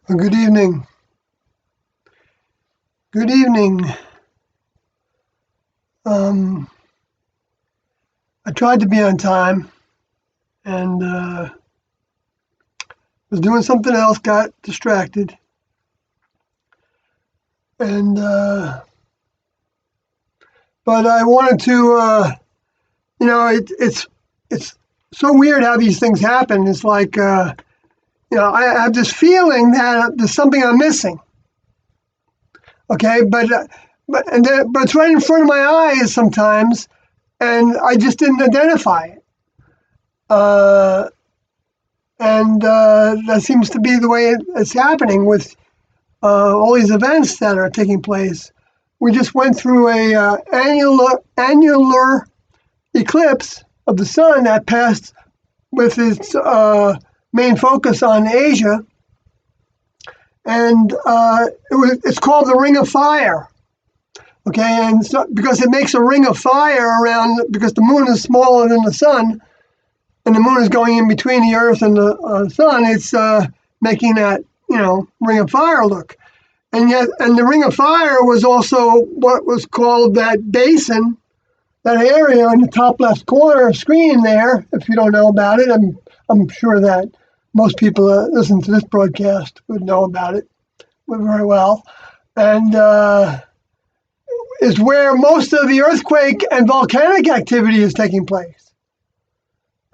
Good evening. Good evening. Um, I tried to be on time and was doing something else, got distracted, and but I wanted to. It's so weird how these things happen. It's like I have this feeling that there's something I'm missing. Okay, but it's right in front of my eyes sometimes, and I just didn't identify it. Uh, and that seems to be the way it's happening with all these events that are taking place. We just went through a annular eclipse of the sun that passed with its main focus on Asia, and it's called the Ring of Fire. Okay, and so, because it makes a ring of fire around, because the moon is smaller than the sun, and the moon is going in between the Earth and the sun, it's making that ring of fire look. And the ring of fire was also what was called that basin, that area in the top left corner of screen there. If you don't know about it, I'm sure that most people that listen to this broadcast would know about it very well, and is where most of the earthquake and volcanic activity is taking place.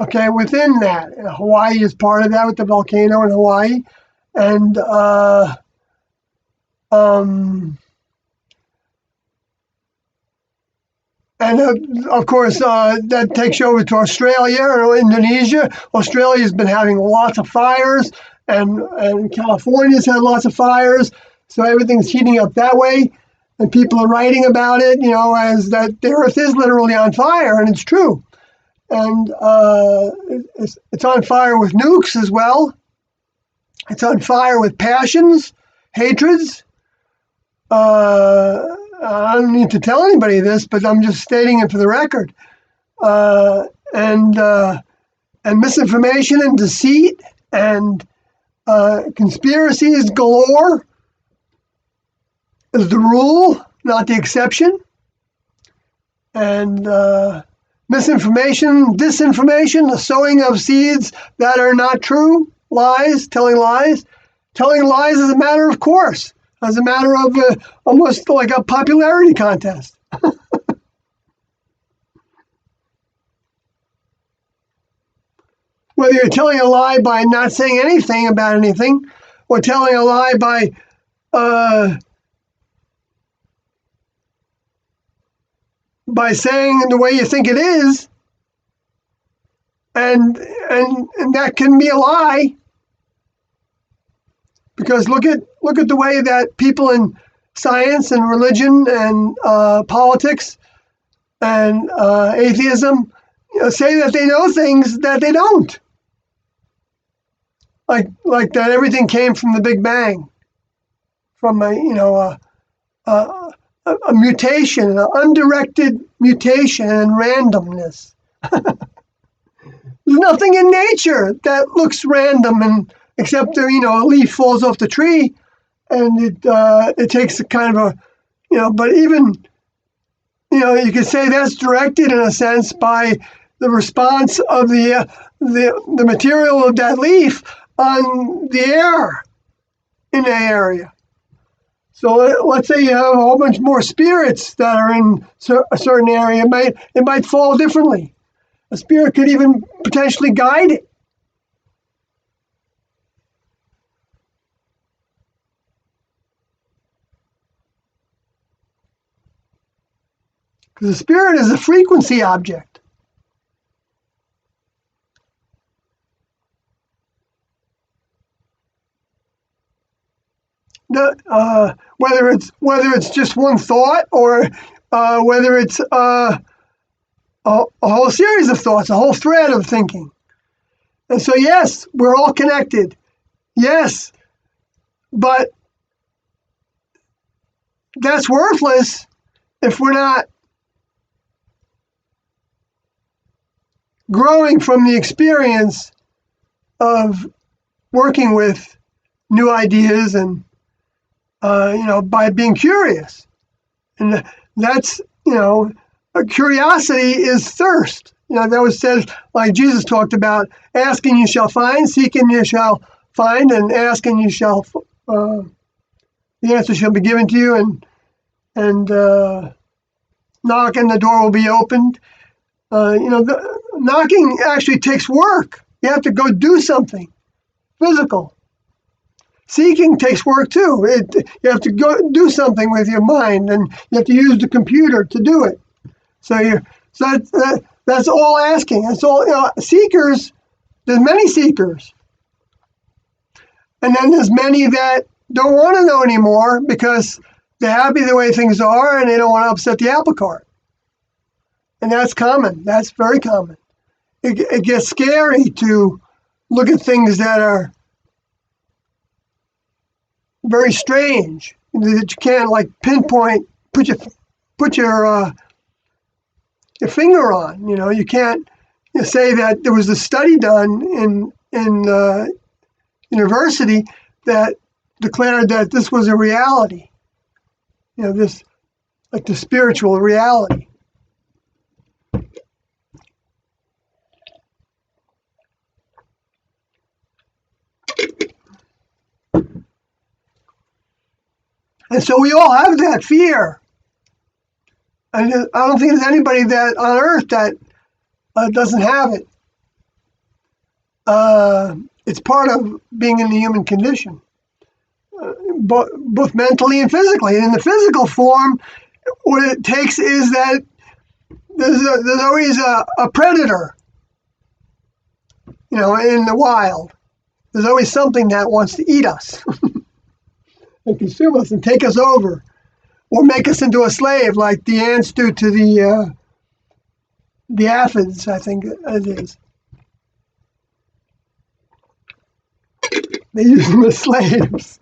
Okay, within that, Hawaii is part of that with the volcano in Hawaii, and of course, that takes you over to Australia or Indonesia. Australia's been having lots of fires, and California's had lots of fires, so everything's heating up that way. And people are writing about it, as that the Earth is literally on fire, and it's true. And it's on fire with nukes as well. It's on fire with passions, hatreds. I don't need to tell anybody this, but I'm just stating it for the record. And misinformation and deceit and conspiracies galore is the rule, not the exception. And misinformation, disinformation, the sowing of seeds that are not true, lies. Telling lies is a matter of course, as a matter of almost like a popularity contest. Whether you're telling a lie by not saying anything about anything, or telling a lie by saying the way you think it is, and that can be a lie, because look at the way that people in science and religion and politics and atheism say that they know things that they don't, like that everything came from the Big Bang, from a mutation, an undirected mutation and randomness. There's nothing in nature that looks random, and except a leaf falls off the tree, and it takes a kind of a but even you could say that's directed in a sense by the response of the material of that leaf on the air in the area. So let's say you have a whole bunch more spirits that are in a certain area. It might fall differently. A spirit could even potentially guide it. Because the spirit is a frequency object. Whether it's just one thought, or whether it's a whole series of thoughts, a whole thread of thinking. And so, yes, we're all connected. Yes, but that's worthless if we're not growing from the experience of working with new ideas and, by being curious. And that's, curiosity is thirst. That was said, like Jesus talked about, asking you shall find, seeking you shall find, and asking you shall, the answer shall be given to you, and knocking, the door will be opened. Knocking actually takes work. You have to go do something physical. Seeking takes work too. You have to go do something with your mind, and you have to use the computer to do it. That's all asking. That's all. Seekers. There's many seekers, and then there's many that don't want to know anymore because they're happy the way things are, and they don't want to upset the apple cart. And that's common. That's very common. It gets scary to look at things that are very strange, that you can't pinpoint, put your finger on. You can't say that there was a study done in university that declared that this was a reality. This the spiritual reality. And so we all have that fear. And I don't think there's anybody that on earth that doesn't have it. It's part of being in the human condition, both mentally and physically. And in the physical form, what it takes is that there's always a predator, in the wild. There's always something that wants to eat us and consume us and take us over, or make us into a slave like the ants do to the aphids, I think it is. They use them as slaves.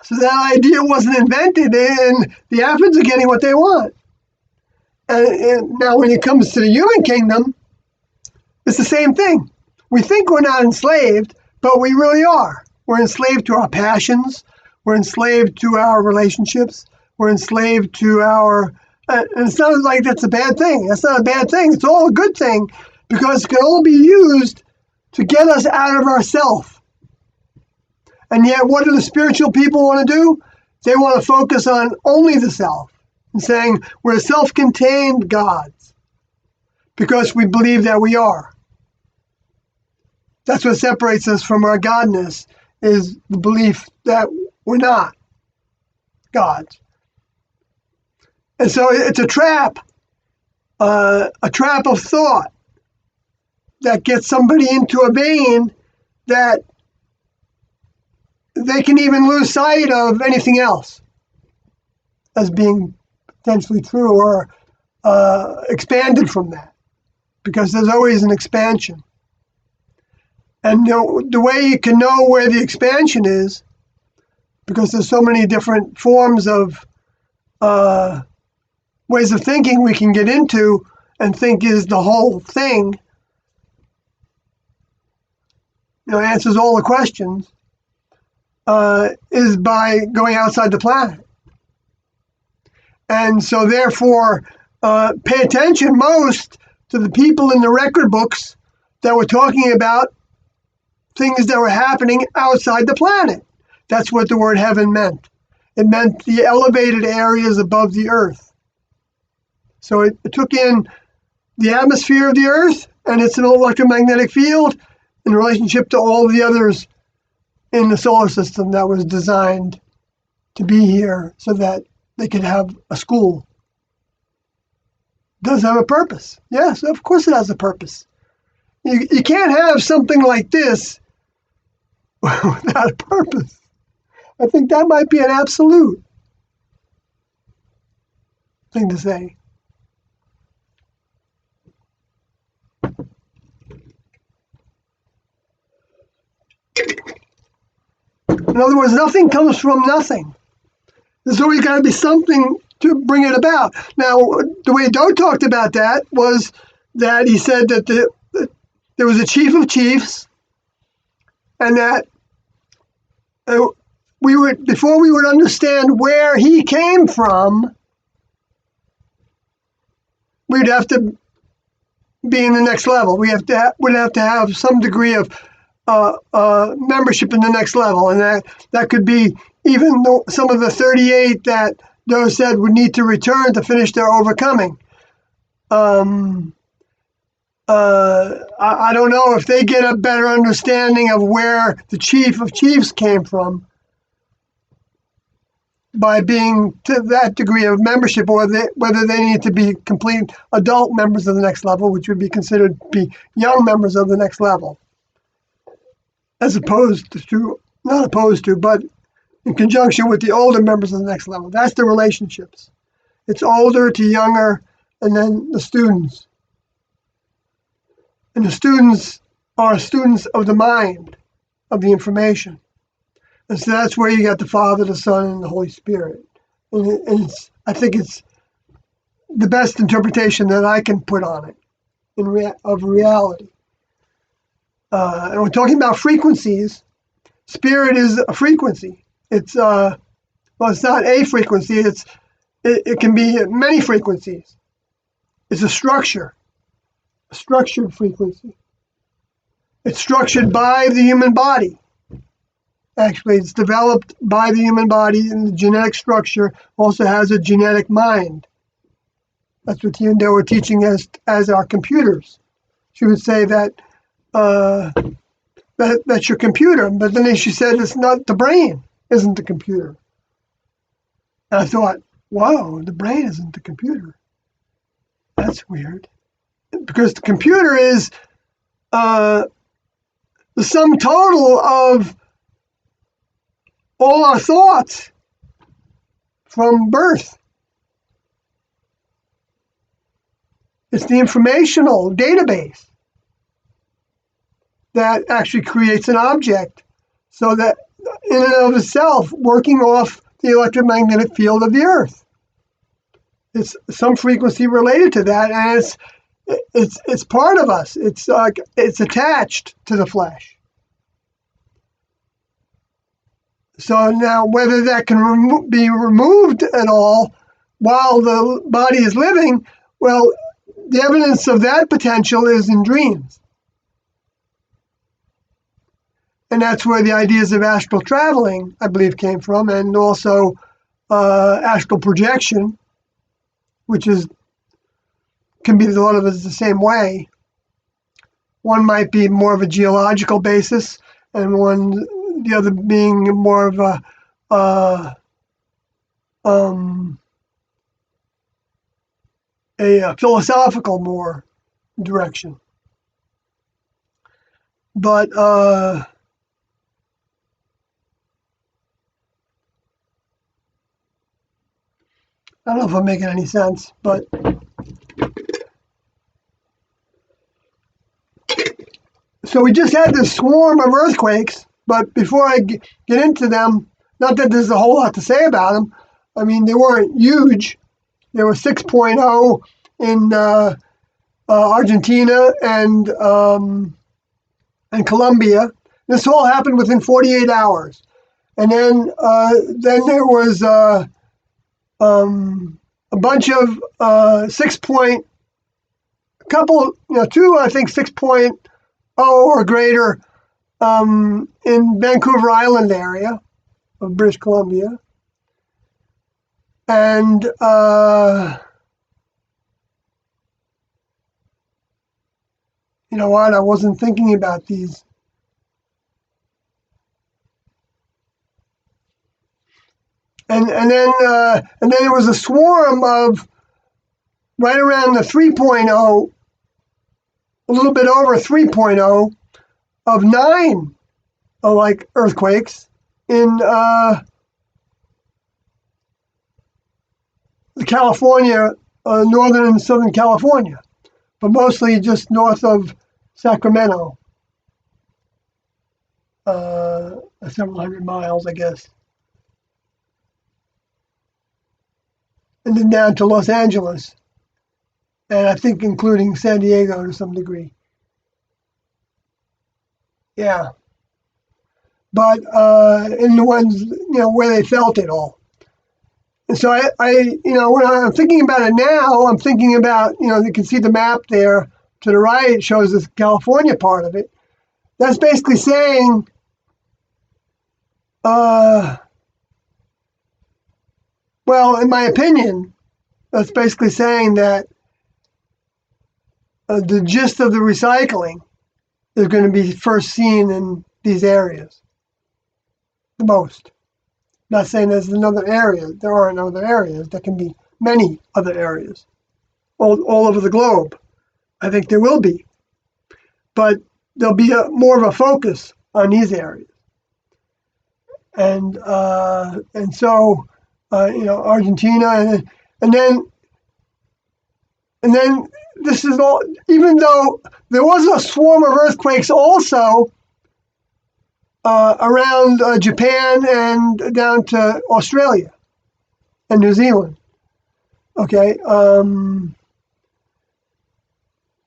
So that idea wasn't invented, and the aphids are getting what they want. And now when it comes to the human kingdom, it's the same thing. We think we're not enslaved, but we really are. We're enslaved to our passions. We're enslaved to our relationships. We're enslaved to our... and it's not like that's a bad thing. That's not a bad thing. It's all a good thing because it can all be used to get us out of ourself. And yet, what do the spiritual people want to do? They want to focus on only the self and saying we're self-contained gods because we believe that we are. That's what separates us from our godness, is the belief that we're not gods. And so it's a trap of thought that gets somebody into a vein that they can even lose sight of anything else as being potentially true or expanded from that, because there's always an expansion. And the way you can know where the expansion is, because there's so many different forms of ways of thinking we can get into and think is the whole thing, answers all the questions, is by going outside the planet. And so therefore, pay attention most to the people in the record books that were talking about things that were happening outside the planet. That's what the word heaven meant. It meant the elevated areas above the earth. So it took in the atmosphere of the earth and its electromagnetic field in relationship to all the others in the solar system that was designed to be here so that they could have a school. It does have a purpose. Yes, of course it has a purpose. You can't have something like this without a purpose. I think that might be an absolute thing to say. In other words, nothing comes from nothing. There's always got to be something to bring it about. Now, the way Doe talked about that was that he said that there was a chief of chiefs, and that before we would understand where he came from, we'd have to be in the next level. Would have to have some degree of membership in the next level, and that could be even some of the 38 that Doe said would need to return to finish their overcoming. I don't know if they get a better understanding of where the chief of chiefs came from by being to that degree of membership, or whether they need to be complete adult members of the next level, which would be considered to be young members of the next level, as opposed to, not opposed to, but in conjunction with the older members of the next level. That's the relationships. It's older to younger, and then the students. And the students are students of the mind, of the information. And so that's where you got the Father, the Son, and the Holy Spirit. And I think it's the best interpretation that I can put on it of reality. And we're talking about frequencies. Spirit is a frequency. It's well, it's not a frequency. It can be many frequencies. It's a structured frequency. It's structured by the human body. Actually, it's developed by the human body, and the genetic structure also has a genetic mind. That's what they were teaching as our computers. She would say that that's your computer, but then she said it's not, the brain isn't the computer. And I thought, whoa, the brain isn't the computer. That's weird. Because the computer is the sum total of all our thoughts from birth. It's the informational database that actually creates an object, so that in and of itself, working off the electromagnetic field of the earth. It's some frequency related to that, and it's part of us. It's attached to the flesh. So now, whether that can be removed at all while the body is living, well, the evidence of that potential is in dreams. And that's where the ideas of astral traveling, I believe, came from, and also astral projection, which can be thought of as the same way. One might be more of a geological basis, and the other being more of a philosophical more direction. But I don't know if I'm making any sense, but so we just had this swarm of earthquakes, but before I get into them, not that there's a whole lot to say about them. I mean, they weren't huge. They were 6.0 in Argentina and Columbia. This all happened within 48 hours. And then there was a bunch of 6.0 or greater in Vancouver Island area of British Columbia. And you know what? I wasn't thinking about these. And then there was a swarm of right around the 3.0, a little bit over 3.0 of 9 like earthquakes in California, northern and southern California, but mostly just north of Sacramento, several hundred miles, I guess. And then down to Los Angeles, and I think including San Diego to some degree. Yeah. but in the ones where they felt it all. And so when I'm thinking about it now, I'm thinking about you can see the map there to the right. It shows this California part of it. That's basically saying, well, in my opinion, that's basically saying that the gist of the recycling is going to be first seen in these areas the most. Not saying there's another area. There aren't other areas. There can be many other areas all over the globe. I think there will be. But there'll be more of a focus on these areas. And so, Argentina, and then this is all, even though there was a swarm of earthquakes also around Japan and down to Australia and New Zealand. Okay.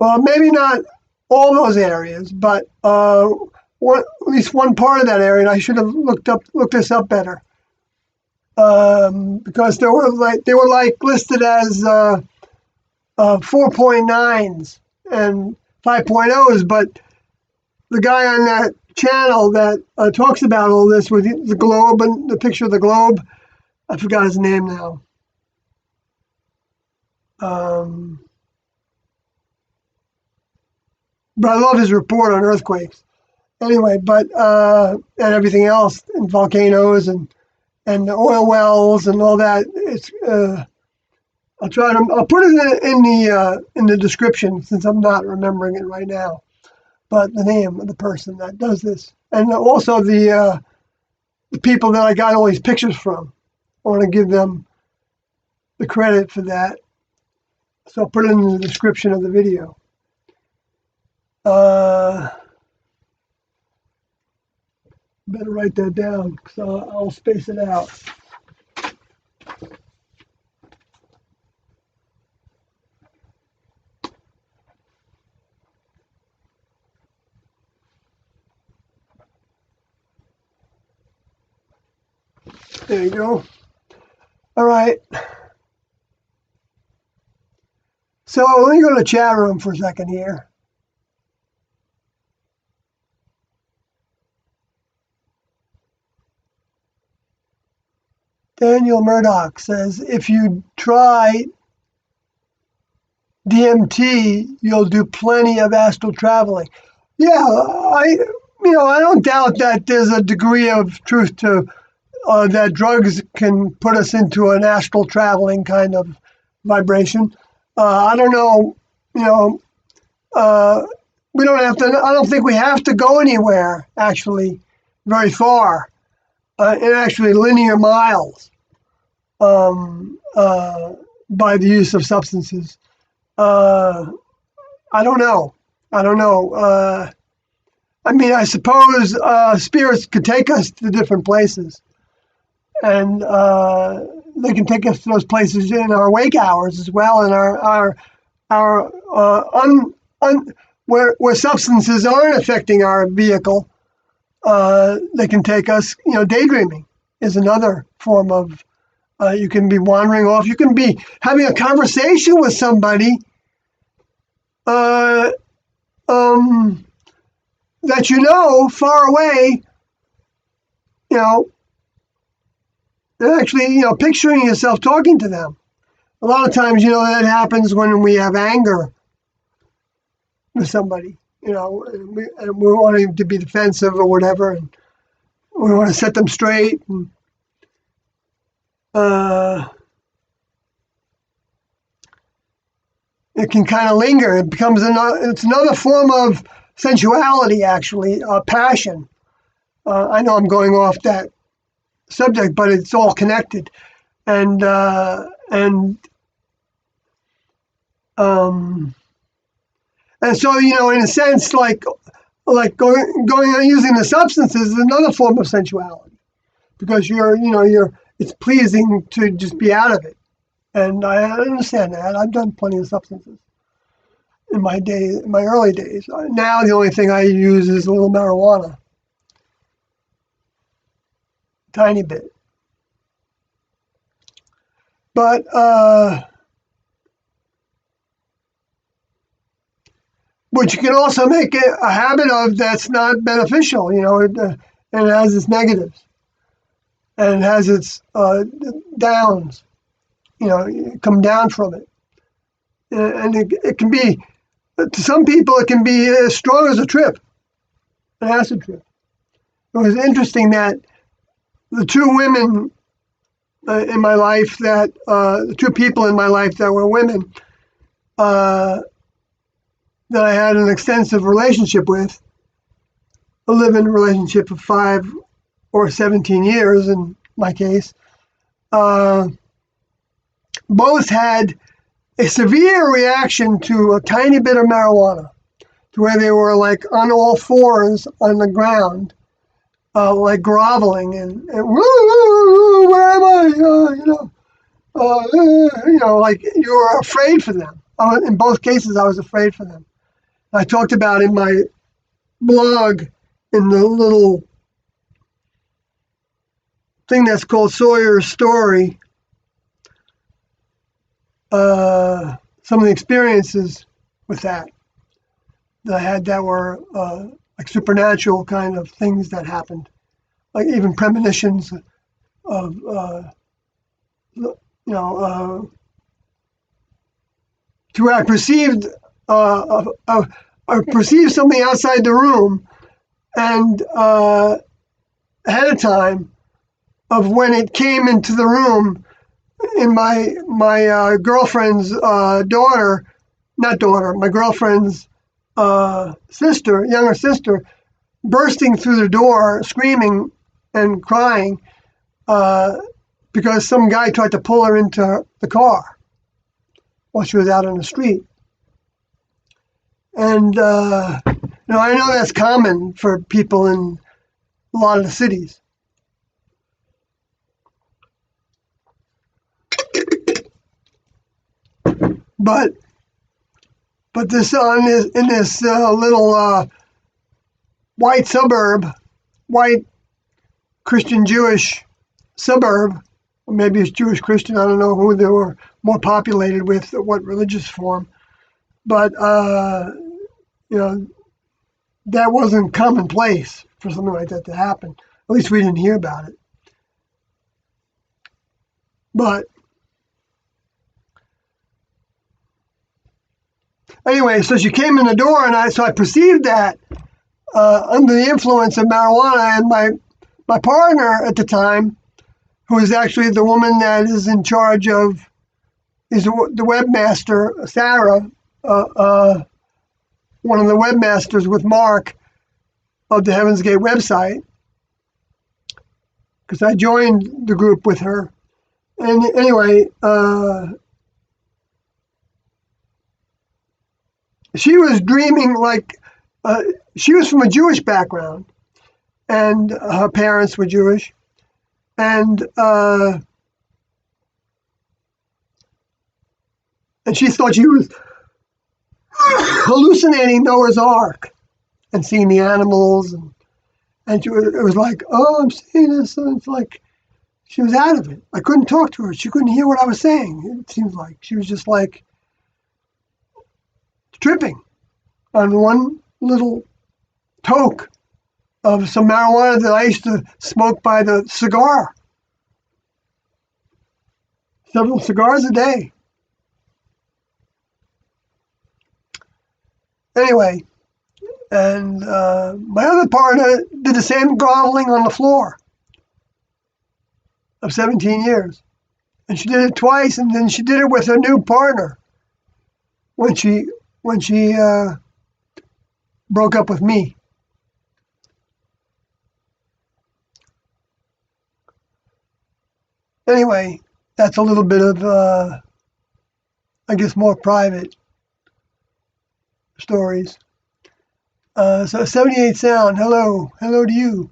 Well, maybe not all those areas, but at least one part of that area. And I should have looked this up better because they were listed as 4.9s and 5.0s, but the guy on that channel that talks about all this with the globe and the picture of the globe, I forgot his name now. But I love his report on earthquakes. Anyway, and everything else, and volcanoes and the oil wells and all that. It's I'll put it in the description since I'm not remembering it right now. But the name of the person that does this, and also the people that I got all these pictures from. I want to give them the credit for that. So I'll put it in the description of the video. Better write that down because I'll space it out. There you go. All right. So let me go to the chat room for a second here. Daniel Murdoch says, if you try DMT, you'll do plenty of astral traveling. Yeah, I don't doubt that there's a degree of truth to that drugs can put us into an astral traveling kind of vibration. I don't know, we don't have to, I don't think we have to go anywhere, actually, very far, in actually linear miles, by the use of substances. I don't know. I mean, I suppose spirits could take us to different places, and they can take us to those places in our wake hours as well, and where substances aren't affecting our vehicle. They can take us. Daydreaming is another form of. You can be wandering off. You can be having a conversation with somebody that far away. And actually, picturing yourself talking to them. A lot of times, that happens when we have anger with somebody, and we want them to be defensive or whatever, and we want to set them straight. And, it can kind of linger. It becomes it's another form of sensuality, actually, passion. I know I'm going off that subject, but it's all connected, and so in a sense, like going and using the substances is another form of sensuality, because it's pleasing to just be out of it, and I understand that. I've done plenty of substances in my early days. Now the only thing I use is a little marijuana. tiny bit. But which you can also make it a habit of that's not beneficial. And it has its negatives and it has its downs. You come down from it, and it can be, to some people, it can be as strong as a trip, an acid trip. It was interesting that the two women in my life the two people in my life that were women that I had an extensive relationship with, a live-in relationship of 5 or 17 years in my case, both had a severe reaction to a tiny bit of marijuana, to where they were like on all fours on the ground, like groveling and where am I? Like you were afraid for them. In both cases, I was afraid for them. I talked about in my blog, in the little thing that's called Sawyer's Story, some of the experiences with that I had that were like supernatural kind of things that happened, like even premonitions of to where I perceived something outside the room, and ahead of time of when it came into the room, in my girlfriend's my girlfriend's younger sister, bursting through the door, screaming and crying because some guy tried to pull her into the car while she was out on the street. And I know that's common for people in a lot of the cities. But this in this little white Christian Jewish suburb, or maybe it's Jewish Christian, I don't know who they were more populated with, or what religious form, but that wasn't commonplace for something like that to happen. At least we didn't hear about it. But anyway, so she came in the door, and I perceived that under the influence of marijuana, and my partner at the time, who is actually the woman that is in charge of, is the webmaster, Sarah, one of the webmasters with Mark of the Heaven's Gate website, because I joined the group with her. And anyway, she was dreaming like, she was from a Jewish background, and her parents were Jewish, and she thought she was hallucinating Noah's Ark and seeing the animals, and it was like, oh, I'm seeing this, and it's like she was out of it. I couldn't talk to her. She couldn't hear what I was saying. It seems like she was just like tripping on one little toke of some marijuana that I used to smoke by the cigar. Several cigars a day. Anyway, and my other partner did the same groveling on the floor of 17 years. And she did it twice, and then she did it with her new partner when she broke up with me. Anyway, that's a little bit of, I guess, more private stories. So 78 Sound, hello to you.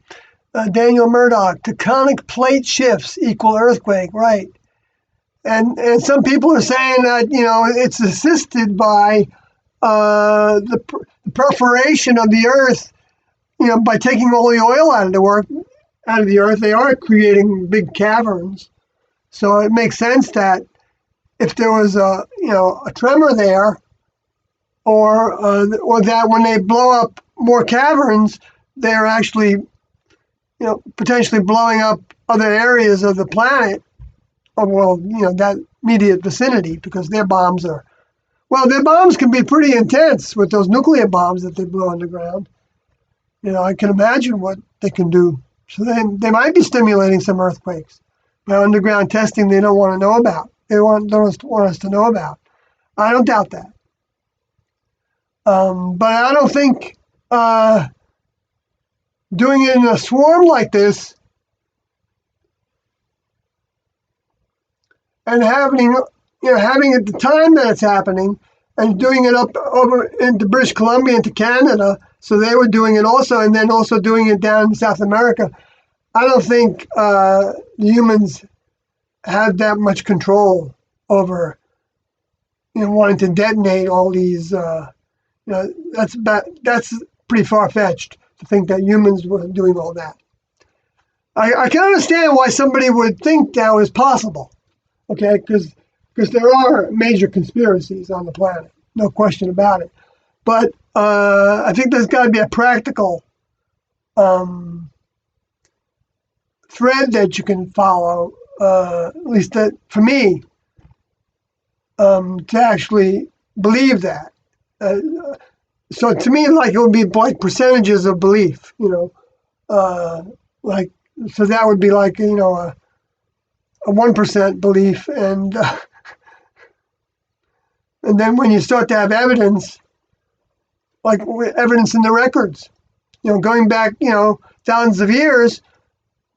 Daniel Murdoch, tectonic plate shifts equal earthquake, right? And some people are saying that, it's assisted by the perforation of the earth, by taking all the oil out of the out of the earth. They are creating big caverns. So it makes sense that if there was a tremor there, or that when they blow up more caverns, they're actually potentially blowing up other areas of the planet, or that immediate vicinity, because their bombs can be pretty intense with those nuclear bombs that they blow underground. I can imagine what they can do. So they might be stimulating some earthquakes. By underground testing they don't want to know about. They don't want us to know about. I don't doubt that. But I don't think doing it in a swarm like this and having it the time that it's happening, and doing it up over into British Columbia, into Canada, so they were doing it also, and then also doing it down in South America. I don't think the humans have that much control over wanting to detonate all these. That's pretty far-fetched to think that humans were doing all that. I can understand why somebody would think that was possible, okay? Because there are major conspiracies on the planet, no question about it. But I think there's got to be a practical thread that you can follow, at least that for me, to actually believe that. So to me, like, it would be like percentages of belief, so that would be like a 1% belief, and then when you start to have evidence, like evidence in the records, going back thousands of years,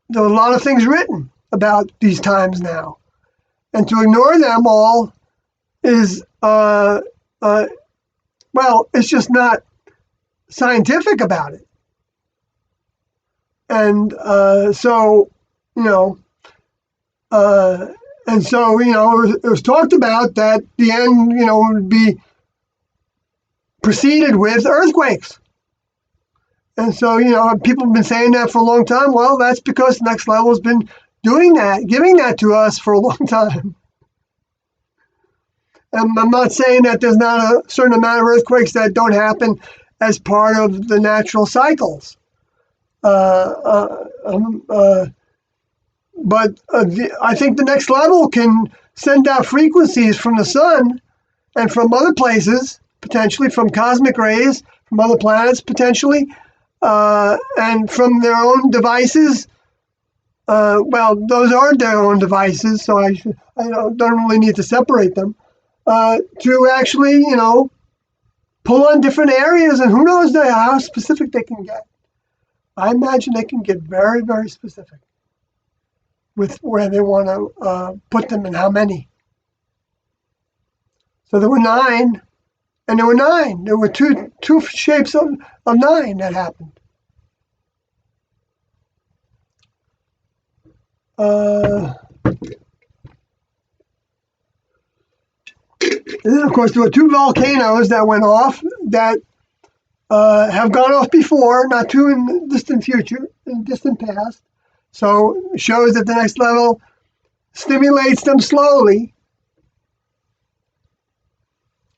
there are a lot of things written about these times now, and to ignore them all is it's just not scientific about it. And so it was talked about that the end would be preceded with earthquakes. And so people have been saying that for a long time. Well, that's because Next Level has been doing that, giving that to us for a long time. And I'm not saying that there's not a certain amount of earthquakes that don't happen as part of the natural cycles. But I think the Next Level can send out frequencies from the sun and from other places, potentially from cosmic rays, from other planets, potentially, and from their own devices. Those are their own devices, so I don't really need to separate them. To actually, pull on different areas, and who knows how specific they can get. I imagine they can get very, very specific with where they want to put them and how many. So there were 9, and there were 9. There were two shapes of 9 that happened. And then, of course, there were 2 volcanoes that went off that have gone off before, not too in the distant future, in the distant past. So it shows that the Next Level stimulates them slowly.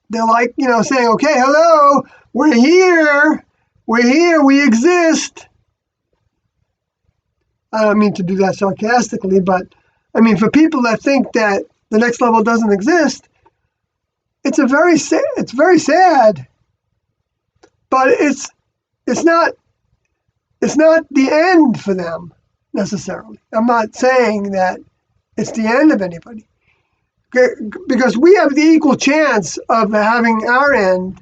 They're like, saying, okay, hello, we're here, we exist. I don't mean to do that sarcastically, but I mean, for people that think that the Next Level doesn't exist, it's very sad, but it's not the end for them necessarily. I'm not saying that it's the end of anybody, because we have the equal chance of having our end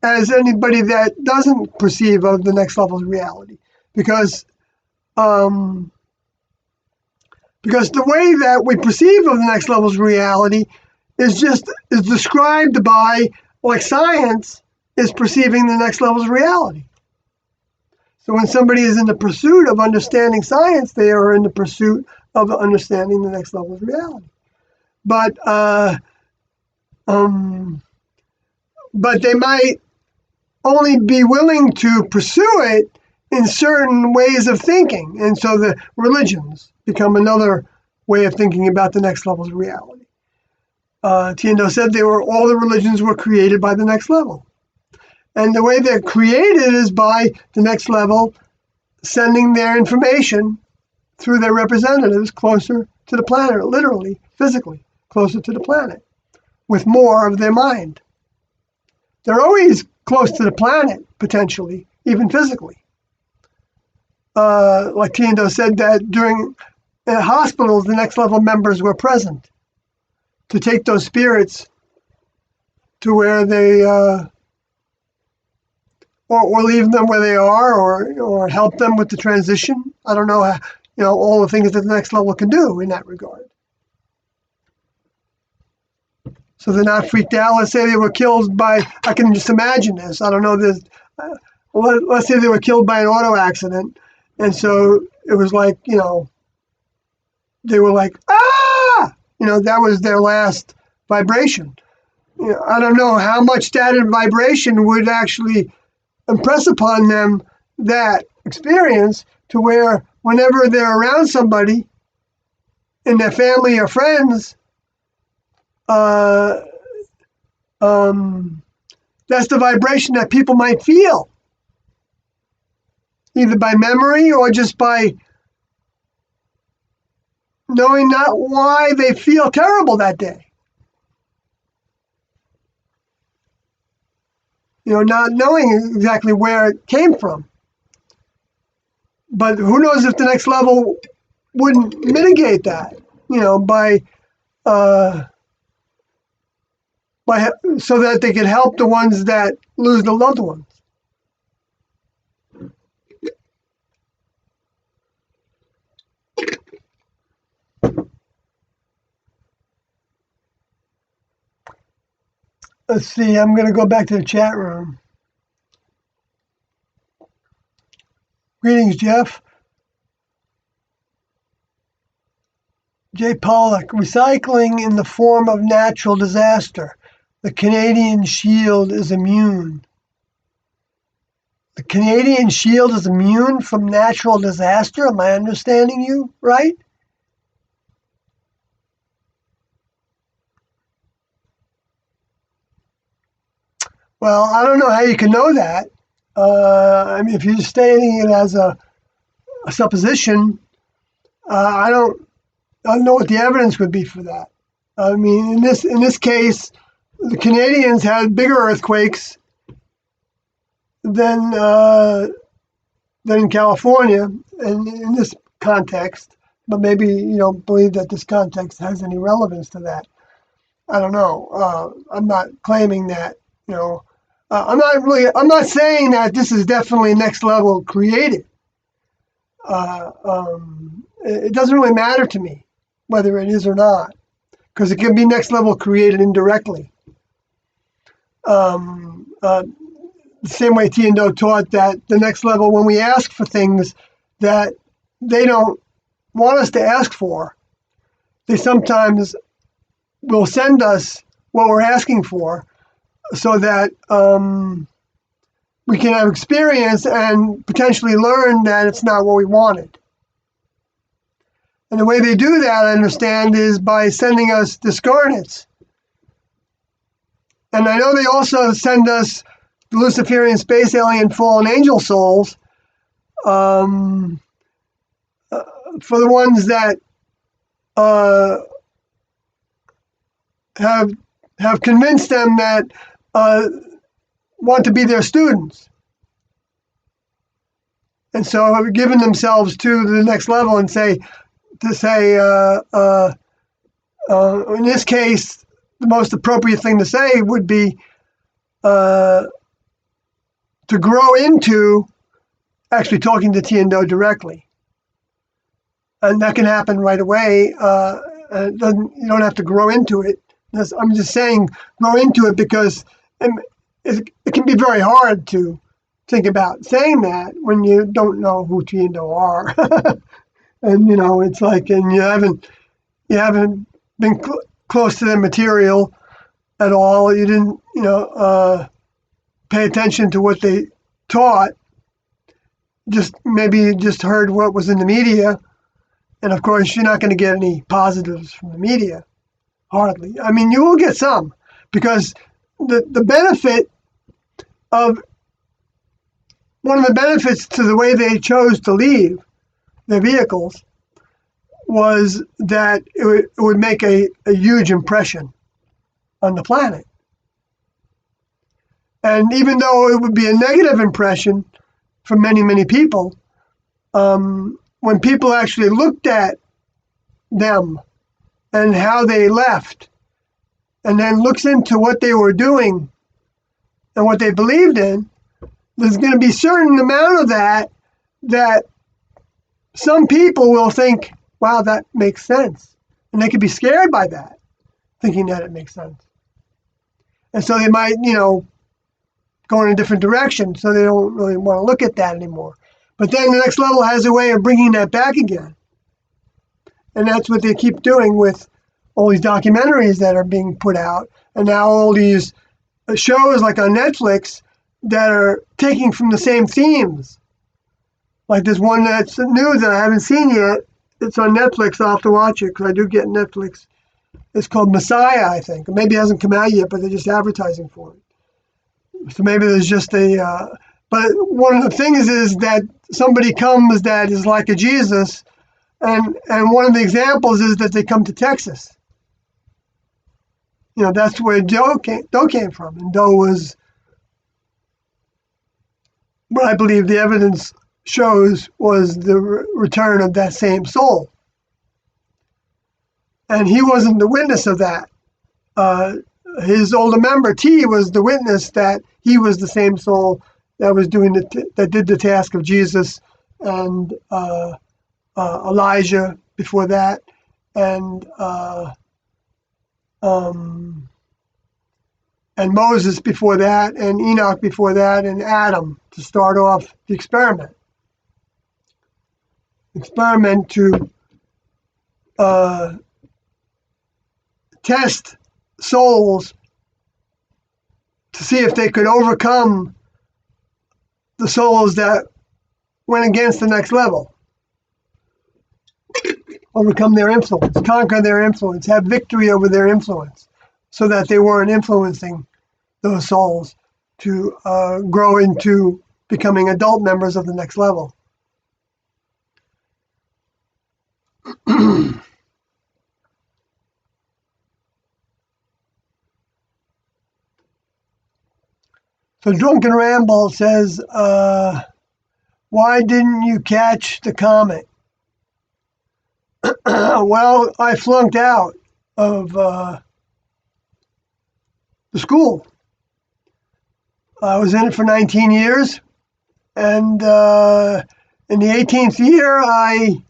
as anybody that doesn't perceive of the Next Level's reality, because the way that we perceive of the Next Level's reality is described by, like, science is perceiving the Next Level's reality. So when somebody is in the pursuit of understanding science, they are in the pursuit of understanding the Next Level's reality. But they might only be willing to pursue it in certain ways of thinking. And so the religions become another way of thinking about the next level's reality. Tiendo said all the religions were created by the next level. And the way they're created is by the next level sending their information through their representatives closer to the planet, literally, physically, closer to the planet, with more of their mind. They're always close to the planet, potentially, even physically. Like Tiendo said, that during hospitals, the next level members were present to take those spirits to where they, or leave them where they are, or help them with the transition. I don't know, all the things that the next level can do in that regard. So they're not freaked out. Let's say they were killed by, I can just imagine this. I don't know this. Let's say they were killed by an auto accident. And so it was like, they were like, ah! That was their last vibration. I don't know how much that vibration would actually impress upon them that experience to where whenever they're around somebody in their family or friends, that's the vibration that people might feel, either by memory or just by knowing not why they feel terrible that day. Not knowing exactly where it came from. But who knows if the next level wouldn't mitigate that, so that they could help the ones that lose the loved ones. Let's see, I'm going to go back to the chat room. Greetings, Jeff. J. Pollock, recycling in the form of natural disaster. The Canadian Shield is immune. The Canadian Shield is immune from natural disaster? Am I understanding you right? Well, I don't know how you can know that. If you're stating it as a supposition, I don't know what the evidence would be for that. In this case, the Canadians had bigger earthquakes than in California, and in this context. But maybe you don't believe that this context has any relevance to that. I don't know. I'm not claiming that. I'm not saying that this is definitely next level created. It doesn't really matter to me whether it is or not, because it can be next level created indirectly. The same way Tiendo taught that the next level, when we ask for things that they don't want us to ask for, they sometimes will send us what we're asking for, so that we can have experience and potentially learn that it's not what we wanted. And the way they do that, I understand, is by sending us discarnates. And I know they also send us the Luciferian space alien fallen angel souls for the ones that have convinced them that want to be their students. And so have given themselves to the next level and say, in this case, the most appropriate thing to say would be to grow into actually talking to Tiendo directly. And that can happen right away. You don't have to grow into it. I'm just saying grow into it because it can be very hard to think about saying that when you don't know who Tiendo are. And, it's like, and you haven't been close to their material at all. You didn't, pay attention to what they taught. just heard what was in the media, and of course you're not going to get any positives from the media, hardly. I mean, you will get some, because the benefit of one of the benefits to the way they chose to leave their vehicles was that it would make a huge impression on the planet. And even though it would be a negative impression for many, many people, when people actually looked at them and how they left, and then looks into what they were doing and what they believed in, there's going to be a certain amount of that some people will think, wow, that makes sense. And they could be scared by that, thinking that it makes sense. And so they might, go in a different direction, so they don't really want to look at that anymore. But then the next level has a way of bringing that back again. And that's what they keep doing with all these documentaries that are being put out, and now all these shows like on Netflix that are taking from the same themes. Like there's one that's new that I haven't seen yet. It's on Netflix. I'll have to watch it because I do get Netflix. It's called Messiah, I think. Maybe it hasn't come out yet, but they're just advertising for it. So maybe there's just but one of the things is that somebody comes that is like a Jesus, and one of the examples is that they come to Texas. That's where Doe came from, and Doe was what I believe the evidence shows was the return of that same soul. And he wasn't the witness of that. His older member, T, was the witness that he was the same soul that was doing that did the task of Jesus and Elijah before that, and Moses before that, and Enoch before that, and Adam to start off the experiment. Experiment to test souls to see if they could overcome the souls that went against the next level. Overcome their influence, conquer their influence, have victory over their influence, so that they weren't influencing those souls to grow into becoming adult members of the next level. So Drunken Ramble says, why didn't you catch the comet? Well, I flunked out of the school. I was in it for 19 years, and in the 18th year, I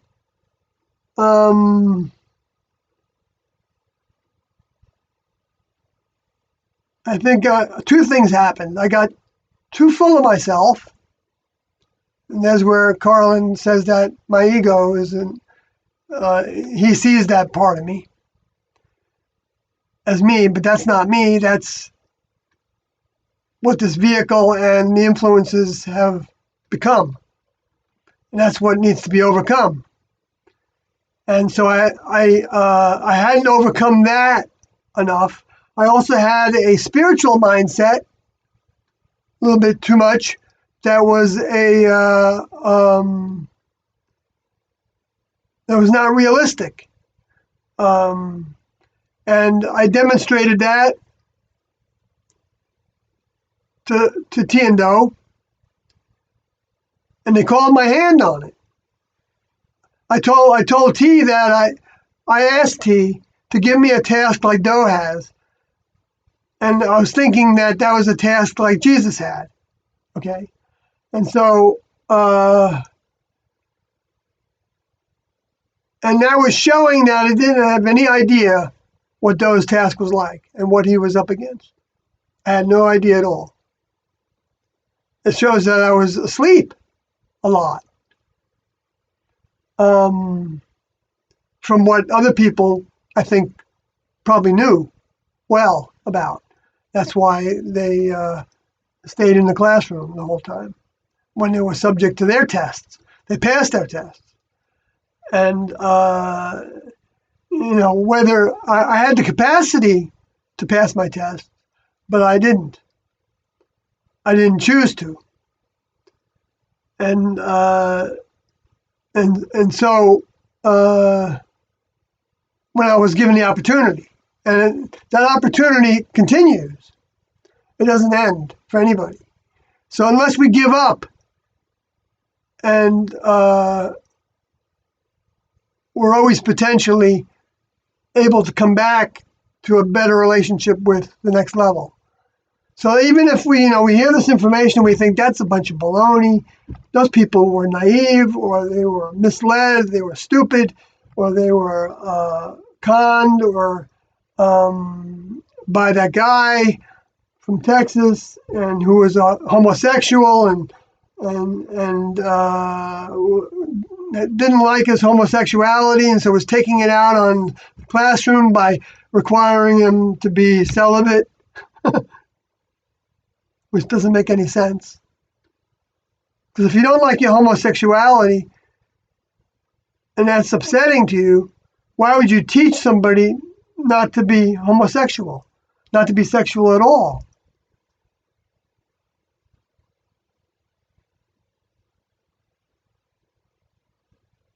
think two things happened. I got too full of myself, and that's where Carlin says that my ego isn't, he sees that part of me as me, but that's not me. That's what this vehicle and the influences have become. And that's what needs to be overcome. And so I hadn't overcome that enough. I also had a spiritual mindset, a little bit too much, that was that was not realistic. And I demonstrated that to T and Doe, and they called my hand on it. I told T that I asked T to give me a task like Doe has, and I was thinking that was a task like Jesus had. Okay, and so and that was showing that I didn't have any idea what Doe's task was like and what he was up against. I had no idea at all. It shows that I was asleep a lot. From what other people, I think, probably knew well about. That's why they stayed in the classroom the whole time. when they were subject to their tests. They passed their tests. And, whether I had the capacity to pass my test, but I didn't. I didn't choose to. And so when I was given the opportunity, and that opportunity continues. It doesn't end for anybody. So unless we give up and we're always potentially able to come back to a better relationship with the next level. So even if we hear this information, we think that's a bunch of baloney. Those people were naive, or they were misled, they were stupid, or they were conned, or by that guy from Texas, and who was a homosexual and didn't like his homosexuality, and so was taking it out on the classroom by requiring him to be celibate, which doesn't make any sense. Because if you don't like your homosexuality and that's upsetting to you, why would you teach somebody not to be homosexual, not to be sexual at all?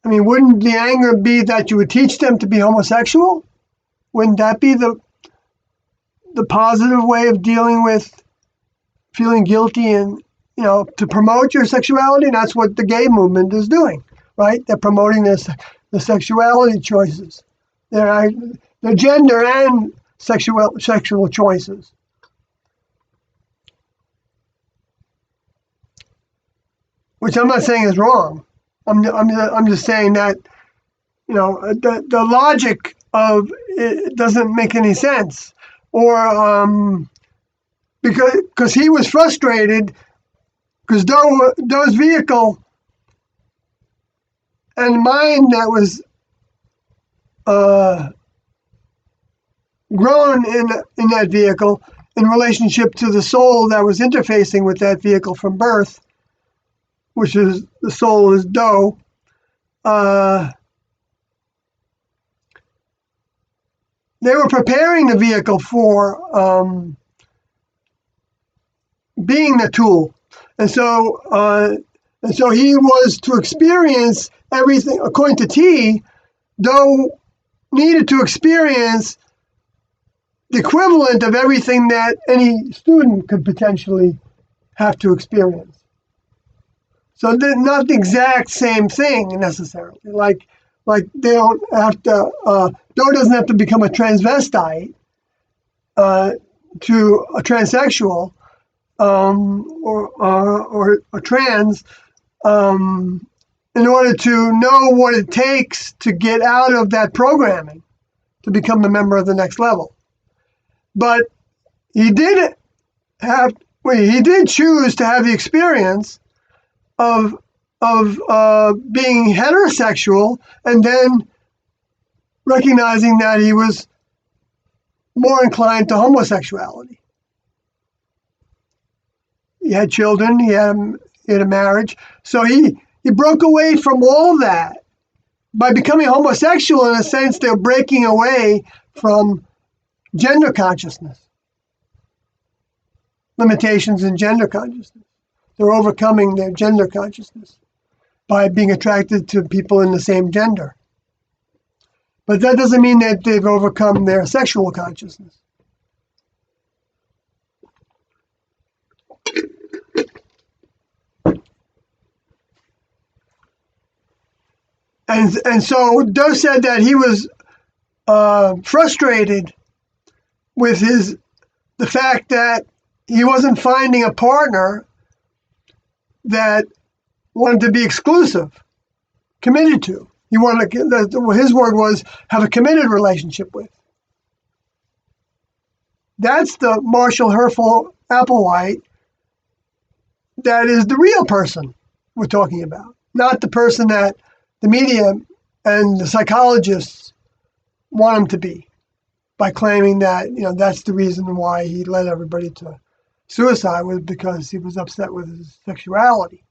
I mean, wouldn't the anger be that you would teach them to be homosexual? Wouldn't that be the positive way of dealing with feeling guilty and, to promote your sexuality? And that's what the gay movement is doing, right? They're promoting the sexuality choices. Their gender and sexual choices. Which I'm not saying is wrong. I'm just saying that, the logic of it doesn't make any sense. Or because he was frustrated because Doe's vehicle and mind that was grown in that vehicle in relationship to the soul that was interfacing with that vehicle from birth, which is the soul is Doe. They were preparing the vehicle for being the tool, and so he was to experience everything. According to T, Doe needed to experience the equivalent of everything that any student could potentially have to experience. So they're not the exact same thing necessarily. Like they don't have to. Doe doesn't have to become a transvestite to a transsexual or a trans in order to know what it takes to get out of that programming to become a member of the next level. But he did choose to have the experience of being heterosexual and then recognizing that he was more inclined to homosexuality. He had children, he had a marriage, so he broke away from all that. By becoming homosexual, in a sense, they're breaking away from gender consciousness, limitations in gender consciousness. They're overcoming their gender consciousness by being attracted to people in the same gender. But that doesn't mean that they've overcome their sexual consciousness. And so Doe said that he was frustrated with the fact that he wasn't finding a partner that wanted to be exclusive, committed to. He wanted his word was have a committed relationship with. That's the Marshall Herschel Applewhite that is the real person we're talking about, not the person that the media and the psychologists want him to be by claiming that, that's the reason why he led everybody to suicide was because he was upset with his sexuality.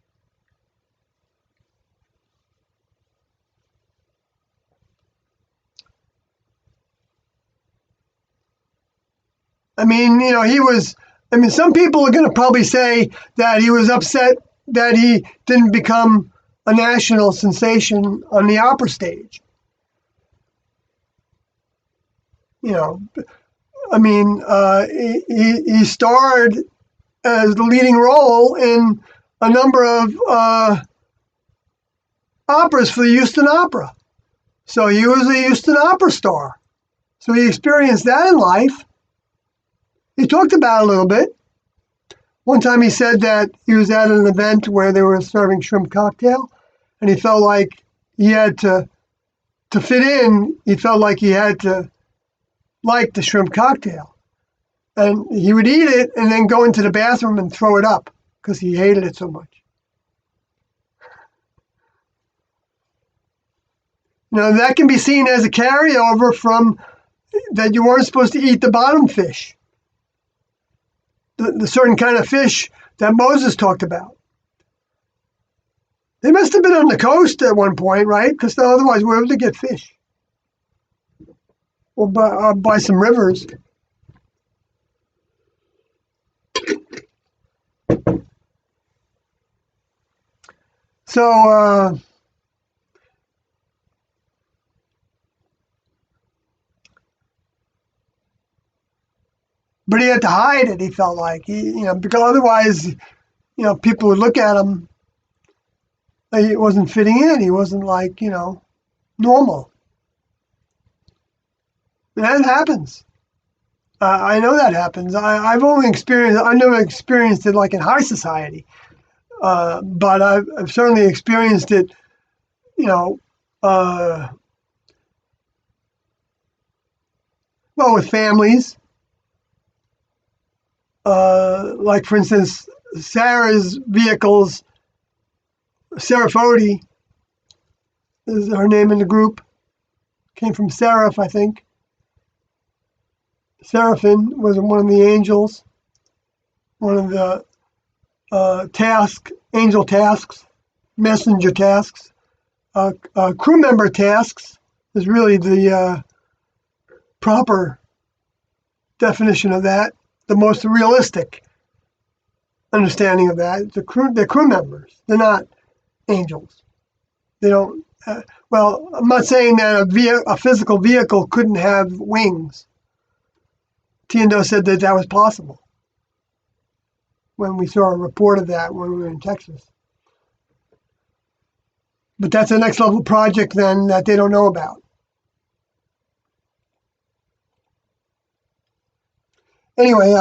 I mean, he was. I mean, some people are going to probably say that he was upset that he didn't become a national sensation on the opera stage. I mean, he starred as the leading role in a number of operas for the Houston Opera. So he was a Houston Opera star. So he experienced that in life. He talked about it a little bit. One time he said that he was at an event where they were serving shrimp cocktail, and he felt like he had to fit in, he felt like he had to like the shrimp cocktail. And he would eat it and then go into the bathroom and throw it up because he hated it so much. That can be seen as a carryover from that you weren't supposed to eat the bottom fish, the certain kind of fish that Moses talked about. They must have been on the coast at one point, right? Because otherwise, where would they get fish? Or by some rivers. So, but he had to hide it. He felt like because otherwise, people would look at him. He wasn't fitting in. He wasn't like normal. And that happens. I know that happens. I've never experienced it like in high society, but I've certainly experienced it. Well, with families. Like for instance, Sarah's vehicles, Sarah Fody is her name in the group, came from Seraph, I think. Seraphim was one of the angels, one of the angel tasks, messenger tasks. Crew member tasks is really the proper definition of that. The most realistic understanding of that. They're crew members. They're not angels. They don't. Well, I'm not saying that a physical vehicle couldn't have wings. Tiendo said that was possible when we saw a report of that when we were in Texas. But that's a next level project then that they don't know about. Anyway,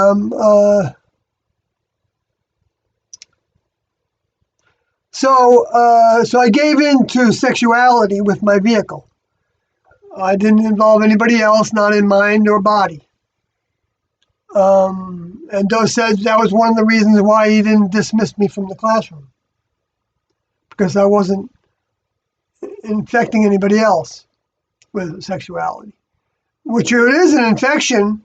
so I gave in to sexuality with my vehicle. I didn't involve anybody else, not in mind or body. And Doe said that was one of the reasons why he didn't dismiss me from the classroom, because I wasn't infecting anybody else with sexuality, which it is an infection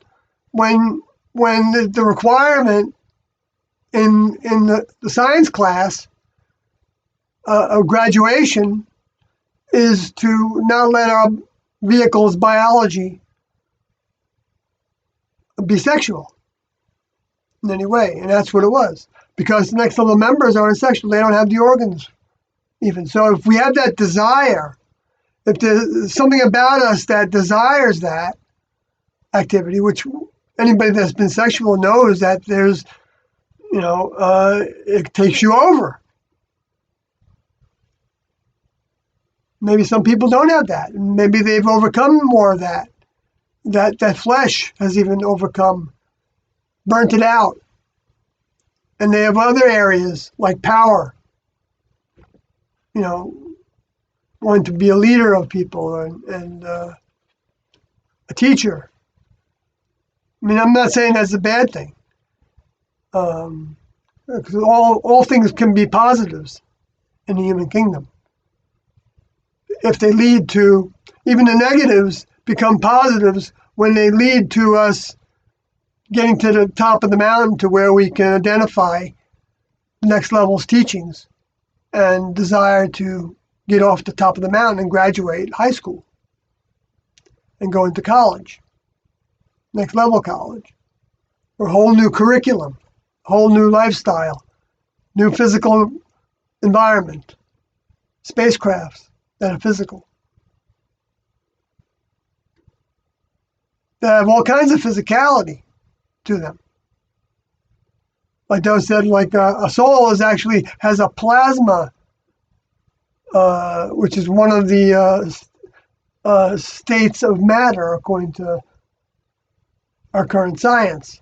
when the requirement in the science class of graduation is to not let our vehicle's biology be sexual in any way. And that's what it was. Because the next level members aren't sexual. They don't have the organs even. So if we have that desire, if there's something about us that desires that activity, which anybody that's been sexual knows that there's, it takes you over. Maybe some people don't have that. Maybe they've overcome more of that. That flesh has even overcome, burnt it out. And they have other areas like power, wanting to be a leader of people and a teacher. I mean, I'm not saying that's a bad thing. Because all things can be positives in the human kingdom. If they lead to, even the negatives become positives when they lead to us getting to the top of the mountain to where we can identify the next level's teachings and desire to get off the top of the mountain and graduate high school and go into college, next level college. or a whole new curriculum, whole new lifestyle, new physical environment, spacecrafts that are physical. They have all kinds of physicality to them. Like those said, like a soul has a plasma, which is one of the states of matter according to our current science.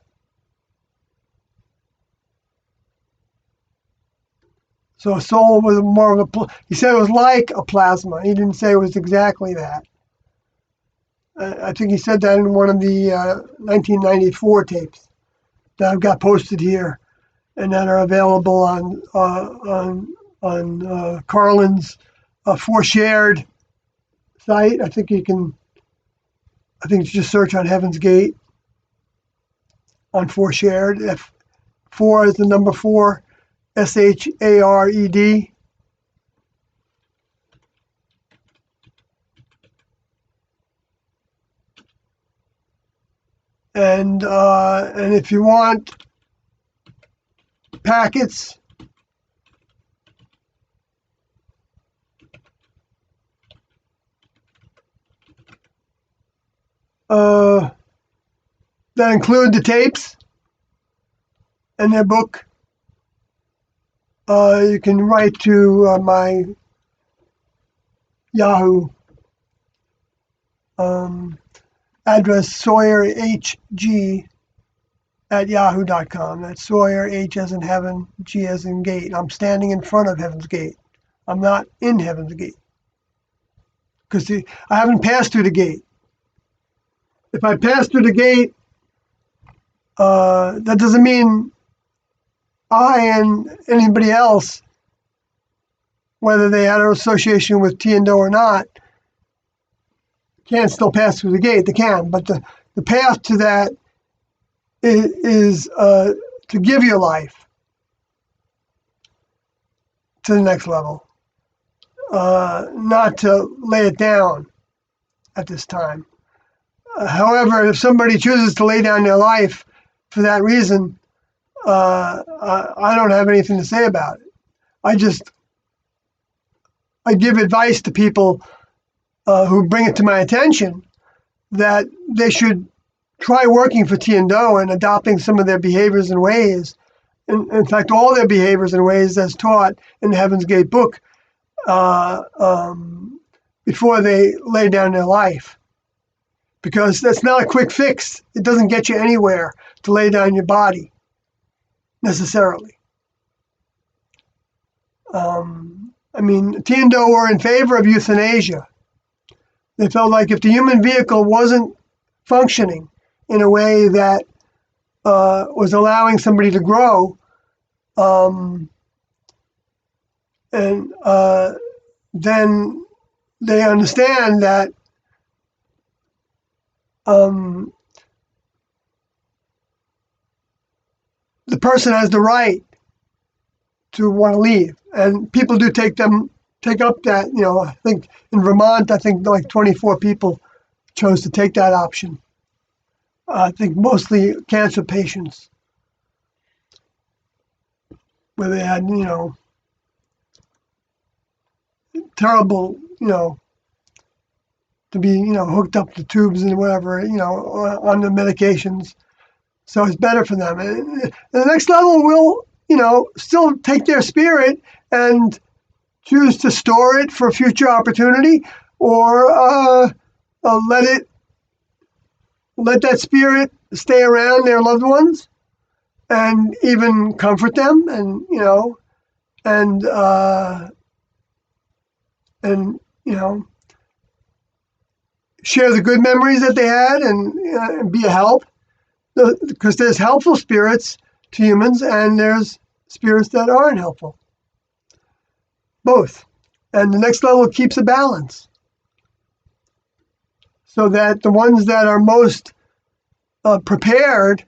So a soul was more of he said it was like a plasma. He didn't say it was exactly that. I think he said that in one of the 1994 tapes that I've got posted here and that are available on Carlin's For Shared site. I think you just search on Heaven's Gate on For Shared. Four is the number 4, SHARED. And if you want packets, that include the tapes and their book, you can write to my Yahoo address, sawyerhg@yahoo.com. That's Sawyer, H as in heaven, G as in gate. I'm standing in front of Heaven's Gate. I'm not in Heaven's Gate. Because I haven't passed through the gate. If I pass through the gate, that doesn't mean I and anybody else, whether they had an association with Tiando or not, can still pass through the gate. They can, but the path to that is to give your life to the next level, not to lay it down at this time. However, if somebody chooses to lay down their life for that reason, I don't have anything to say about it. I give advice to people who bring it to my attention that they should try working for Tiando and adopting some of their behaviors and ways. In fact, all their behaviors and ways as taught in the Heaven's Gate book before they lay down their life. Because that's not a quick fix. It doesn't get you anywhere to lay down your body, necessarily. Tiando were in favor of euthanasia. They felt like if the human vehicle wasn't functioning in a way that was allowing somebody to grow, then they understand that the person has the right to want to leave, and people do take up that. I think in Vermont, like 24 people chose to take that option. I think mostly cancer patients, where they had terrible to be hooked up to tubes and whatever on the medications. So it's better for them. And the next level will still take their spirit and choose to store it for future opportunity, or let that spirit stay around their loved ones and even comfort them, and share the good memories that they had, and be a help. Because there's helpful spirits to humans, and there's spirits that aren't helpful. Both. And the next level keeps a balance, so that the ones that are most prepared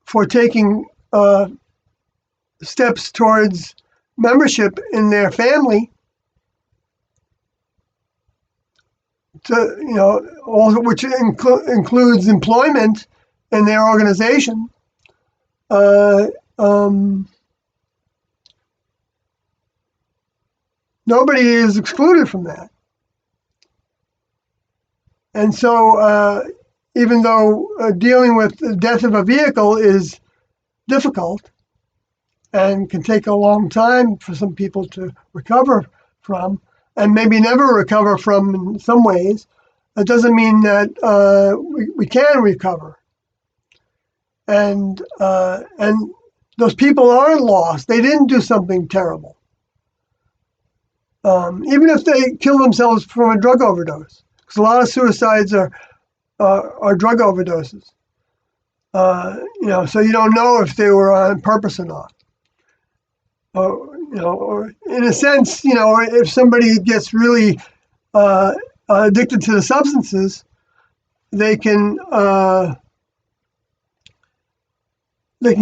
for taking steps towards membership in their family, which includes employment in their organization, uh, um, nobody is excluded from that. And so even though dealing with the death of a vehicle is difficult and can take a long time for some people to recover from, and maybe never recover from in some ways, it doesn't mean that we can recover. And those people aren't lost. They didn't do something terrible. Even if they kill themselves from a drug overdose, because a lot of suicides are drug overdoses. So you don't know if they were on purpose or not. Or in a sense, if somebody gets really addicted to the substances, they can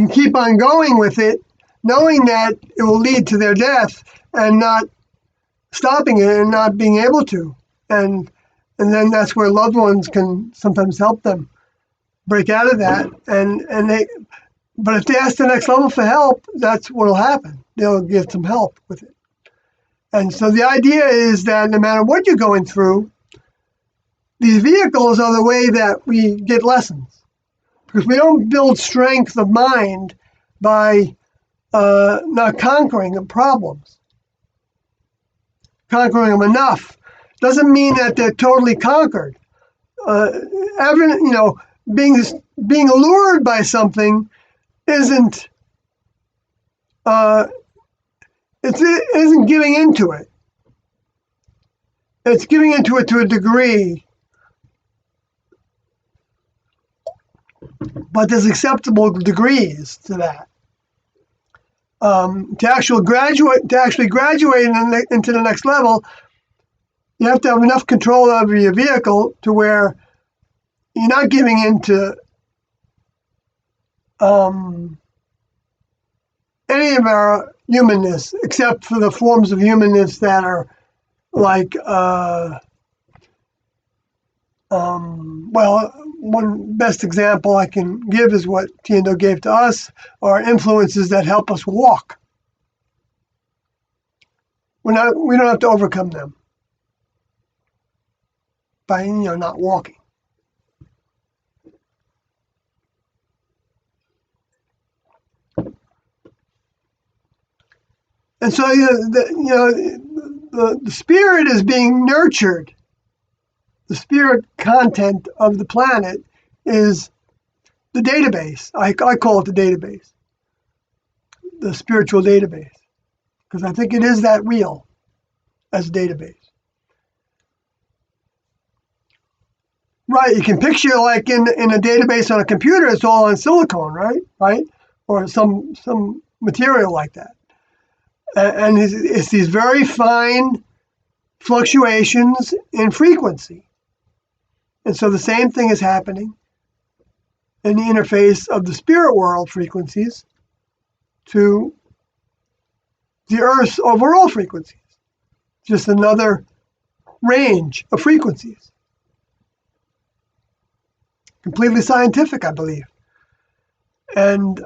keep on going with it, knowing that it will lead to their death, and not stopping it and not being able to. And then that's where loved ones can sometimes help them break out of that. But if they ask the next level for help, that's what will happen. They'll get some help with it. And so the idea is that no matter what you're going through, these vehicles are the way that we get lessons. Because we don't build strength of mind by not conquering the problems. Conquering them enough doesn't mean that they're totally conquered. Being allured by something isn't giving into it. It's giving into it to a degree, but there's acceptable degrees to that. To actually graduate into the next level, you have to have enough control over your vehicle to where you're not giving into any of our humanness, except for the forms of humanness that are like, one best example I can give is what Tiendo gave to us, are influences that help us walk. We don't have to overcome them by not walking. And so the spirit is being nurtured. The spirit content of the planet is the database. I call it the database, the spiritual database, because I think it is that real as a database. Right, you can picture like in a database on a computer, it's all on silicone, right, or some material like that, and it's these very fine fluctuations in frequency. And so the same thing is happening in the interface of the spirit world frequencies to the Earth's overall frequencies. Just another range of frequencies. Completely scientific, I believe. And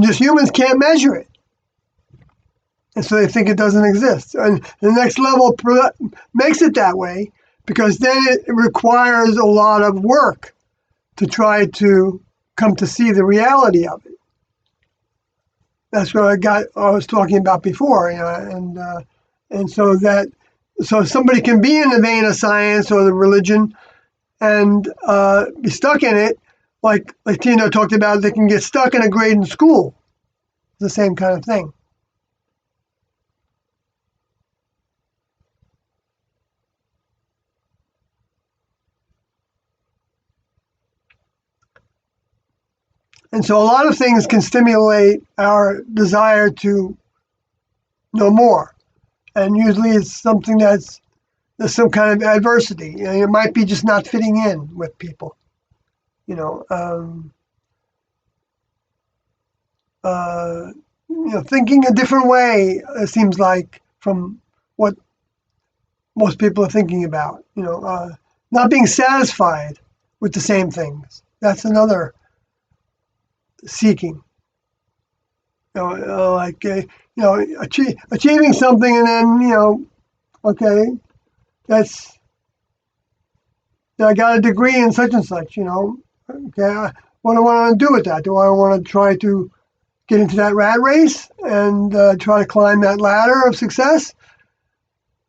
just humans can't measure it. And so they think it doesn't exist. And the next level makes it that way, because then it requires a lot of work to try to come to see the reality of it. That's what I was talking about before, and so somebody can be in the vein of science or the religion and be stuck in it, like Tino talked about. They can get stuck in a grade in school. It's the same kind of thing. And so a lot of things can stimulate our desire to know more. And usually it's something there's some kind of adversity. It might be just not fitting in with people. Thinking a different way, it seems like, from what most people are thinking about. Not being satisfied with the same things. That's another seeking. Achieving something, and then okay, that's I got a degree in such and such. Okay, what do I want to do with that? Do I want to try to get into that rat race and try to climb that ladder of success,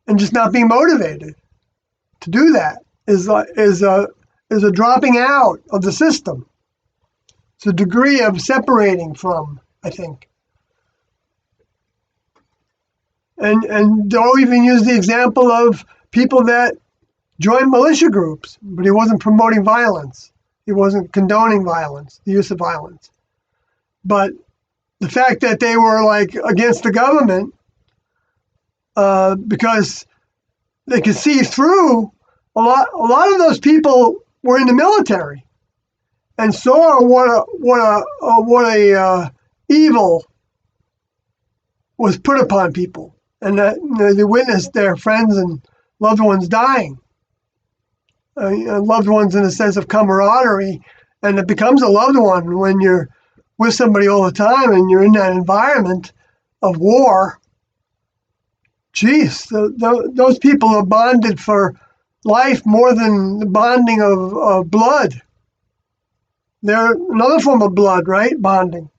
and just not being motivated to do that is a dropping out of the system. It's a degree of separating from, I think. And they'll even use the example of people that joined militia groups, but he wasn't promoting violence. He wasn't condoning violence, the use of violence. But the fact that they were like against the government because they could see through a lot of those people were in the military and saw what a evil was put upon people, and that they witnessed their friends and loved ones dying, loved ones in a sense of camaraderie, and it becomes a loved one when you're with somebody all the time and you're in that environment of war. Geez, those people are bonded for life more than the bonding of blood. They're another form of blood, right? Bonding.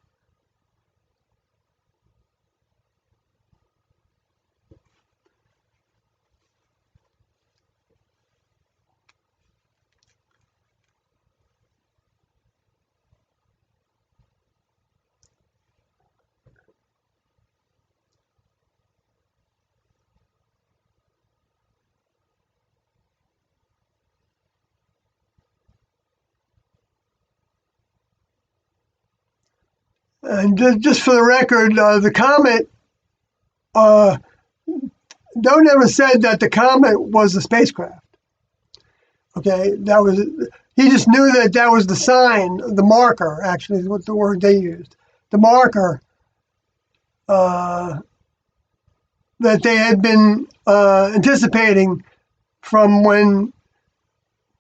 And just for the record, the comet, Doe never said that the comet was a spacecraft. Okay, he just knew that was the sign, the marker, actually, is what the word they used. The marker that they had been anticipating from when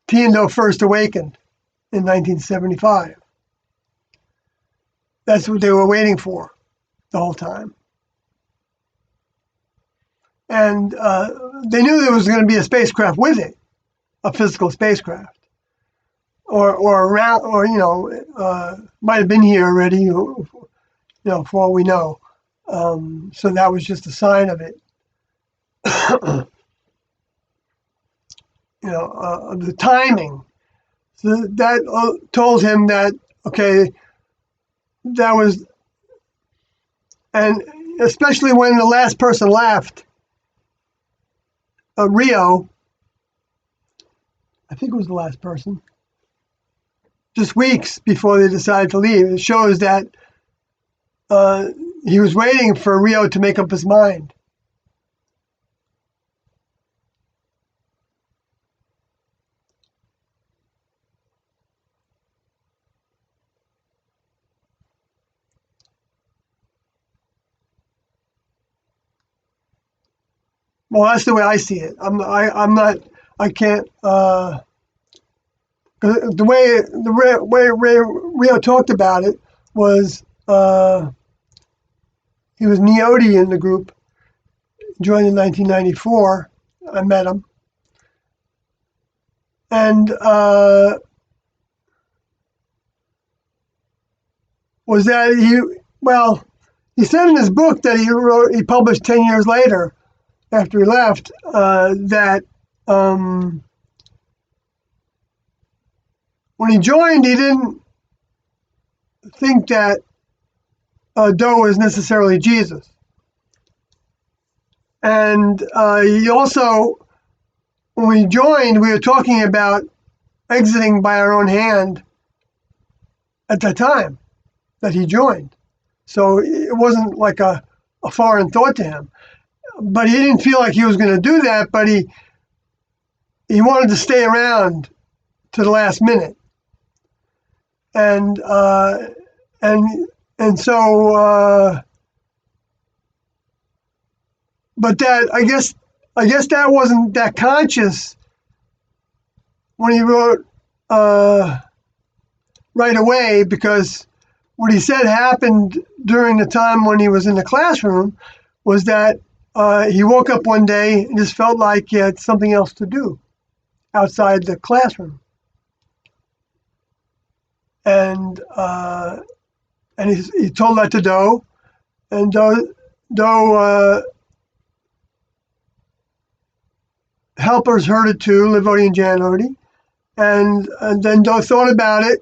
Tiando first awakened in 1975. That's what they were waiting for the whole time. And they knew there was going to be a spacecraft with it, a physical spacecraft, or around, or might have been here already, for all we know. So that was just a sign of it. The timing. So that told him that, okay, that was, and especially when the last person left, Rio, I think it was the last person, just weeks before they decided to leave. It shows that he was waiting for Rio to make up his mind. Well, that's the way I see it. I can't. The way Rio talked about it was he was Neody in the group, joined in 1994. I met him, and was that he said in his book that he published 10 years later after he left that when he joined, he didn't think that Doe was necessarily Jesus. And he also, when we joined, we were talking about exiting by our own hand at the time that he joined. So it wasn't like a foreign thought to him. But he didn't feel like he was going to do that, but he wanted to stay around to the last minute. And so but that I guess that wasn't that conscious when he wrote right away, because what he said happened during the time when he was in the classroom was that he woke up one day and just felt like he had something else to do outside the classroom. And he told that to Doe, and Doe helpers heard it too, Livodi and Jan Odie, and then Doe thought about it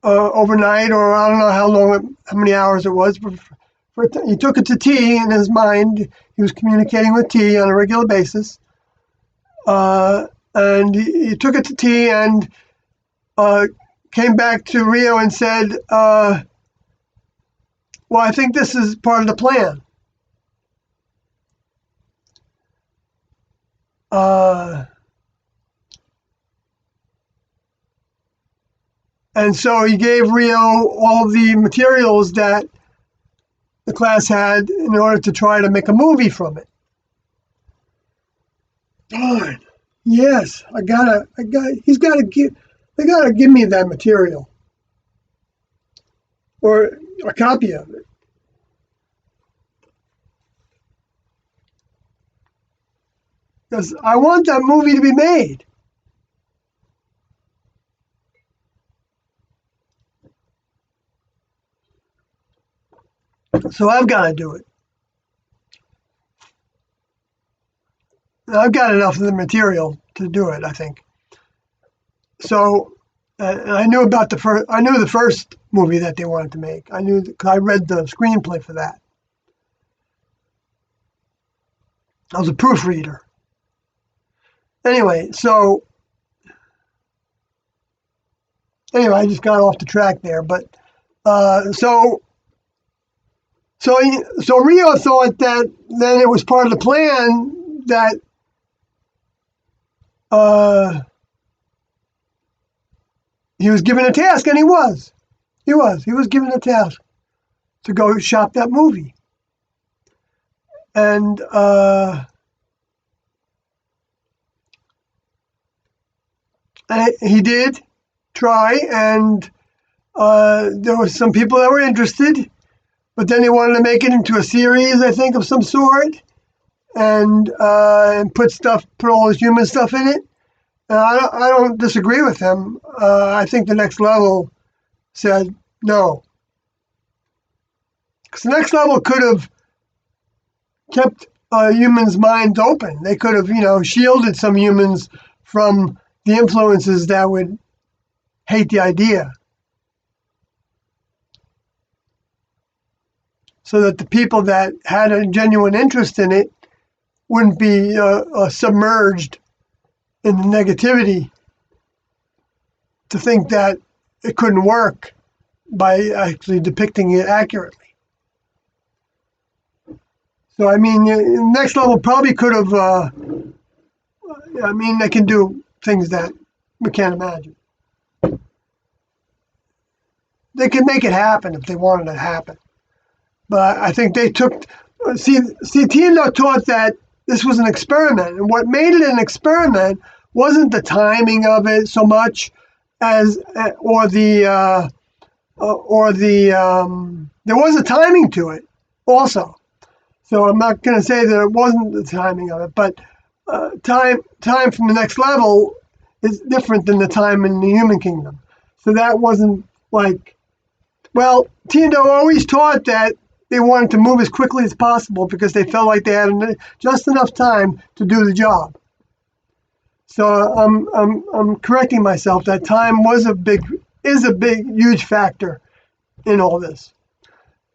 overnight, or I don't know how many hours it was. He took it to T in his mind. He was communicating with T on a regular basis, and he took it to T and came back to Rio and said, "Well, I think this is part of the plan." And so he gave Rio all of the materials that the class had in order to try to make a movie from it. Darn. Yes, they gotta give me that material. Or a copy of it. Because I want that movie to be made. So I've got to do it. I've got enough of the material to do it, I think. So I knew about the first. I knew the first movie that they wanted to make. I knew because I read the screenplay for that. I was a proofreader. Anyway, I just got off the track there. But so Rio thought that then it was part of the plan that he was given a task, and he was given a task to go shop that movie, and he did try, and there were some people that were interested, but then they wanted to make it into a series, I think, of some sort, and put all this human stuff in it. I don't disagree with him. I think the Next Level said no. Because the Next Level could have kept humans' minds open. They could have, shielded some humans from the influences that would hate the idea. So that the people that had a genuine interest in it wouldn't be submerged in the negativity to think that it couldn't work by actually depicting it accurately. So, I mean, Next Level probably could have, they can do things that we can't imagine. They can make it happen if they wanted it to happen. But I think they took, Tiendo taught that this was an experiment. And what made it an experiment wasn't the timing of it so much as, there was a timing to it also. So I'm not going to say that it wasn't the timing of it, but time from the Next Level is different than the time in the human kingdom. So that wasn't Tiendo always taught that they wanted to move as quickly as possible because they felt like they had just enough time to do the job. So I'm correcting myself. That time is a huge factor in all this.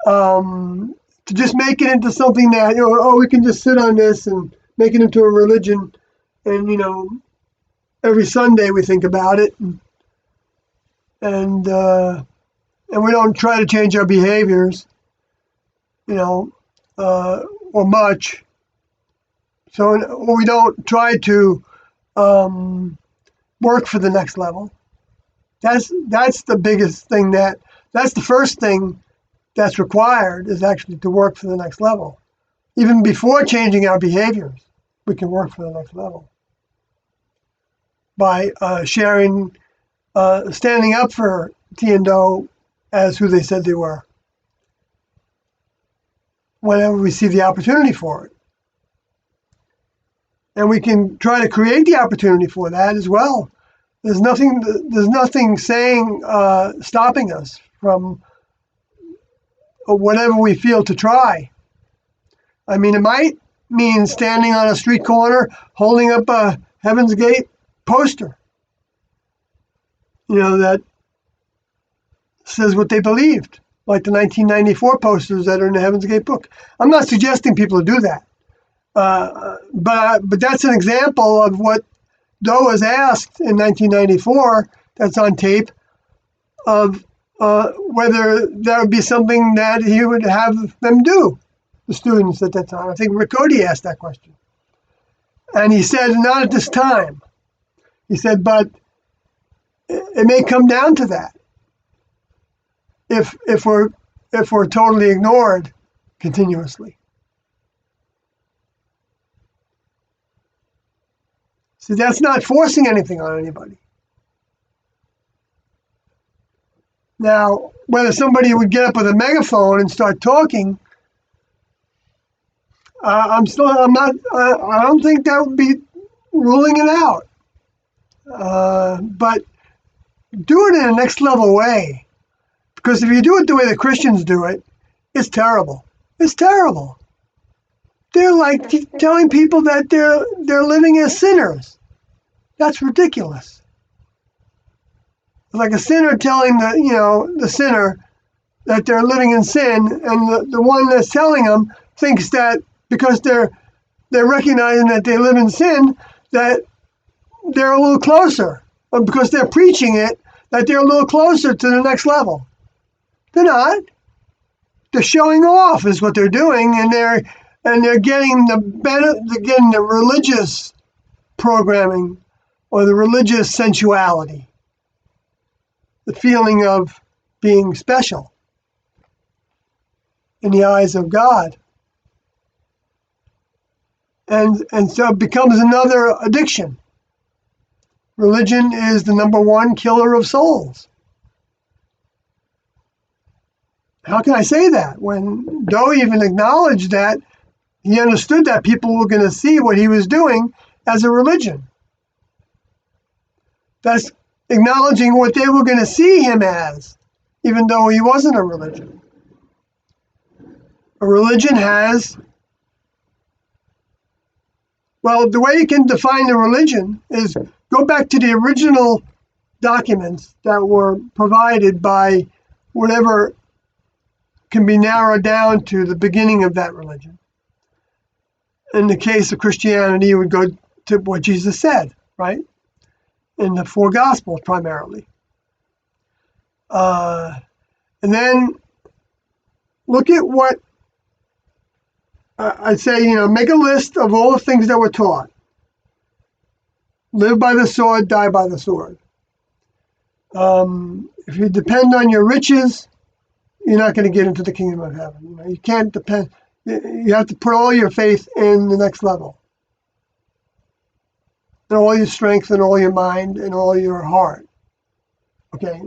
To just make it into something that we can just sit on this and make it into a religion, and every Sunday we think about it, and we don't try to change our behaviors, or much. So we don't try to work for the next level. That's the biggest thing that's the first thing that's required, is actually to work for the next level. Even before changing our behaviors, we can work for the next level by sharing, standing up for Tiendo as who they said they were whenever we see the opportunity for it. And we can try to create the opportunity for that as well. There's nothing saying stopping us from whatever we feel to try. I mean, it might mean standing on a street corner holding up a Heaven's Gate poster, that says what they believed, like the 1994 posters that are in the Heaven's Gate book. I'm not suggesting people to do that, but that's an example of what Doe was asked in 1994, that's on tape, of whether that would be something that he would have them do, the students at that time. I think Riccoti asked that question. And he said, not at this time. He said, but it may come down to that if we're totally ignored continuously. See, that's not forcing anything on anybody. Now, whether somebody would get up with a megaphone and start talking, I don't think that would be ruling it out. But do it in a next level way. Because if you do it the way the Christians do it, it's terrible. It's terrible. They're like telling people that they're living as sinners. That's ridiculous. It's like a sinner telling the sinner that they're living in sin, and the one that's telling them thinks that because they're recognizing that they live in sin, that they're a little closer, or because they're preaching it, that they're a little closer to the next level. They're not. They're showing off is what they're doing, and they're getting the religious programming or the religious sensuality, the feeling of being special in the eyes of God. And so it becomes another addiction. Religion is the number one killer of souls. How can I say that when Doe even acknowledged that he understood that people were going to see what he was doing as a religion? That's acknowledging what they were going to see him as, even though he wasn't a religion. A religion has, well, the way you can define a religion is go back to the original documents that were provided by whatever can be narrowed down to the beginning of that religion. In the case of Christianity, you would go to what Jesus said, right? In the four Gospels primarily. And then look at what I'd say, make a list of all the things that were taught. Live by the sword, die by the sword. If you depend on your riches, you're not going to get into the kingdom of heaven. You can't depend. You have to put all your faith in the next level. And all your strength and all your mind and all your heart. Okay?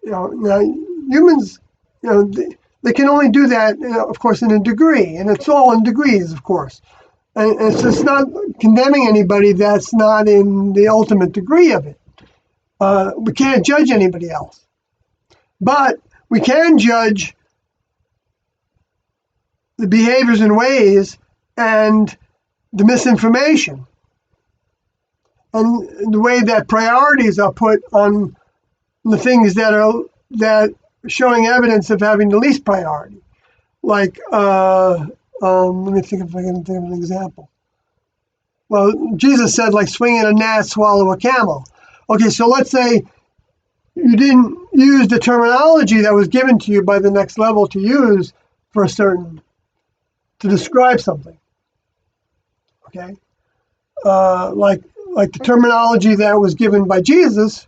Now humans, they can only do that, of course, in a degree. And it's all in degrees, of course. And it's just not condemning anybody that's not in the ultimate degree of it. We can't judge anybody else. But we can judge the behaviors and ways and the misinformation and the way that priorities are put on the things that are showing evidence of having the least priority. Like, let me think if I can think of an example. Well, Jesus said, like swinging a gnat, swallow a camel. Okay, so let's say you didn't use the terminology that was given to you by the next level to use to describe something. Okay? Like the terminology that was given by Jesus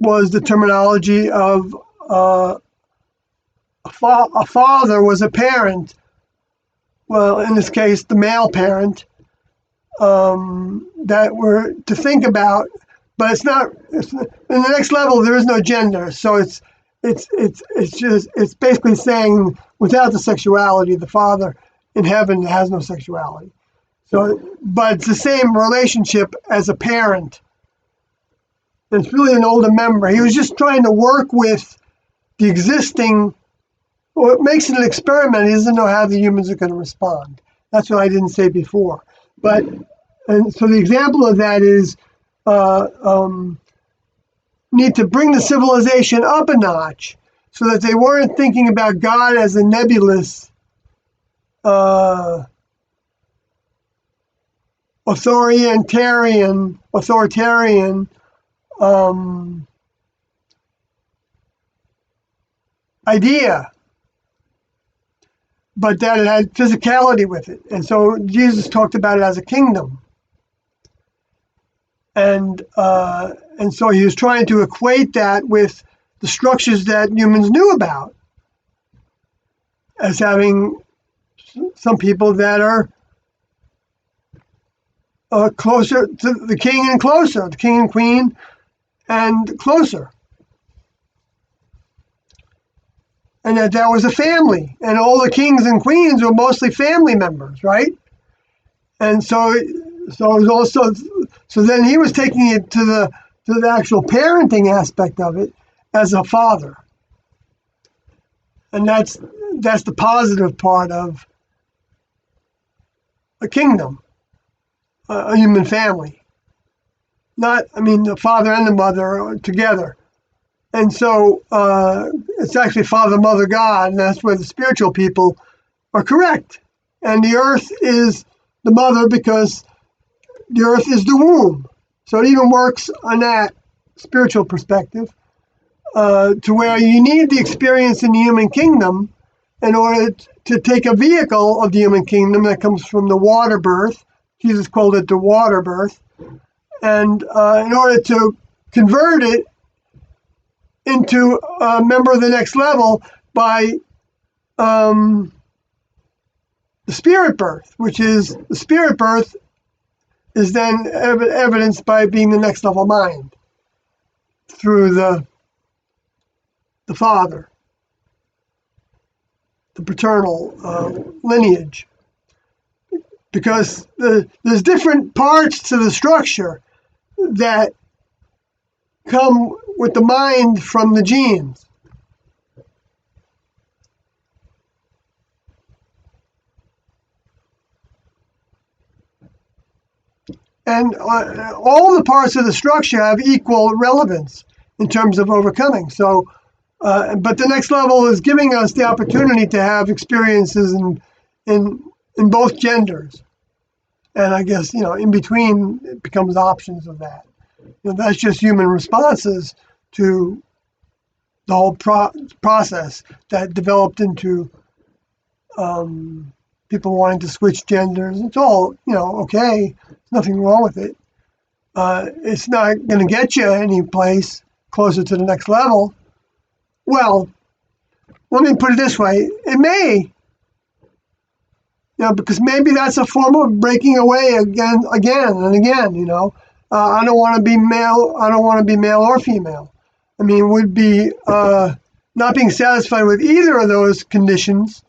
was the terminology of a father was a parent. Well, in this case, the male parent that we're to think about, but it's not. In the next level, there is no gender, so it's it's basically saying without the sexuality, the Father in heaven has no sexuality. So, but it's the same relationship as a parent. It's really an older member. He was just trying to work with the existing. Well, it makes it an experiment. He doesn't know how the humans are going to respond. That's what I didn't say before. And so the example of that is need to bring the civilization up a notch so that they weren't thinking about God as a nebulous authoritarian idea, but that it had physicality with it. And so Jesus talked about it as a kingdom. And so he was trying to equate that with the structures that humans knew about as having some people that are closer to the king and closer, the king and queen and closer. And that was a family. And all the kings and queens were mostly family members, right? And so it was also, so then he was taking it to the actual parenting aspect of it as a father. And that's the positive part of a kingdom, a human family. The father and the mother are together. And so it's actually Father, Mother, God, and that's where the spiritual people are correct. And the earth is the mother because the earth is the womb. So it even works on that spiritual perspective to where you need the experience in the human kingdom in order to take a vehicle of the human kingdom that comes from the water birth. Jesus called it the water birth. And in order to convert it into a member of the next level by the spirit birth, which is the spirit birth is then evidenced by being the next level mind through the father, the paternal lineage. Because there's different parts to the structure that come with the mind from the genes. And all the parts of the structure have equal relevance in terms of overcoming. So, but the next level is giving us the opportunity to have experiences in both genders. And I guess, in between, it becomes options of that. That's just human responses to the whole process that developed into people wanting to switch genders. It's all, okay. There's nothing wrong with it. It's not going to get you any place closer to the next level. Well, let me put it this way. It may, because maybe that's a form of breaking away again and again, I don't want to be male. I don't want to be male or female. Would be not being satisfied with either of those conditions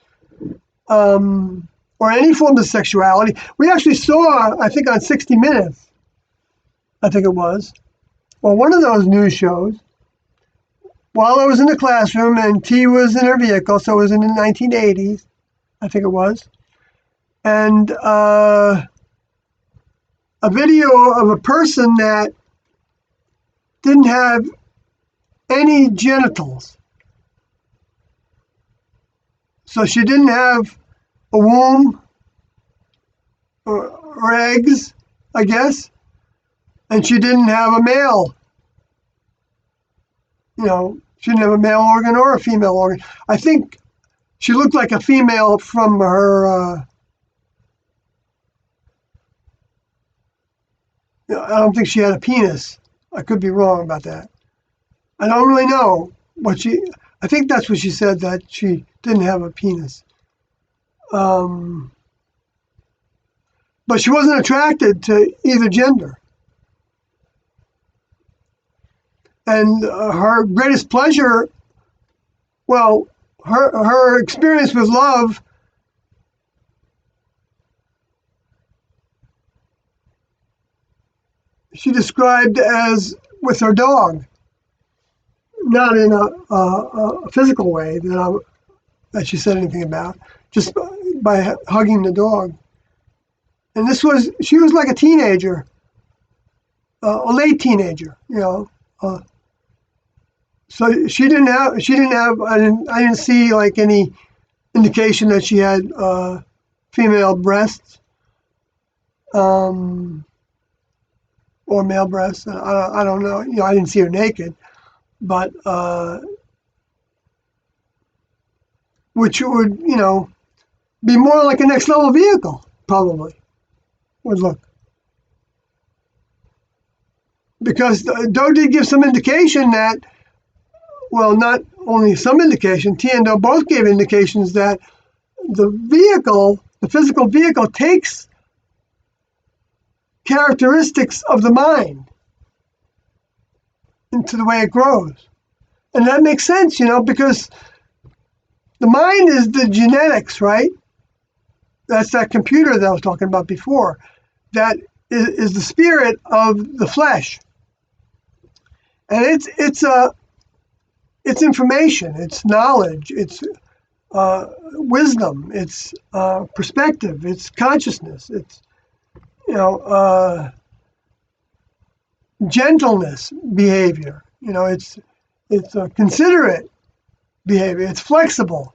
or any form of sexuality. We actually saw, I think on 60 Minutes, I think it was, or one of those news shows, while I was in the classroom and T was in her vehicle, so it was in the 1980s, I think it was, and a video of a person that didn't have any genitals. So she didn't have a womb or eggs, I guess, and she didn't have a male. She didn't have a male organ or a female organ. I think she looked like a female from her. I don't think she had a penis. I could be wrong about that. I don't really know I think that's what she said, that she didn't have a penis. But she wasn't attracted to either gender. And her greatest pleasure Well, her experience with love she described as with her dog, not in a physical way that she said anything about, just by hugging the dog. And she was like a teenager, a late teenager, so she didn't have, I didn't see like any indication that she had female breasts, or male breasts. I don't know. I didn't see her naked, but which would, be more like a next level vehicle, probably would look. Because Doe did give some indication that, well, not only some indication, T and Doe both gave indications that the physical vehicle takes characteristics of the mind into the way it grows. And that makes sense, because the mind is the genetics, right? That's that computer that I was talking about before. That is the spirit of the flesh. And it's information, it's knowledge, it's wisdom, it's perspective, it's consciousness, it's gentleness behavior. It's considerate behavior. It's flexible.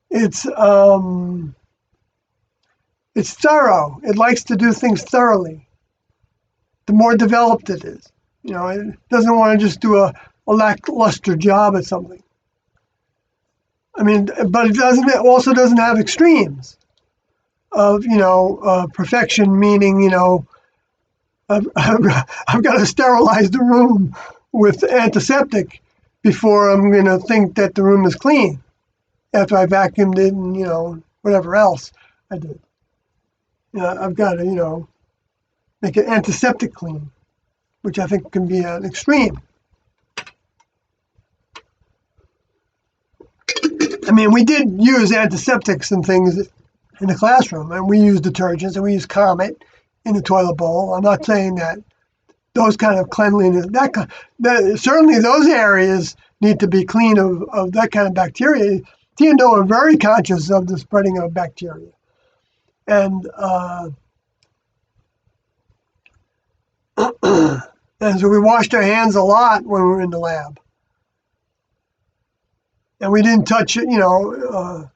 It's thorough. It likes to do things thoroughly. The more developed it is, it doesn't want to just do a lackluster job at something. I mean, but it also doesn't have extremes of perfection, meaning I've got to sterilize the room with antiseptic before I'm going to think that the room is clean after I vacuumed it and whatever else I did. I've got to make it antiseptic clean, which I think can be an extreme. I mean, we did use antiseptics and things in the classroom, and we used detergents, and we used Comet in the toilet bowl. I'm not saying that those kind of cleanliness, certainly those areas need to be clean of that kind of bacteria. T and Doe are very conscious of the spreading of bacteria. And and so we washed our hands a lot when we were in the lab. And we didn't touch it, you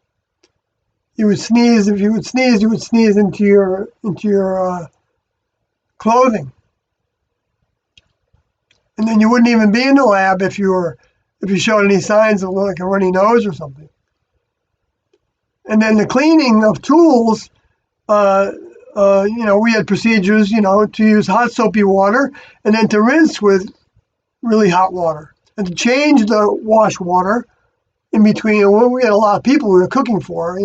would sneeze. If you would sneeze, you would sneeze into your clothing. And then you wouldn't even be in the lab if you showed any signs of like a runny nose or something. And then the cleaning of tools, we had procedures, to use hot soapy water and then to rinse with really hot water and to change the wash water in between. We had a lot of people we were cooking for,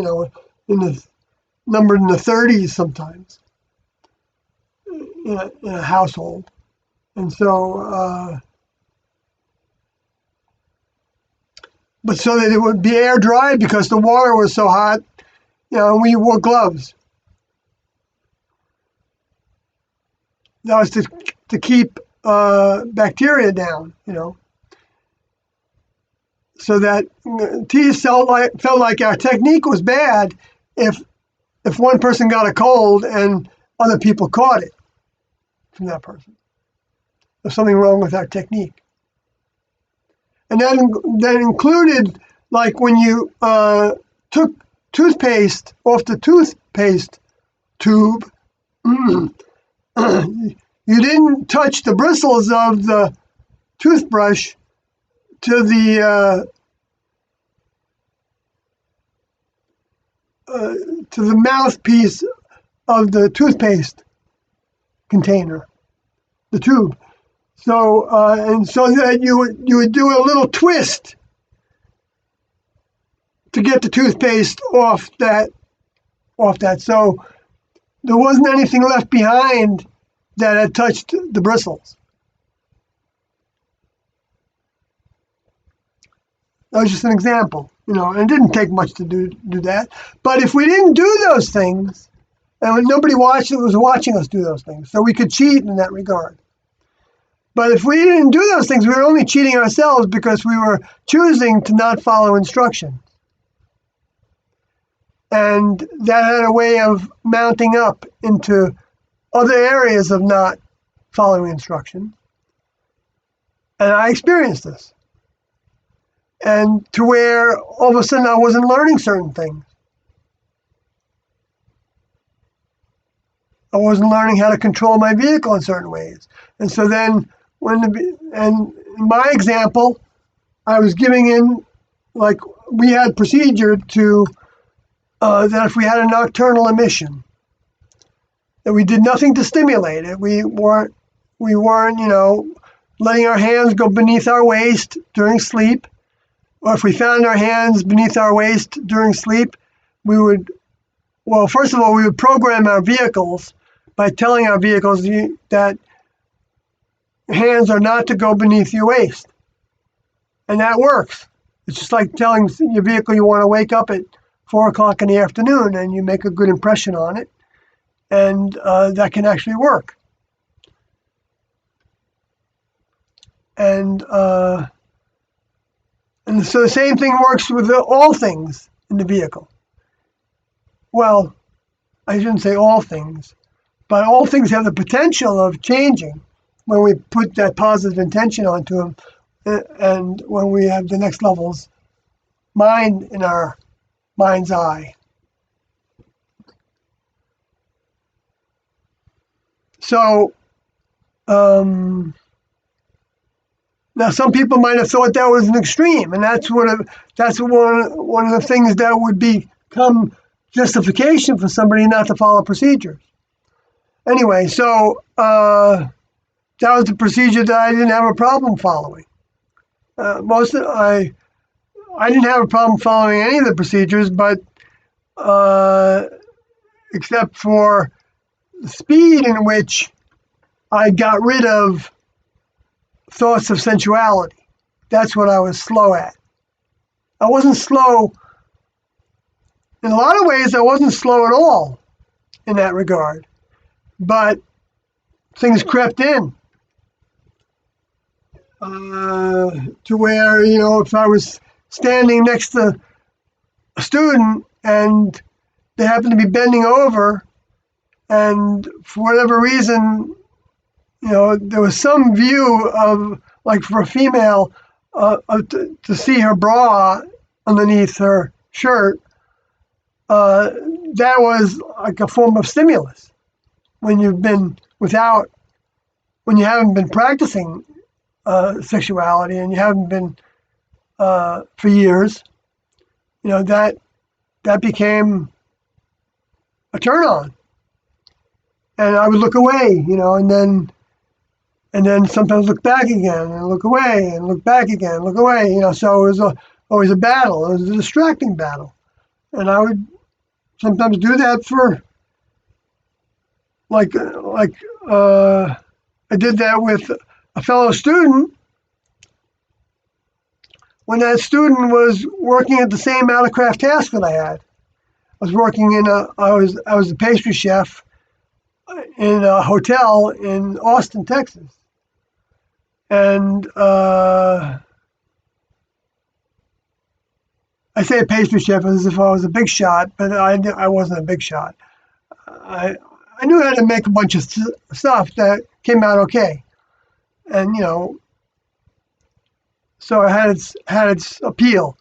numbered in the 30s sometimes in a household. And so, but so that it would be air dried because the water was so hot, and we wore gloves. That was to keep bacteria down, So that T felt like our technique was bad if one person got a cold and other people caught it from that person. There's something wrong with our technique. And that included like when you took toothpaste off the toothpaste tube, you didn't touch the bristles of the toothbrush to the mouthpiece of the toothpaste container, the tube. So and so that you would do a little twist to get the toothpaste off that. So there wasn't anything left behind that had touched the bristles. That was just an example, and it didn't take much to do that. But if we didn't do those things, and nobody was watching us do those things, so we could cheat in that regard. But if we didn't do those things, we were only cheating ourselves because we were choosing to not follow instructions. And that had a way of mounting up into other areas of not following instructions. And I experienced this. And to where all of a sudden I wasn't learning certain things. I wasn't learning how to control my vehicle in certain ways. And so then, in my example, I was giving in, like we had procedure to, that if we had a nocturnal emission, that we did nothing to stimulate it. We weren't, letting our hands go beneath our waist during sleep. Or if we found our hands beneath our waist during sleep, first of all, we would program our vehicles by telling our vehicles that hands are not to go beneath your waist. And that works. It's just like telling your vehicle you want to wake up at 4 o'clock in the afternoon, and you make a good impression on it. And that can actually work. And so the same thing works with all things in the vehicle. Well, I shouldn't say all things, but all things have the potential of changing when we put that positive intention onto them, and when we have the next level's mind in our mind's eye. So, now some people might have thought that was an extreme, and that's one of the things that would become justification for somebody not to follow procedures. Anyway, so that was the procedure that I didn't have a problem following. I didn't have a problem following any of the procedures, but except for the speed in which I got rid of thoughts of sensuality. That's what I was slow at. I wasn't slow. In a lot of ways, I wasn't slow at all in that regard. But things crept in to where, if I was standing next to a student and they happened to be bending over, and for whatever reason, there was some view of, like for a female, to see her bra underneath her shirt, that was like a form of stimulus. When you haven't been practicing sexuality, and you haven't been for years, that became a turn on. And I would look away, and then sometimes look back again, and look away, and look back again, look away, so it was always a battle. It was a distracting battle. And I would sometimes do that for, I did that with a fellow student when that student was working at the same out-of-craft task that I had. I was working I was a pastry chef in a hotel in Austin, Texas. And I say a pastry chef as if I was a big shot, but I wasn't a big shot. I knew how to make a bunch of stuff that came out okay. And, so it had its appeal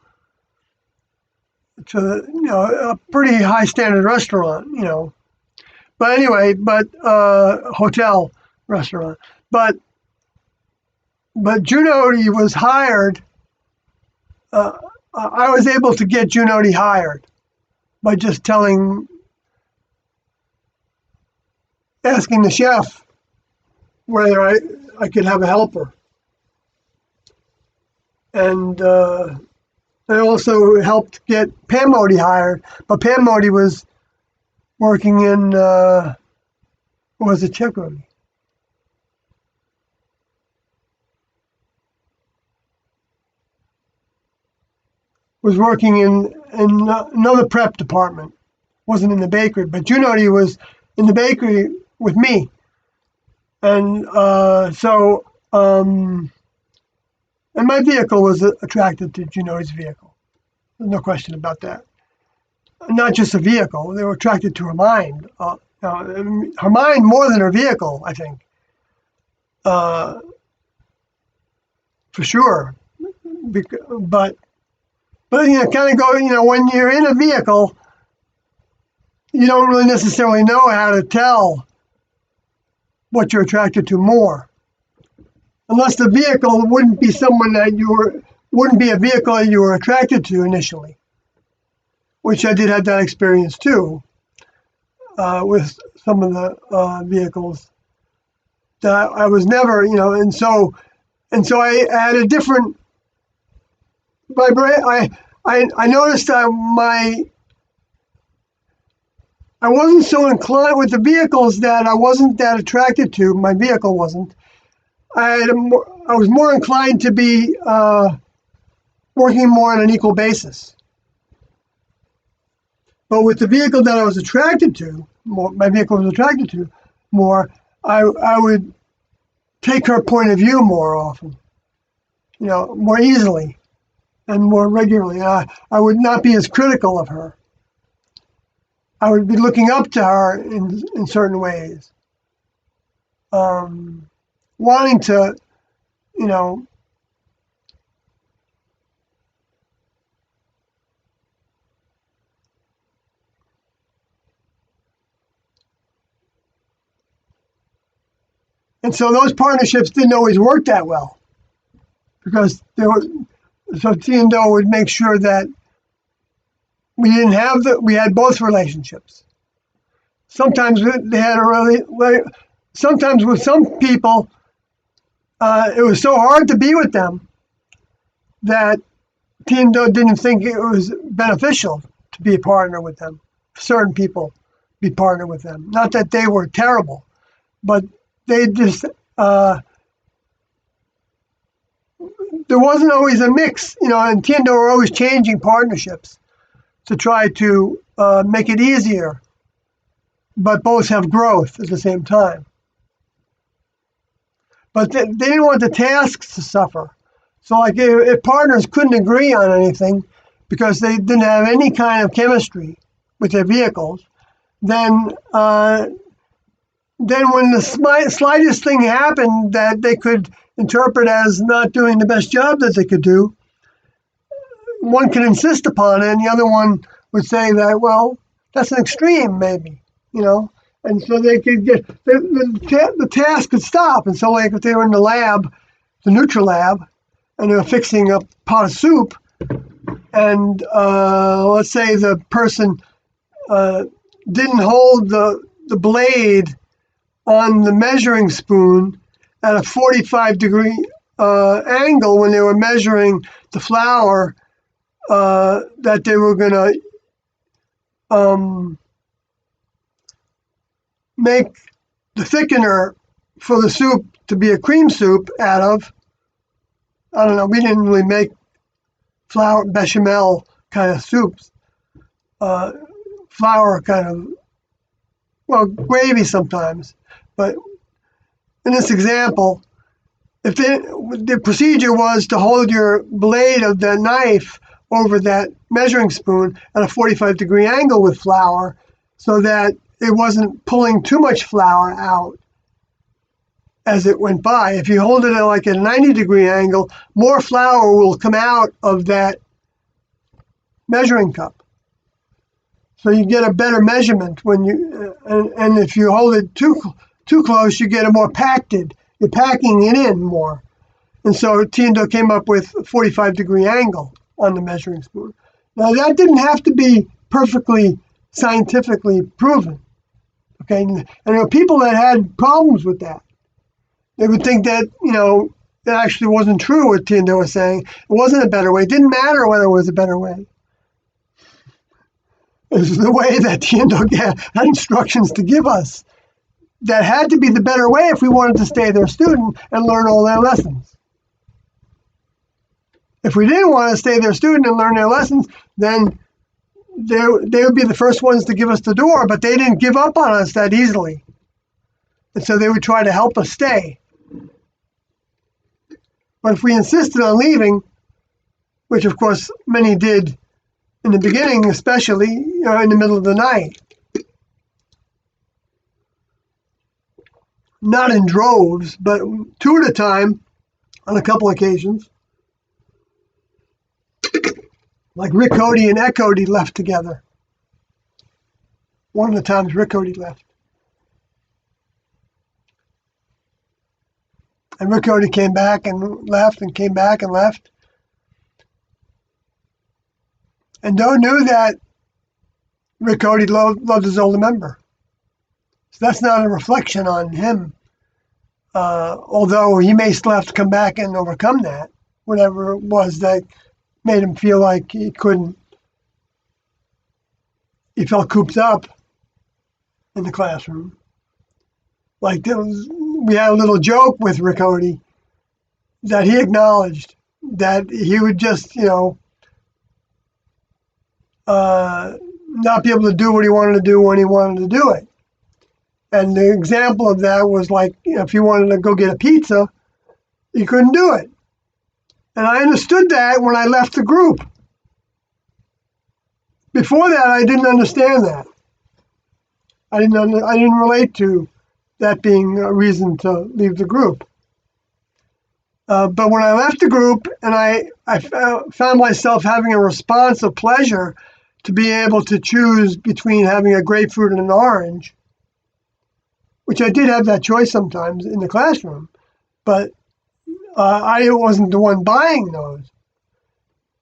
to, a pretty high standard restaurant, But anyway, hotel restaurant. But Junodi was hired. I was able to get Junodi hired by just asking the chef whether I could have a helper. And I also helped get Pam Modi hired, but Pam Modi was working in, Czech Road. was working in another prep department. Wasn't in the bakery, but Junodi was in the bakery with me. And and my vehicle was attracted to Junodi's vehicle. There's no question about that. Not just a vehicle, they were attracted to her mind. Her mind more than her vehicle, I think. For sure. But kind of go, when you're in a vehicle, you don't really necessarily know how to tell what you're attracted to more. Unless the vehicle wouldn't be a vehicle that you were attracted to initially, which I did have that experience too, with some of the vehicles that I was never, and so I had a different vibration. I noticed that I wasn't so inclined with the vehicles that I wasn't that attracted to. My vehicle wasn't. I was more inclined to be working more on an equal basis. But with the vehicle that I was attracted to, my vehicle was attracted to more, I would take her point of view more often, more easily and more regularly. I would not be as critical of her. I would be looking up to her in certain ways. Wanting to, and so those partnerships didn't always work that well, because so T and Do would make sure that we had both relationships. Sometimes they had sometimes with some people, it was so hard to be with them that T and Do didn't think it was beneficial to be a partner with them. Certain people be partnered with them. Not that they were terrible, but they just, there wasn't always a mix, and T and Do were always changing partnerships to try to make it easier, but both have growth at the same time. But they didn't want the tasks to suffer. So like if partners couldn't agree on anything because they didn't have any kind of chemistry with their vehicles, then when the slightest thing happened that they could interpret as not doing the best job that they could do, one could insist upon it, and the other one would say that, well, that's an extreme, maybe, and so they could get the task could stop. And so, like if they were in the lab, the Nutrilab, and they were fixing a pot of soup, and let's say the person didn't hold the blade on the measuring spoon at a 45-degree angle when they were measuring the flour that they were going to make the thickener for the soup to be a cream soup out of. I don't know, we didn't really make flour bechamel kind of soups. Flour kind of, gravy sometimes. But in this example, if the procedure was to hold your blade of the knife over that measuring spoon at a 45-degree angle with flour so that it wasn't pulling too much flour out as it went by. If you hold it at like a 90-degree angle, more flour will come out of that measuring cup. So you get a better measurement when you, and if you hold it too close, you get a more pacted. You're packing it in more. And so T and Do came up with a 45-degree angle on the measuring spoon. Now that didn't have to be perfectly scientifically proven. Okay, and there were people that had problems with that. They would think that, it actually wasn't true what T and Do was saying. It wasn't a better way. It didn't matter whether it was a better way. It was the way that T and Do had instructions to give us. That had to be the better way if we wanted to stay their student and learn all their lessons. If we didn't want to stay their student and learn their lessons, then they would be the first ones to give us the door, but they didn't give up on us that easily. And so they would try to help us stay. But if we insisted on leaving, which of course many did in the beginning, especially in the middle of the night, not in droves, but two at a time on a couple occasions. Like Rick Cody and Ed Cody left together. One of the times Rick Cody left. And Rick Cody came back and left and came back and left. And Doe knew that Rick Cody loved his older member. So that's not a reflection on him. Although he may still have to come back and overcome that, whatever it was that made him feel like he couldn't. He felt cooped up in the classroom. Like we had a little joke with Rick Cody that he acknowledged that he would just, not be able to do what he wanted to do when he wanted to do it. And the example of that was like, if he wanted to go get a pizza, he couldn't do it. And I understood that when I left the group. Before that, I didn't understand that. I didn't relate to that being a reason to leave the group. But when I left the group and I found myself having a response of pleasure to be able to choose between having a grapefruit and an orange, which I did have that choice sometimes in the classroom, but I wasn't the one buying those.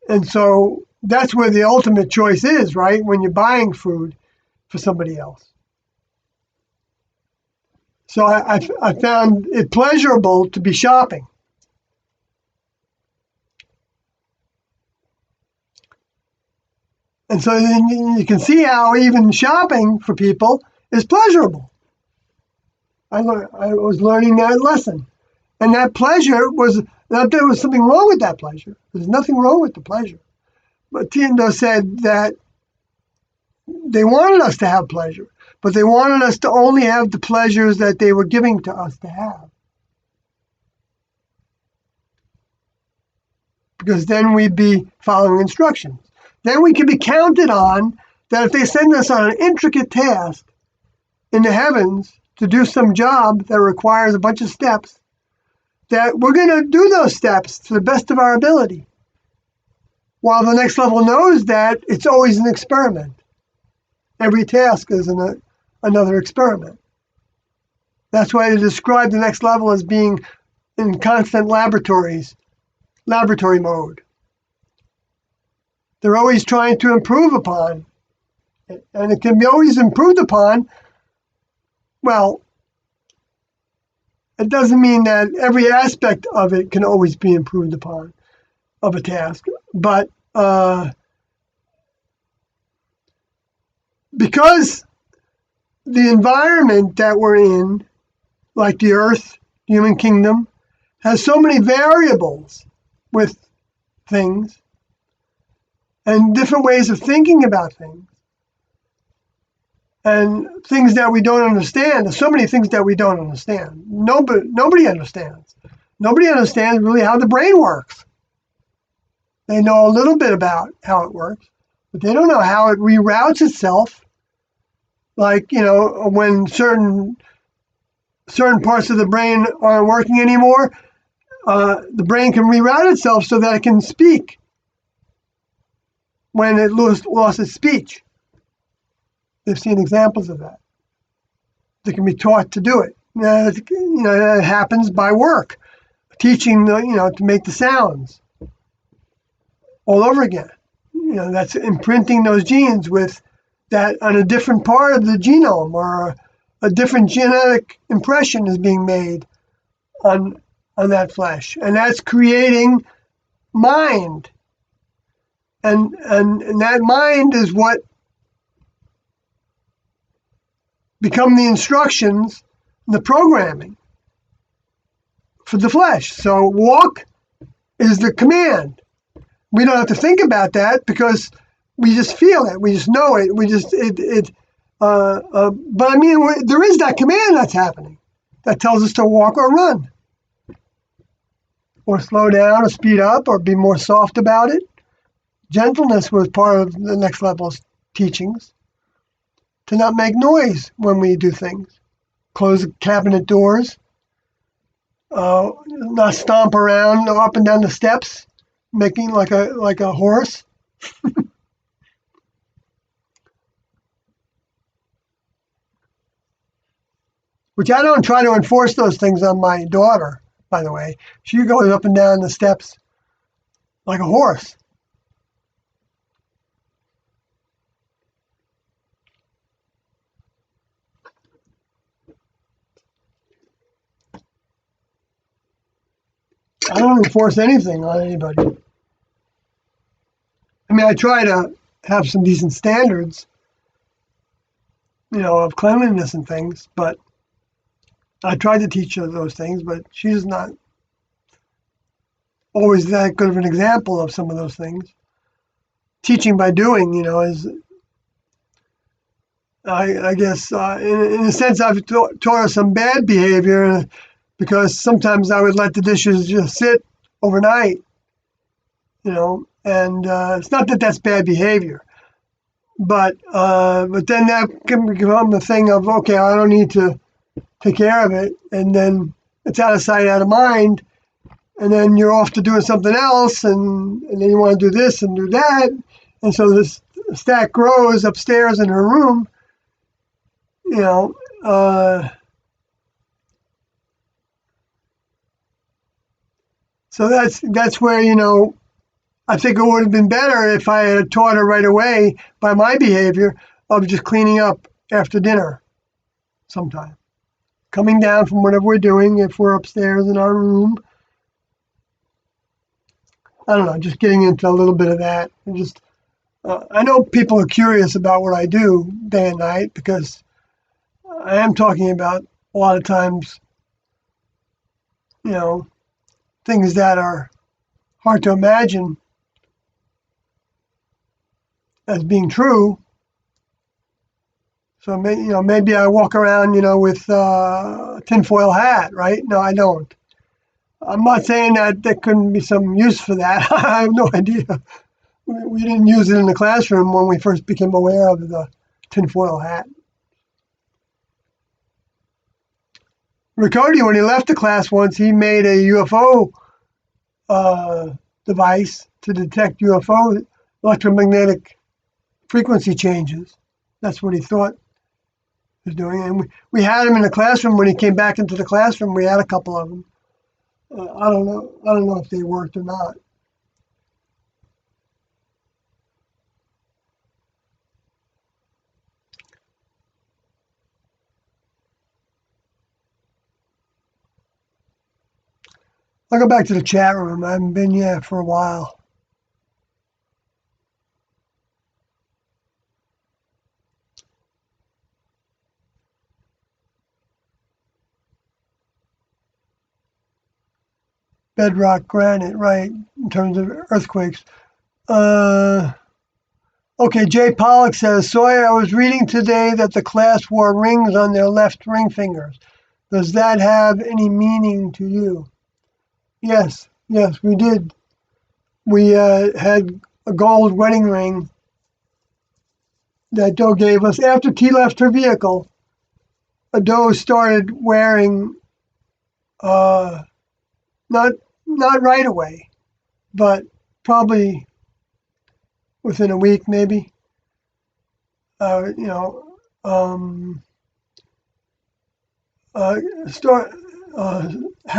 And so that's where the ultimate choice is, right? When you're buying food for somebody else. So I found it pleasurable to be shopping. And so then you can see how even shopping for people is pleasurable. I was learning that lesson. And that pleasure was, not there was something wrong with that pleasure. There's nothing wrong with the pleasure. But Tiendo said that they wanted us to have pleasure, but they wanted us to only have the pleasures that they were giving to us to have. Because then we'd be following instructions. Then we can be counted on that if they send us on an intricate task in the heavens to do some job that requires a bunch of steps, that we're going to do those steps to the best of our ability. While the next level knows that it's always an experiment. Every task is another experiment. That's why they describe the next level as being in constant laboratory mode. They're always trying to improve upon it, and it can be always improved upon. Well, it doesn't mean that every aspect of it can always be improved upon of a task, but because the environment that we're in, like the Earth, human kingdom, has so many variables with things and different ways of thinking about things and things that we don't understand. There's so many things that we don't understand. Nobody understands. Nobody understands really how the brain works. They know a little bit about how it works, but they don't know how it reroutes itself. Like, when certain parts of the brain aren't working anymore, the brain can reroute itself so that it can speak when it lost its speech. They've seen examples of that. They can be taught to do it. It happens by work, teaching, to make the sounds all over again. That's imprinting those genes with that on a different part of the genome, or a different genetic impression is being made on that flesh. And that's creating mind. And that mind is what become the instructions, the programming for the flesh. So walk is the command. we don't have to think about that because we just feel it. We just know it. But I mean, there is that command that's happening that tells us to walk or run, or slow down, or speed up, or be more soft about it. Gentleness was part of the next level's teachings. To not make noise when we do things. Close the cabinet doors. Not stomp around up and down the steps, making like a horse. Which I don't try to enforce those things on my daughter, by the way. She goes up and down the steps like a horse. I don't enforce anything on anybody. I mean, I try to have some decent standards, of cleanliness and things, but I tried to teach her those things, but she's not always that good of an example of some of those things. Teaching by doing, is, I guess, in a sense, I've taught her some bad behavior because sometimes I would let the dishes just sit overnight, and it's not that that's bad behavior, but then that can become a thing of, okay, I don't need to take care of it, and then it's out of sight, out of mind, and then you're off to doing something else, and then you want to do this and do that, and so this stack grows upstairs in her room, so that's where, I think it would have been better if I had taught her right away by my behavior of just cleaning up after dinner sometime. Coming down from whatever we're doing, if we're upstairs in our room. I don't know, just getting into a little bit of that. I know people are curious about what I do day and night because I am talking about a lot of times, things that are hard to imagine as being true. So maybe I walk around, with a tinfoil hat, right? No, I don't. I'm not saying that there couldn't be some use for that. I have no idea. We didn't use it in the classroom when we first became aware of the tinfoil hat. Ricardi, when he left the class once, he made a UFO device to detect UFO electromagnetic frequency changes. That's what he thought he was doing. And we had him in the classroom. When he came back into the classroom, we had a couple of them. I don't know if they worked or not. I'll go back to the chat room. I haven't been yet for a while. Bedrock, granite, right, in terms of earthquakes. Okay, Jay Pollock says, Sawyer, I was reading today that the class wore rings on their left ring fingers. Does that have any meaning to you? Yes, we did. We had a gold wedding ring that Doe gave us. After T left her vehicle, Doe started wearing, not right away, but probably within a week, maybe. Had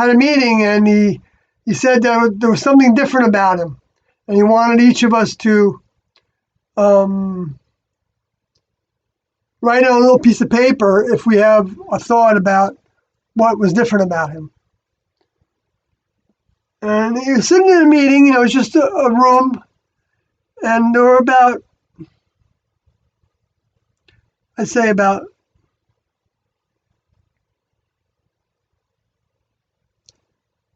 a meeting, and he said that there was something different about him, and he wanted each of us to write on a little piece of paper if we have a thought about what was different about him. And he was sitting in a meeting, it was just a room, and there were about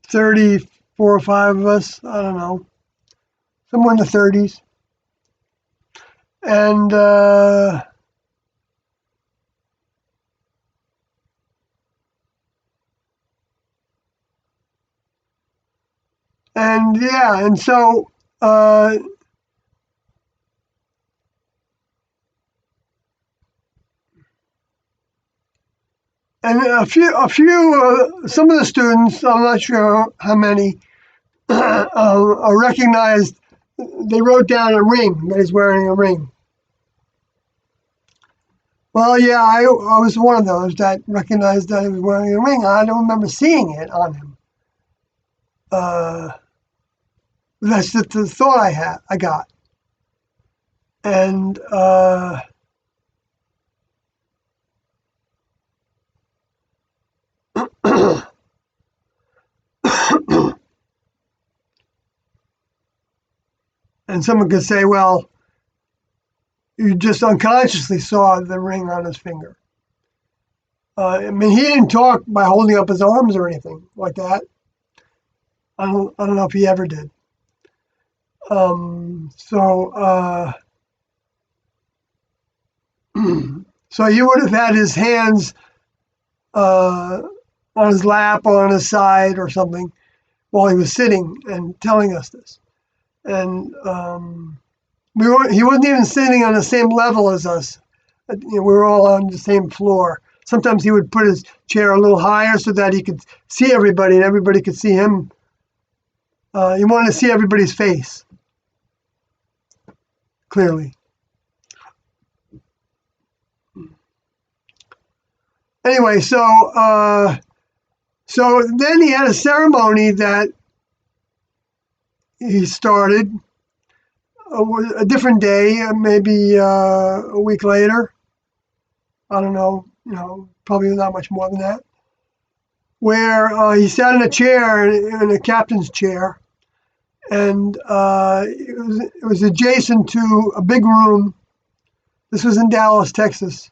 34 or 5 of us, I don't know. somewhere in the 30s. And yeah, and so and some of the students, I'm not sure how many, recognized. They wrote down a ring, that he's wearing a ring. Well, yeah, I was one of those that recognized that he was wearing a ring. I don't remember seeing it on him. That's just the thought I got. And and someone could say, well, you just unconsciously saw the ring on his finger. I mean, he didn't talk by holding up his arms or anything like that. I don't know if he ever did. So he would have had his hands on his lap or on his side or something while he was sitting and telling us this. And he wasn't even sitting on the same level as us. We were all on the same floor. Sometimes he would put his chair a little higher so that he could see everybody and everybody could see him. He wanted to see everybody's face clearly. Anyway, so then he had a ceremony that he started a different day, maybe a week later. I don't know, probably not much more than that. Where he sat in a chair, in a captain's chair, and it was adjacent to a big room. This was in Dallas, Texas.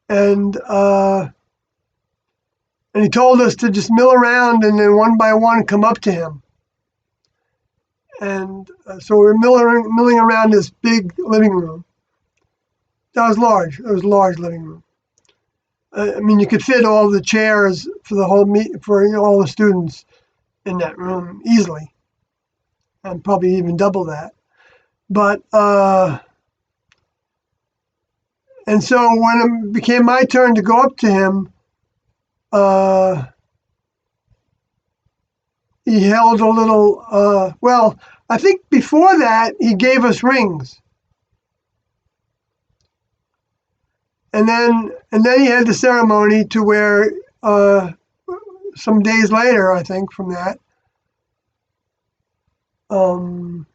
And he told us to just mill around and then one by one come up to him. And so we're milling around this big living room. That was large. It was a large living room. I mean, you could fit all the chairs for the whole for all the students in that room easily, and probably even double that. But and so when it became my turn to go up to him, he held a little. Well, I think before that he gave us rings. And then he had the ceremony to where some days later, I think, from that, to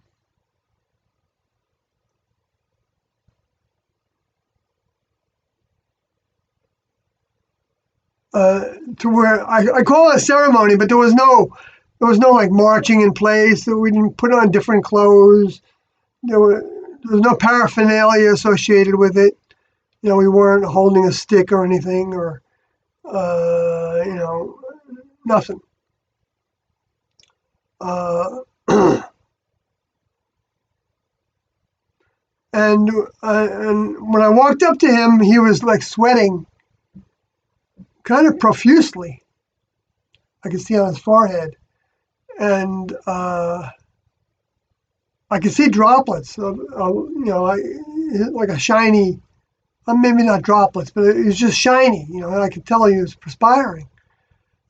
where I call it a ceremony, but there was no like marching in place. We didn't put on different clothes. There was no paraphernalia associated with it. We weren't holding a stick or anything, or nothing. And when I walked up to him, he was like sweating, kind of profusely. I could see on his forehead, and I could see droplets of like a shiny. Maybe not droplets, but it was just shiny, and I could tell he was perspiring.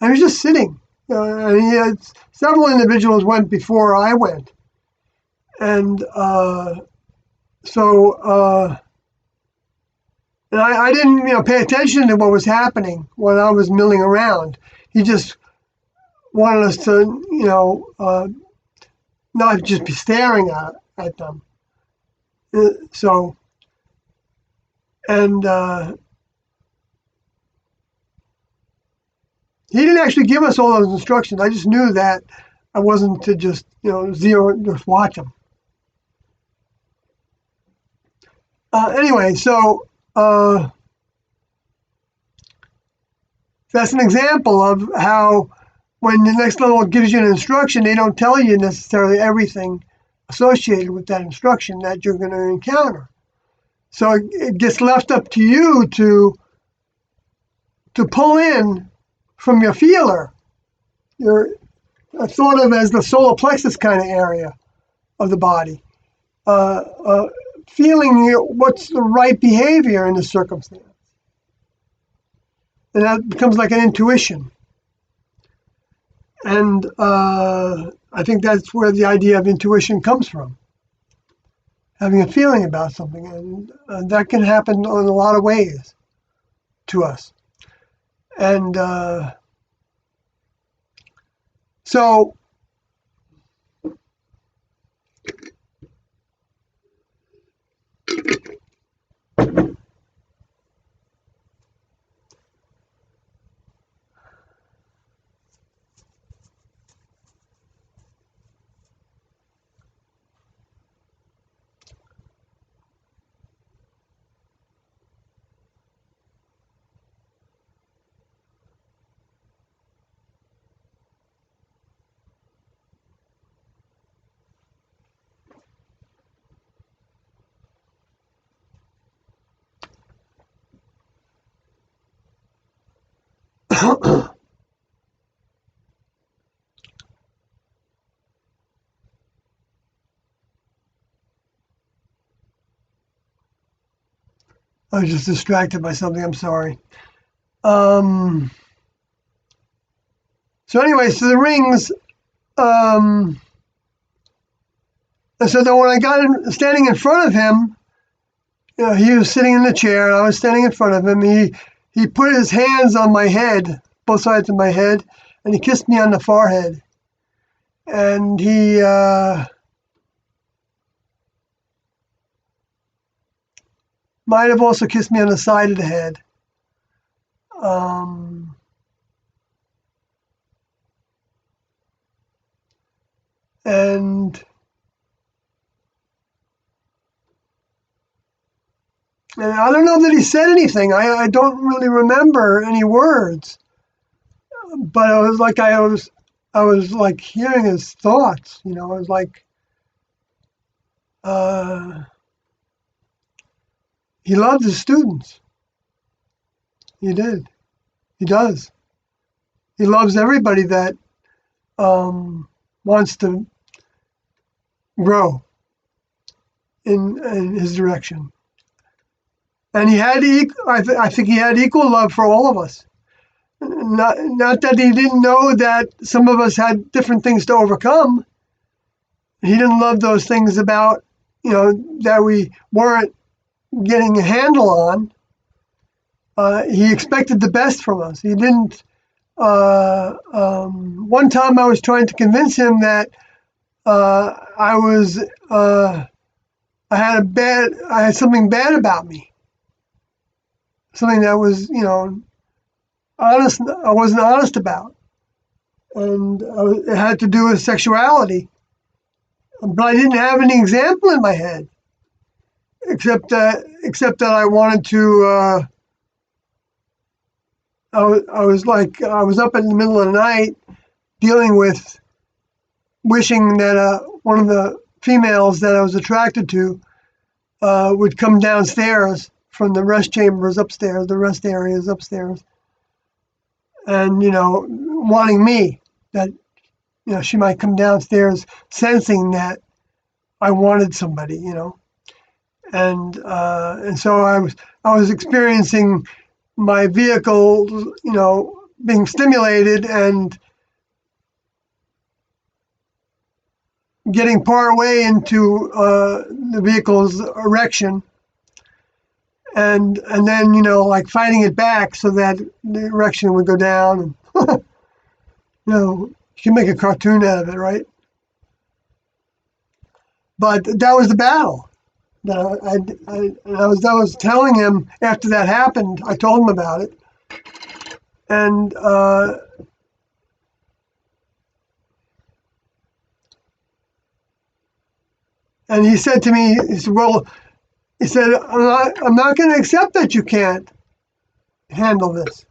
And he was just sitting. And he had several individuals went before I went. And and I didn't, pay attention to what was happening when I was milling around. He just wanted us to, not just be staring at them. And he didn't actually give us all those instructions. I just knew that I wasn't to just, just watch them. Anyway, so that's an example of how when the next level gives you an instruction, they don't tell you necessarily everything associated with that instruction that you're going to encounter. So it gets left up to you to pull in from your feeler, your sort of as the solar plexus kind of area of the body, feeling what's the right behavior in the circumstance. And that becomes like an intuition. And I think that's where the idea of intuition comes from, having a feeling about something. And that can happen in a lot of ways to us. And so I was just distracted by something. I'm sorry. So anyway, so the rings. And so then when I got standing in front of him, he was sitting in the chair, and I was standing in front of him. He put his hands on my head, both sides of my head, and he kissed me on the forehead. And he might have also kissed me on the side of the head. And I don't know that he said anything. I don't really remember any words, but it was like I was like hearing his thoughts. I was like, he loved his students. He did. He does. He loves everybody that wants to grow in his direction. And he had, I think he had equal love for all of us. Not that he didn't know that some of us had different things to overcome. He didn't love those things about, that we weren't getting a handle on. He expected the best from us. He didn't. One time I was trying to convince him that I had something bad about me. Something that was, honest. I wasn't honest about, and it had to do with sexuality. But I didn't have any example in my head, except that I wanted to. I was up in the middle of the night, dealing with wishing that one of the females that I was attracted to would come downstairs from the rest chambers upstairs, the rest areas upstairs, and wanting me, that she might come downstairs, sensing that I wanted somebody, and so I was experiencing my vehicle, being stimulated and getting part way into the vehicle's erection. And then, like fighting it back so that the erection would go down. And, you can make a cartoon out of it, right? But that was the battle. I was telling him after that happened. I told him about it, and he said to me, he said, "Well," he said, I'm not going to accept that you can't handle this."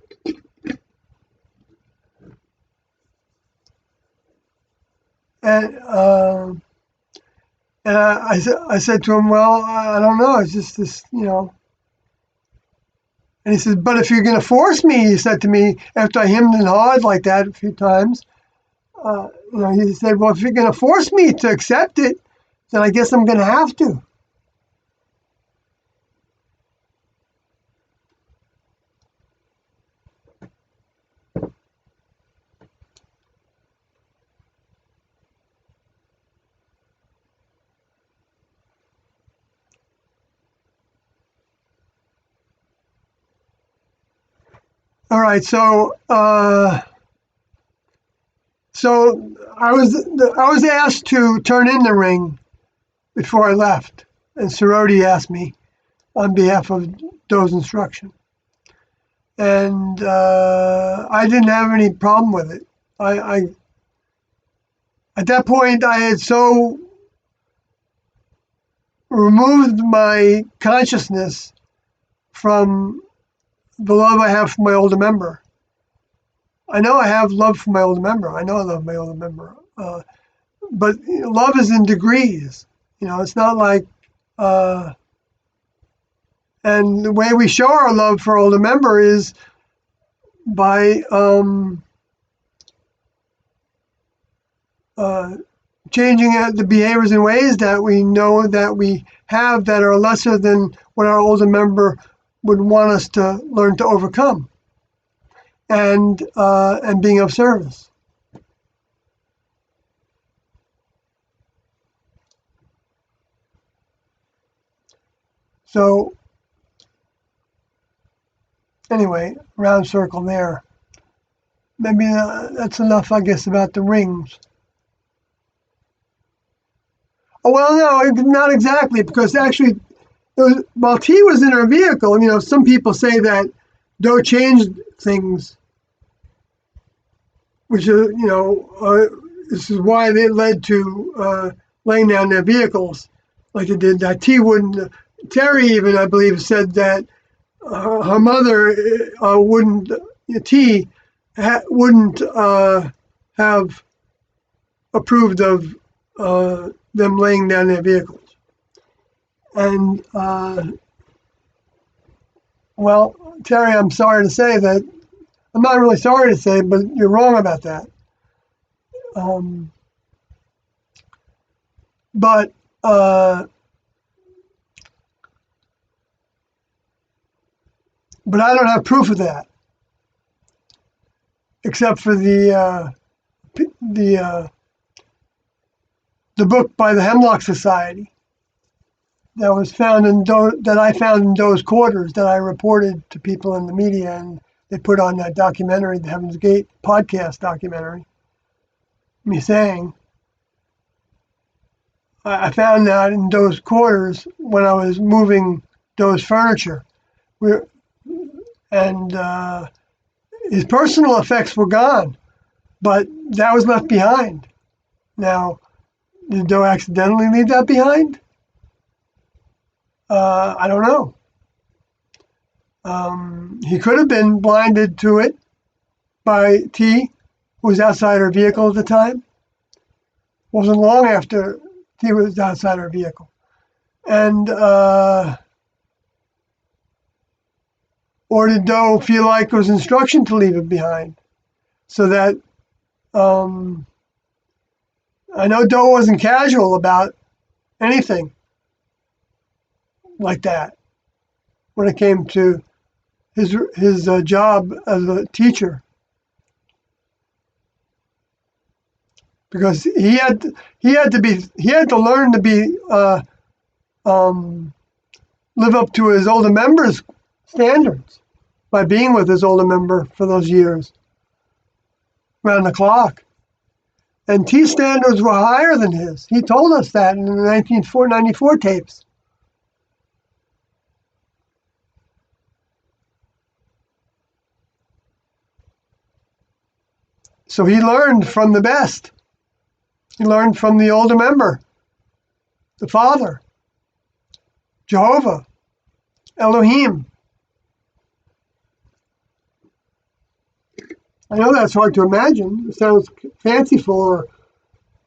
And I said to him, well, I don't know. It's just this, you know. And he said, but if you're going to force me, he said to me after I hemmed and hawed like that a few times, you know, he said, well, if you're going to force me to accept it, then I guess I'm going to have to. All right, so I was asked to turn in the ring before I left, and Sorority asked me on behalf of Doe's instruction, and I didn't have any problem with it. I at that point I had so removed my consciousness from the love I have for my older member. I know I have love for my older member. I know I love my older member. But love is in degrees. You know, it's not like, and the way we show our love for older member is by changing the behaviors and ways that we know that we have that are lesser than what our older member would want us to learn to overcome, and being of service. So anyway, round circle there. Maybe that's enough, I guess, about the rings. Oh, well, no, not exactly, because actually, while T was in her vehicle, you know, some people say that Doe changed things, which is, you know, this is why they led to laying down their vehicles like they did. That T wouldn't, Terry even, I believe, said that her mother wouldn't, T wouldn't have approved of them laying down their vehicles. And, well, Terry, I'm sorry to say that, I'm not really sorry to say, but you're wrong about that. But I don't have proof of that, except for the book by the Hemlock Society that was found that I found in Doe's quarters that I reported to people in the media, and they put on that documentary, the Heaven's Gate podcast documentary. Me saying, I found that in Doe's quarters when I was moving Doe's furniture, and his personal effects were gone, but that was left behind. Now, did Doe accidentally leave that behind? I don't know. He could have been blinded to it by T, who was outside her vehicle at the time. Wasn't long after T was outside her vehicle. And, or did Doe feel like it was instruction to leave it behind? So that, I know Doe wasn't casual about anything like that when it came to his job as a teacher, because he had to learn to be live up to his older members' standards by being with his older member for those years around the clock. And T's standards were higher than his. He told us that in the 1994 tapes. So he learned from the best. He learned from the older member, the Father, Jehovah, Elohim. I know that's hard to imagine. It sounds fanciful or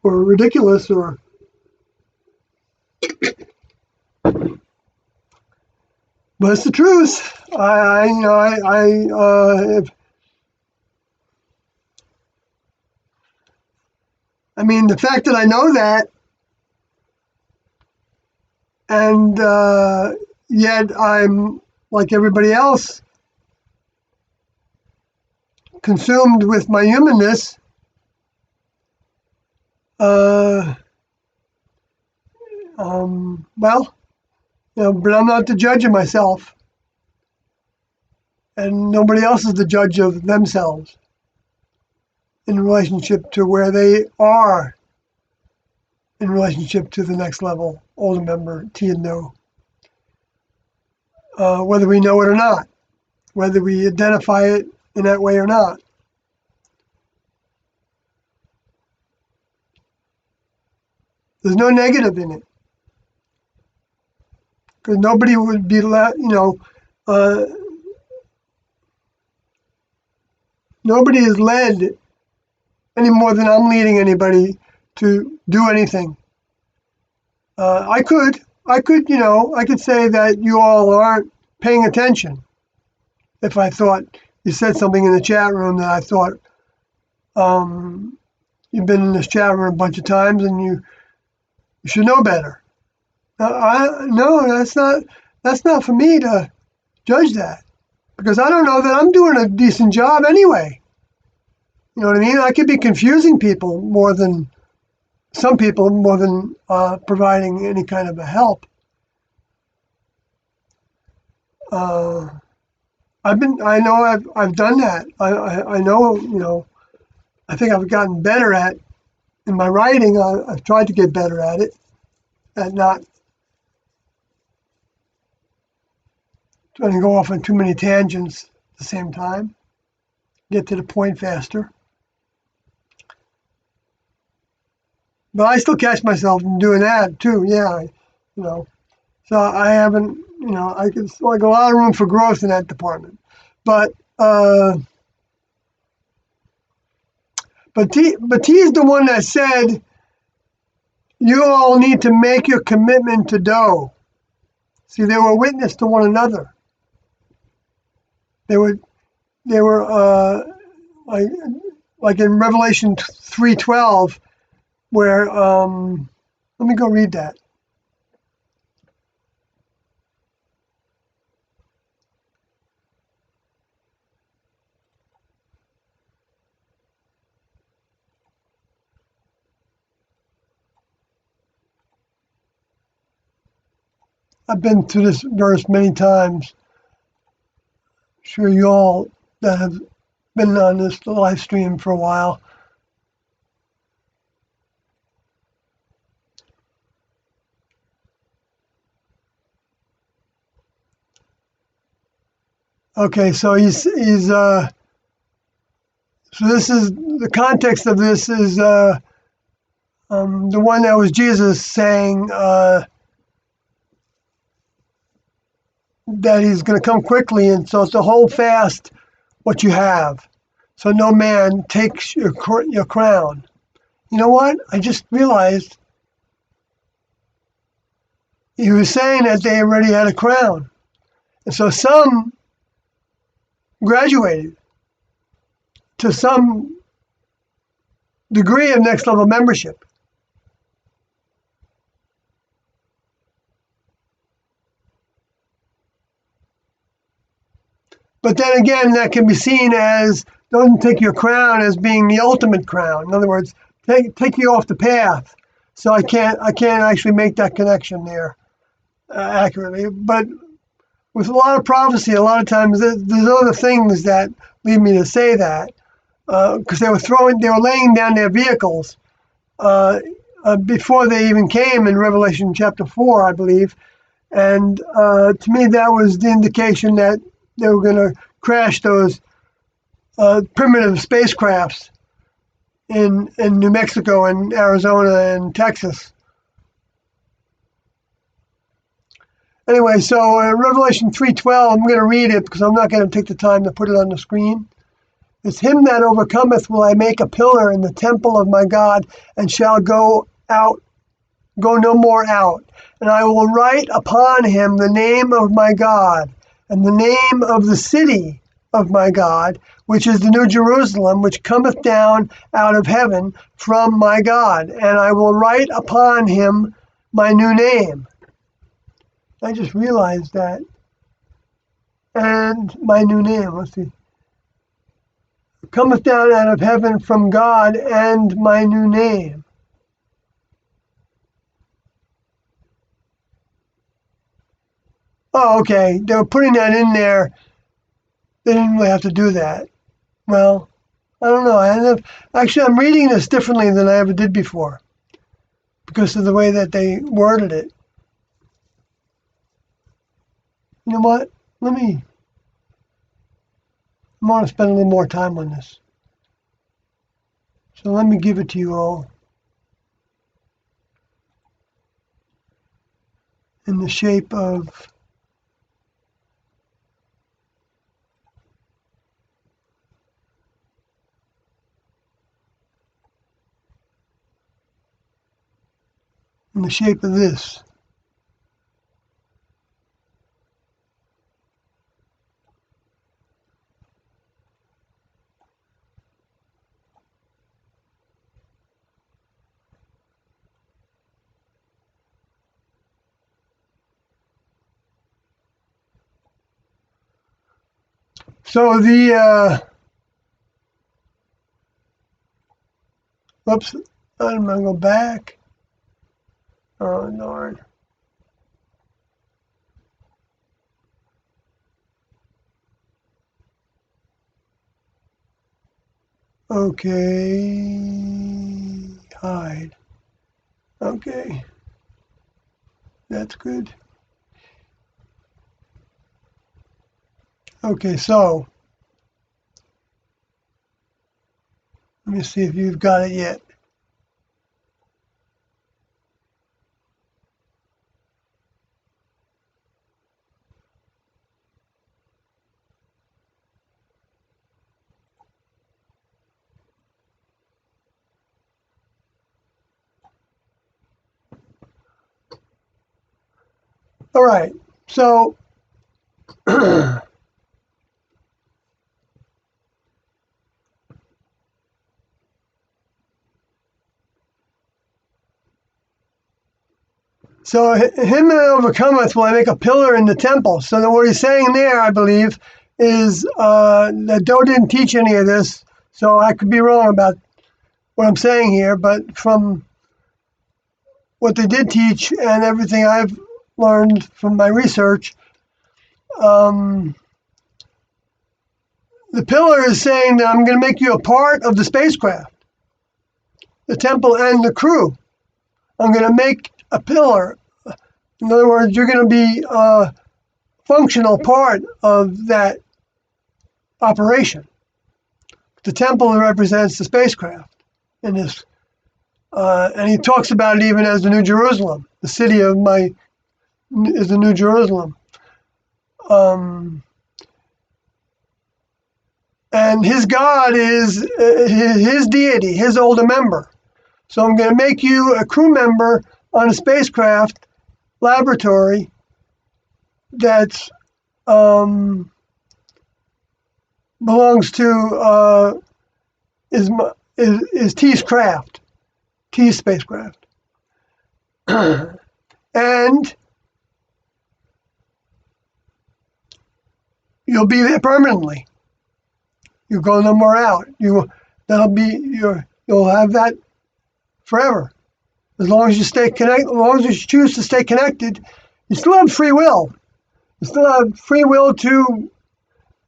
ridiculous or but it's the truth. I mean, the fact that I know that, and yet I'm like everybody else, consumed with my humanness. Well, but I'm not the judge of myself, and nobody else is the judge of themselves in relationship to where they are in relationship to the next level, older member, T and No. Whether we know it or not, whether we identify it in that way or not. There's no negative in it. Because nobody would be nobody is led any more than I'm leading anybody to do anything. I could say that you all aren't paying attention. If I thought you said something in the chat room that I thought you've been in this chat room a bunch of times and you should know better. No, that's not for me to judge that, because I don't know that I'm doing a decent job anyway. You know what I mean? I could be confusing people more than providing any kind of a help. I've done that. I know, I think I've gotten better at, in my writing, I've tried to get better at it, at not trying to go off on too many tangents at the same time, get to the point faster. But I still catch myself doing that too, yeah, So I haven't, I could like a lot of room for growth in that department. But T is the one that said, you all need to make your commitment to Do. See, they were witness to one another. They were like in Revelation 3:12, where let me go read that. I've been through this verse many times. I'm sure you all that have been on this live stream for a while. Okay, so so this is the context of this is the one that was Jesus saying that he's going to come quickly, and so it's to hold fast what you have, so no man takes your crown. You know what? I just realized he was saying that they already had a crown, and so some graduated to some degree of next level membership. But then again, that can be seen as, don't take your crown as being the ultimate crown. In other words, take you off the path. So I can't actually make that connection there accurately. But with a lot of prophecy, a lot of times there's other things that lead me to say that, because they were laying down their vehicles before they even came in Revelation chapter 4, I believe. And to me, that was the indication that they were going to crash those primitive spacecrafts in New Mexico and Arizona and Texas. Anyway, so Revelation 3:12, I'm going to read it because I'm not going to take the time to put it on the screen. It's him that overcometh will I make a pillar in the temple of my God, and shall go no more out. And I will write upon him the name of my God, and the name of the city of my God, which is the New Jerusalem, which cometh down out of heaven from my God. And I will write upon him my new name. I just realized that. And my new name, let's see. Cometh down out of heaven from God, and my new name. Oh, okay. They were putting that in there. They didn't really have to do that. Well, I don't know. Actually, I'm reading this differently than I ever did before because of the way that they worded it. You know what? I want to spend a little more time on this. So let me give it to you all in the shape of this. So whoops, I'm going to go back. Oh, Lord. Okay, hide. Okay, that's good. Okay, so let me see if you've got it yet. All right, so so him that overcometh will I make a pillar in the temple. So that what he's saying there, I believe, is that Doe didn't teach any of this. So I could be wrong about what I'm saying here, but from what they did teach and everything I've learned from my research, the pillar is saying that I'm going to make you a part of the spacecraft, the temple and the crew. I'm going to make a pillar. In other words, you're going to be a functional part of that operation. The temple represents the spacecraft in this. And he talks about it even as the New Jerusalem. The city of is the New Jerusalem. And his God is his deity, his older member. So I'm going to make you a crew member on a spacecraft laboratory that's belongs to is T's craft, T's spacecraft, and you'll be there permanently. You go no more out. You'll have that forever. As long as you stay connected, as long as you choose to stay connected, you still have free will. You still have free will to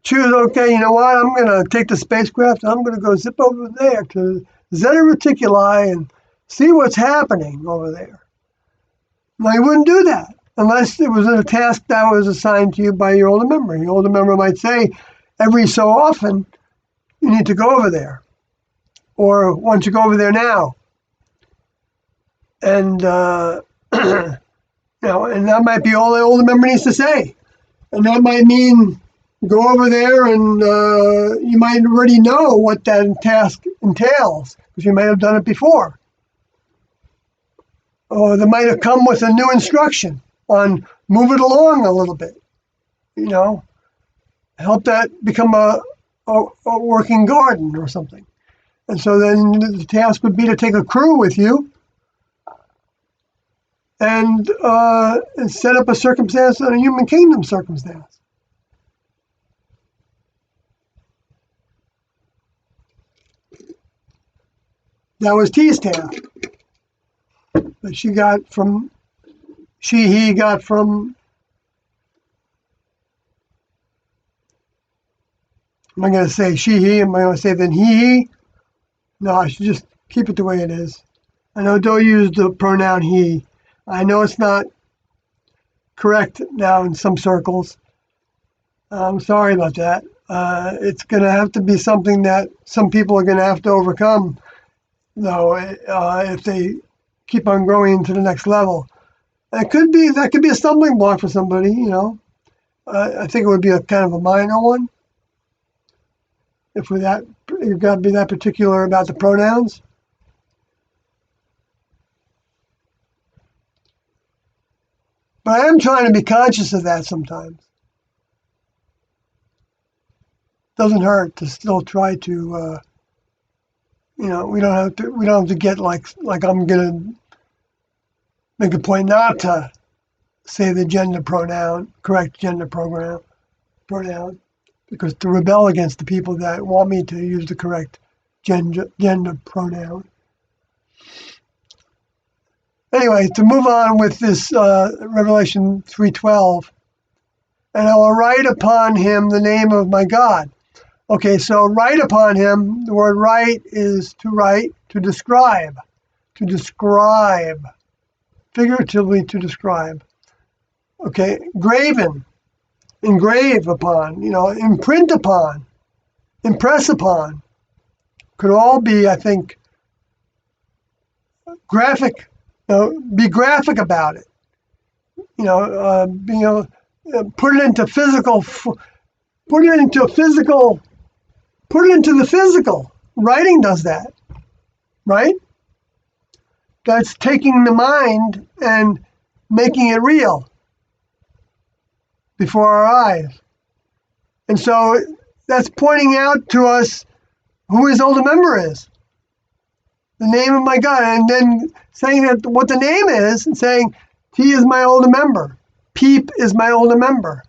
choose, okay, you know what, I'm going to take the spacecraft and I'm going to go zip over there to Zeta Reticuli and see what's happening over there. Now, you wouldn't do that unless it was a task that was assigned to you by your older member. Your older member might say, every so often, you need to go over there. Or why don't you go over there now? And, and that might be all the older member needs to say. And that might mean go over there and you might already know what that task entails because you might have done it before. Or they might have come with a new instruction on move it along a little bit, help that become a working garden or something. And so then the task would be to take a crew with you and set up a circumstance on a human kingdom circumstance. That was T's task. But he got from, am I going to say she, he? Am I going to say then he? No, I should just keep it the way it is. I know don't use the pronoun he. I know it's not correct now in some circles. I'm sorry about that. It's going to have to be something that some people are going to have to overcome, though, if they keep on growing to the next level. That could be a stumbling block for somebody, I think it would be a kind of a minor one. If you've got to be that particular about the pronouns. But I am trying to be conscious of that sometimes. Doesn't hurt to still try to, we don't have to get like I'm gonna make a point not to say the correct gender pronoun, because to rebel against the people that want me to use the correct gender pronoun. Anyway, to move on with this Revelation 3:12, and I will write upon him the name of my God. Okay, so write upon him, the word write is to write, to describe, figuratively to describe. Okay, graven, engrave upon, imprint upon, impress upon, could all be, I think, graphic, be graphic about it. Put it into the physical. Writing does that, right? That's taking the mind and making it real before our eyes. And so that's pointing out to us who his older member is. The name of my God. And then saying that what the name is and saying, T is my older member. Peep is my older member.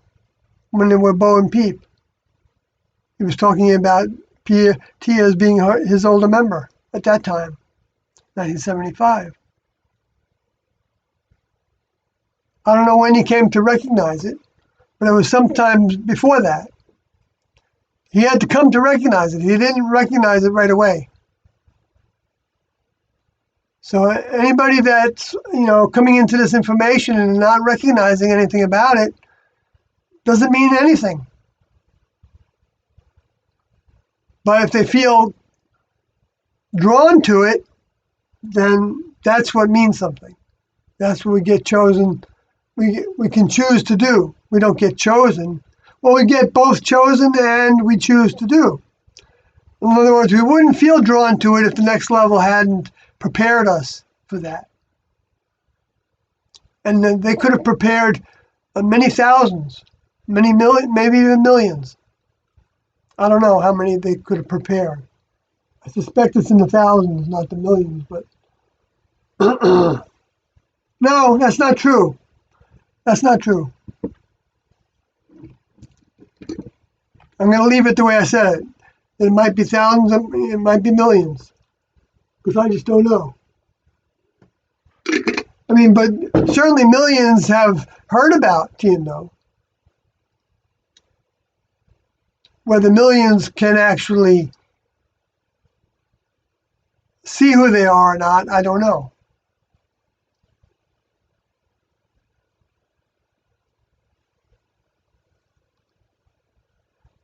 When they were Bo and Peep. He was talking about T as being his older member at that time, 1975. I don't know when he came to recognize it, but it was sometime before that. He had to come to recognize it. He didn't recognize it right away. So anybody that's, coming into this information and not recognizing anything about it doesn't mean anything. But if they feel drawn to it, then that's what means something. That's what we get chosen. We can choose to do. We don't get chosen. Well, we get both chosen and we choose to do. In other words, we wouldn't feel drawn to it if the next level hadn't prepared us for that. And then they could have prepared many thousands, many million, maybe even millions. I don't know how many they could have prepared. I suspect it's in the thousands, not the millions, but no, that's not true. That's not true. I'm going to leave it the way I said it. It might be thousands, it might be millions, because I just don't know. I mean, but certainly millions have heard about TNO. Whether millions can actually see who they are or not, I don't know.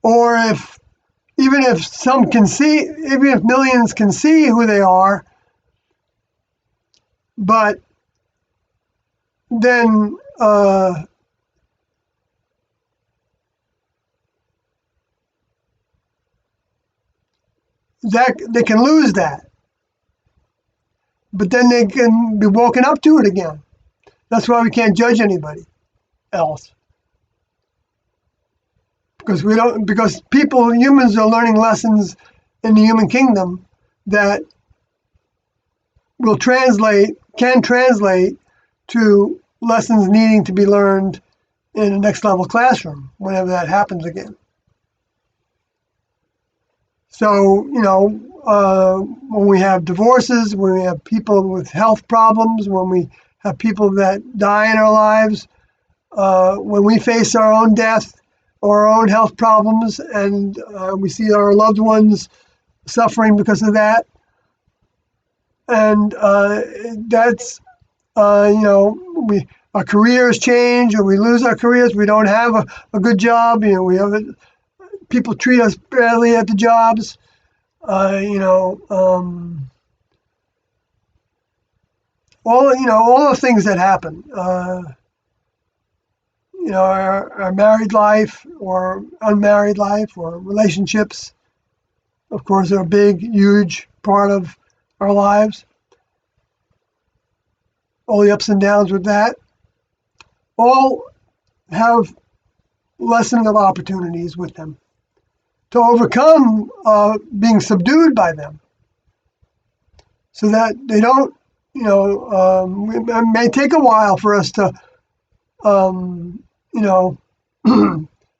Or even if millions can see who they are, but then that they can lose that, but then they can be woken up to it again. That's why we can't judge anybody else, because humans are learning lessons in the human kingdom that can translate to lessons needing to be learned in a next level classroom whenever that happens again. So, when we have divorces, when we have people with health problems, when we have people that die in our lives, when we face our own death or our own health problems, and we see our loved ones suffering because of that, and that's, our careers change, or we lose our careers, we don't have a good job, people treat us badly at the jobs, all the things that happen, our married life or unmarried life or relationships, of course, are a big, huge part of our lives. All the ups and downs with that, all have lesson of opportunities with them to overcome being subdued by them, so that they don't, it may take a while for us to,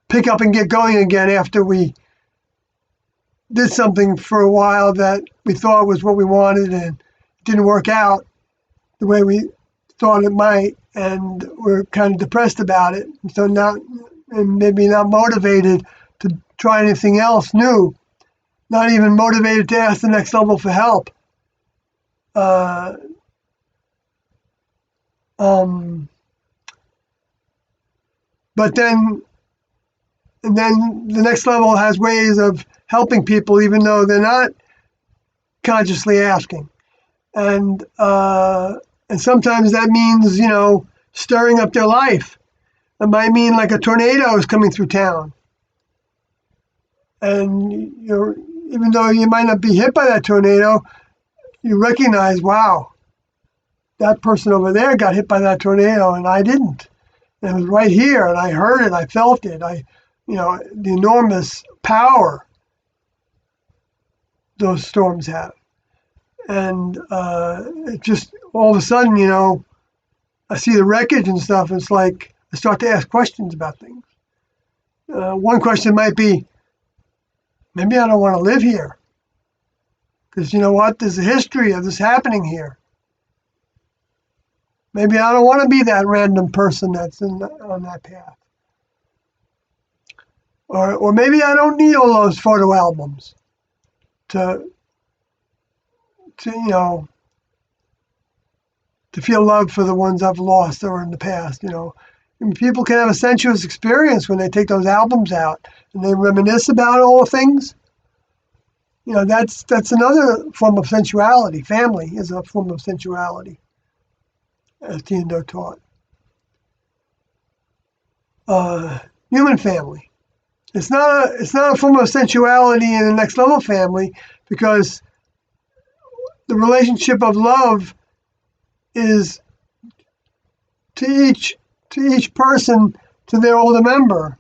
pick up and get going again after we did something for a while that we thought was what we wanted and it didn't work out the way we thought it might, and we're kind of depressed about it, and maybe not motivated to try anything else new, not even motivated to ask the next level for help. But then the next level has ways of helping people even though they're not consciously asking. And sometimes that means, stirring up their life. It might mean like a tornado is coming through town. And even though you might not be hit by that tornado, you recognize, wow, that person over there got hit by that tornado and I didn't. And it was right here, and I heard it, I felt it, the enormous power those storms have. And it just, all of a sudden, I see the wreckage and stuff, and it's like I start to ask questions about things. One question might be, maybe I don't want to live here. Because you know what? There's a history of this happening here. Maybe I don't want to be that random person that's on that path. Or maybe I don't need all those photo albums to feel love for the ones I've lost or in the past. And people can have a sensuous experience when they take those albums out and they reminisce about all the things. That's another form of sensuality. Family is a form of sensuality, as Tiendo taught. Human family. It's not a form of sensuality in the next level family, because the relationship of love is to each person to their older member.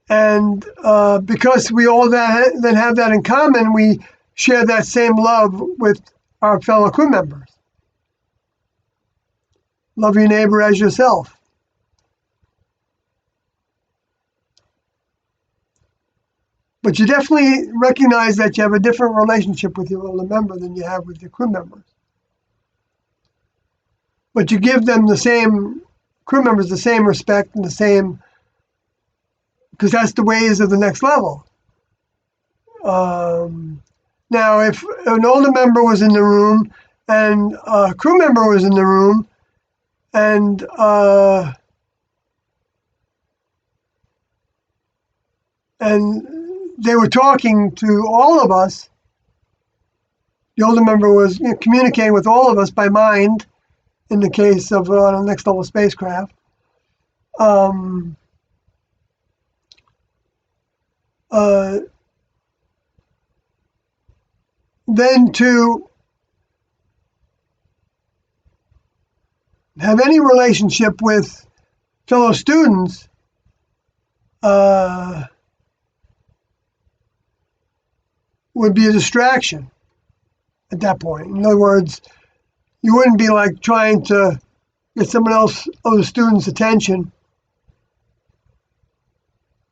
And because we all then have that in common, we share that same love with our fellow crew members. Love your neighbor as yourself. But you definitely recognize that you have a different relationship with your older member than you have with your crew members. But you give them the same, crew members, the same respect and the same, because that's the ways of the next level. Now, if an older member was in the room and a crew member was in the room, and they were talking to all of us, the older member was communicating with all of us by mind, in the case of a next level spacecraft. then to have any relationship with fellow students would be a distraction at that point. In other words, you wouldn't be like trying to get someone else, other students' attention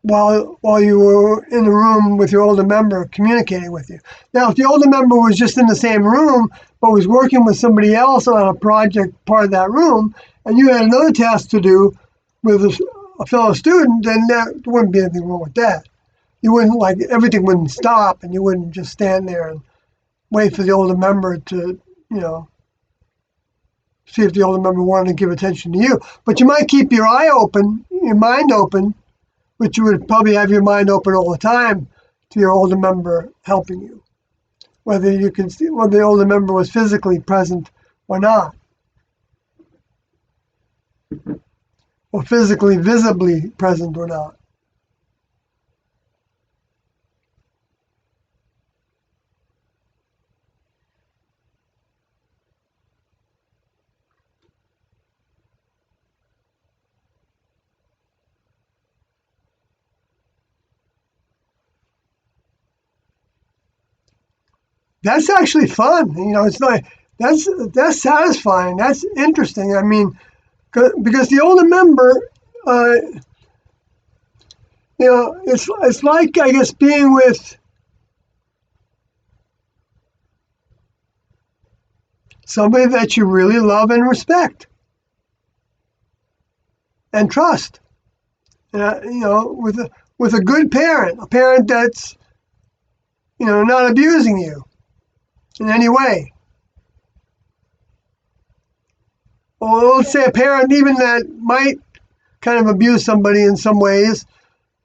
while you were in the room with your older member communicating with you. Now, if the older member was just in the same room but was working with somebody else on a project part of that room, and you had another task to do with a fellow student, then there wouldn't be anything wrong with that. You wouldn't, like, everything wouldn't stop, and you wouldn't just stand there and wait for the older member to, see if the older member wanted to give attention to you. But you might keep your eye open, your mind open, but you would probably have your mind open all the time to your older member helping you, whether you can see whether the older member was physically present or not, or physically, visibly present or not. That's actually fun. It's not, that's satisfying. That's interesting. I mean, because the older member, it's like, I guess, being with somebody that you really love and respect and trust. With a good parent, a parent that's not abusing you in any way. Or let's say a parent even that might kind of abuse somebody in some ways,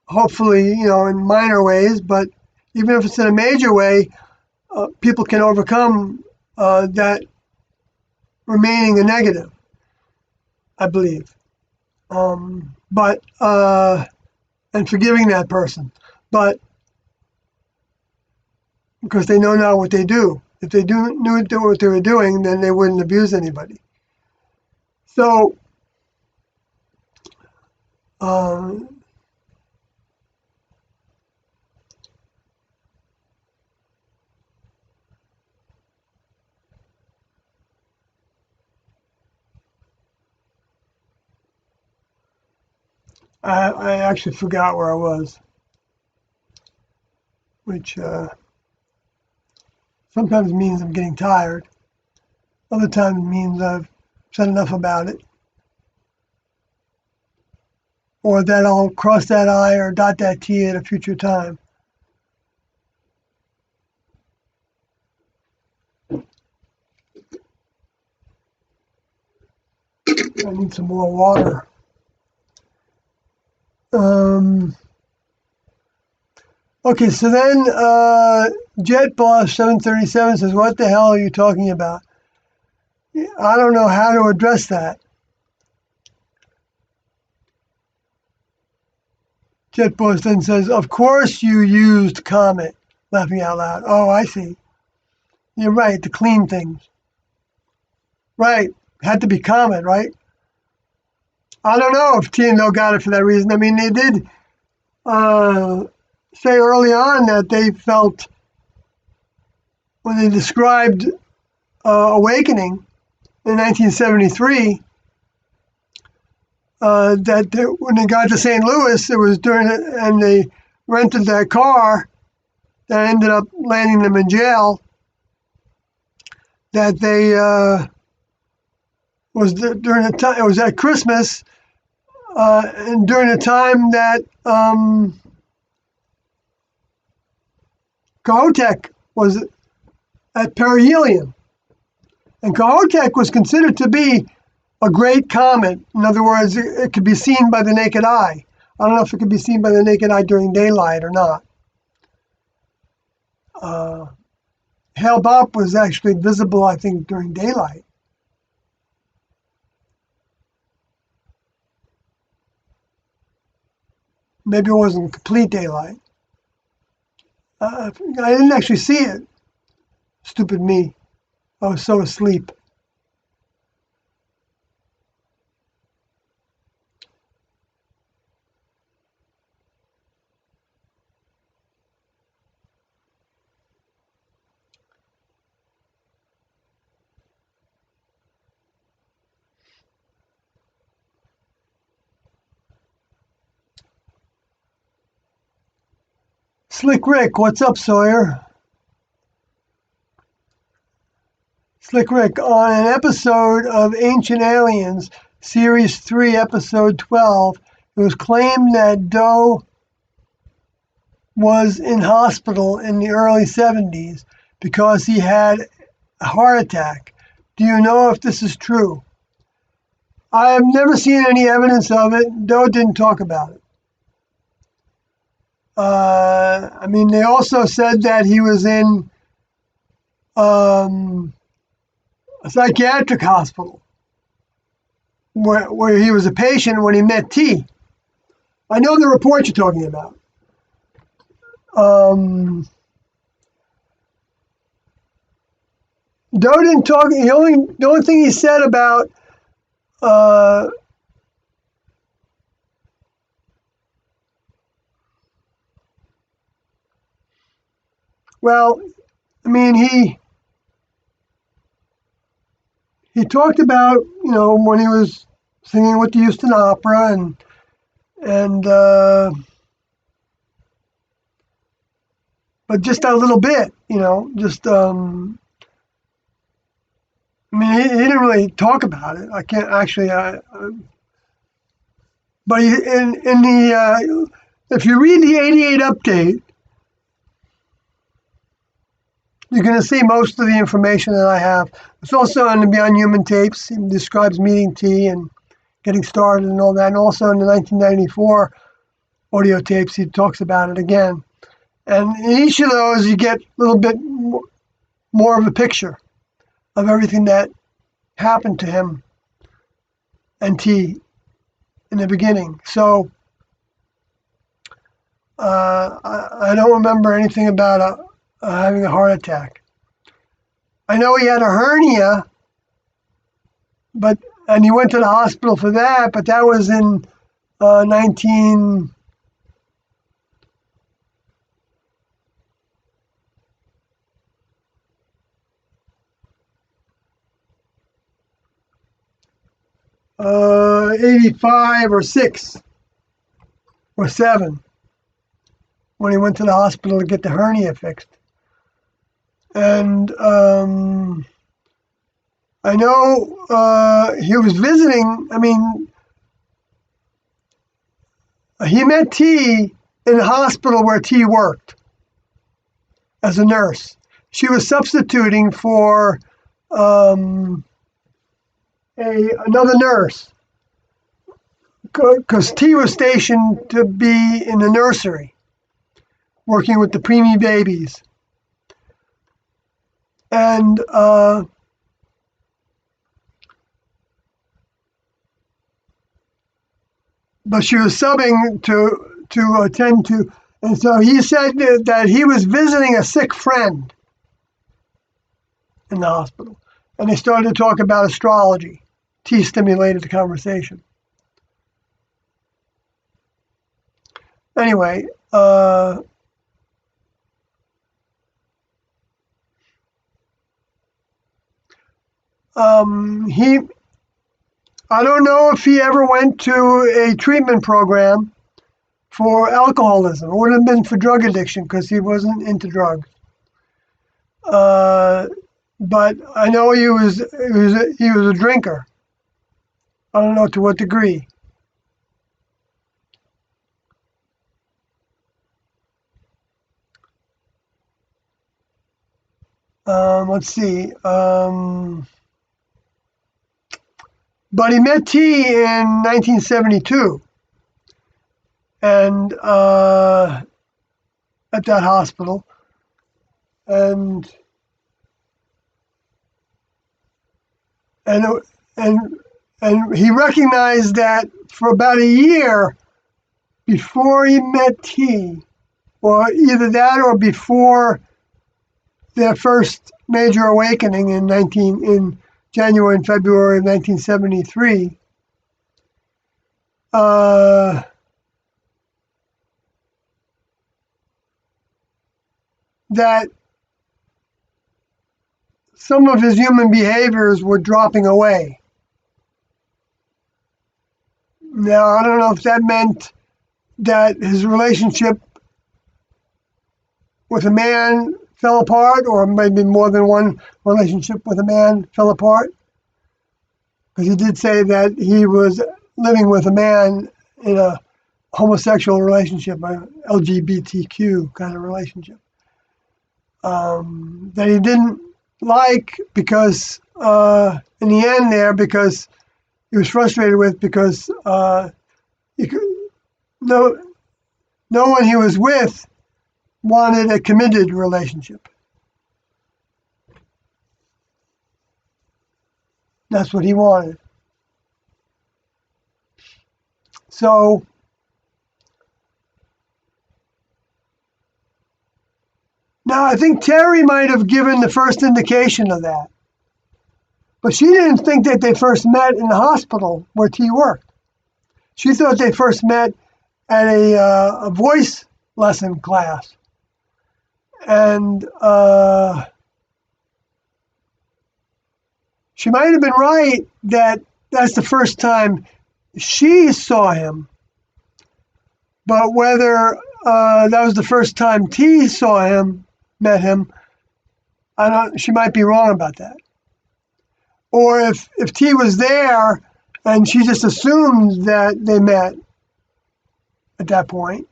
hopefully, in minor ways, but even if it's in a major way, people can overcome that remaining a negative, I believe. But and forgiving that person. But because they know now what they do. If they knew what they were doing, then they wouldn't abuse anybody. So, I actually forgot where I was, which sometimes means I'm getting tired. Other times it means I've said enough about it. Or that I'll cross that I or dot that T at a future time. I need some more water. Okay, so then Jet Boss 737 says, what the hell are you talking about? I don't know how to address that. Jet Boss then says, of course you used comet, laughing out loud. Oh, I see. You're right, to clean things. Right, had to be comet, right? I don't know if T&O got it for that reason. I mean, they did say early on that they felt, when they described awakening in 1973, that when they got to St. Louis, it was and they rented that car that ended up landing them in jail, that they was during the time, it was at Christmas, and during the time that Khoutek was at perihelion. And Khoutek was considered to be a great comet. In other words, it could be seen by the naked eye. I don't know if it could be seen by the naked eye during daylight or not. Hale Bopp was actually visible, I think, during daylight. Maybe it wasn't complete daylight. I didn't actually see it. Stupid me. I was so asleep. Slick Rick, what's up, Sawyer? Slick Rick, on an episode of Ancient Aliens, Series 3, Episode 12, it was claimed that Doe was in hospital in the early 70s because he had a heart attack. Do you know if this is true? I have never seen any evidence of it. Doe didn't talk about it. They also said that he was in a psychiatric hospital where he was a patient when he met T. I know the report you're talking about. Doe didn't talk. The only thing he said about he talked about, when he was singing with the Houston Opera and but just a little bit, just he didn't really talk about it. I can't actually, but if you read the '88 update, you're going to see most of the information that I have. It's also on the Beyond Human tapes. He describes meeting T and getting started and all that. And also in the 1994 audio tapes, he talks about it again. And in each of those, you get a little bit more of a picture of everything that happened to him and T in the beginning. So I don't remember anything about having a heart attack. I know he had a hernia, and he went to the hospital for that, but that was in 19... 85 or 6 or 7 when he went to the hospital to get the hernia fixed. And I know he was visiting. He met T in the hospital where T worked as a nurse. She was substituting for another nurse because T was stationed to be in the nursery working with the preemie babies. And but she was subbing to attend to, and so he said that he was visiting a sick friend in the hospital, and they started to talk about astrology. T stimulated the conversation. Anyway, I don't know if he ever went to a treatment program for alcoholism. It would have been for drug addiction because he wasn't into drugs. But I know he was a drinker. I don't know to what degree. Let's see. But he met T in 1972, and at that hospital, and he recognized that for about a year before he met T, or either that or before their first major awakening in January and February of 1973. That some of his human behaviors were dropping away. Now, I don't know if that meant that his relationship with a man fell apart, or maybe more than one relationship with a man fell apart. Because he did say that he was living with a man in a homosexual relationship, an LGBTQ kind of relationship. That he didn't like because, in the end there, because he was frustrated with, because no one he was with wanted a committed relationship. That's what he wanted. So now I think Terry might have given the first indication of that. But she didn't think that they first met in the hospital where T worked. She thought they first met at a voice lesson class. And she might have been right that that's the first time she saw him. But whether that was the first time T saw him, met him, she might be wrong about that. Or if T was there and she just assumed that they met at that point.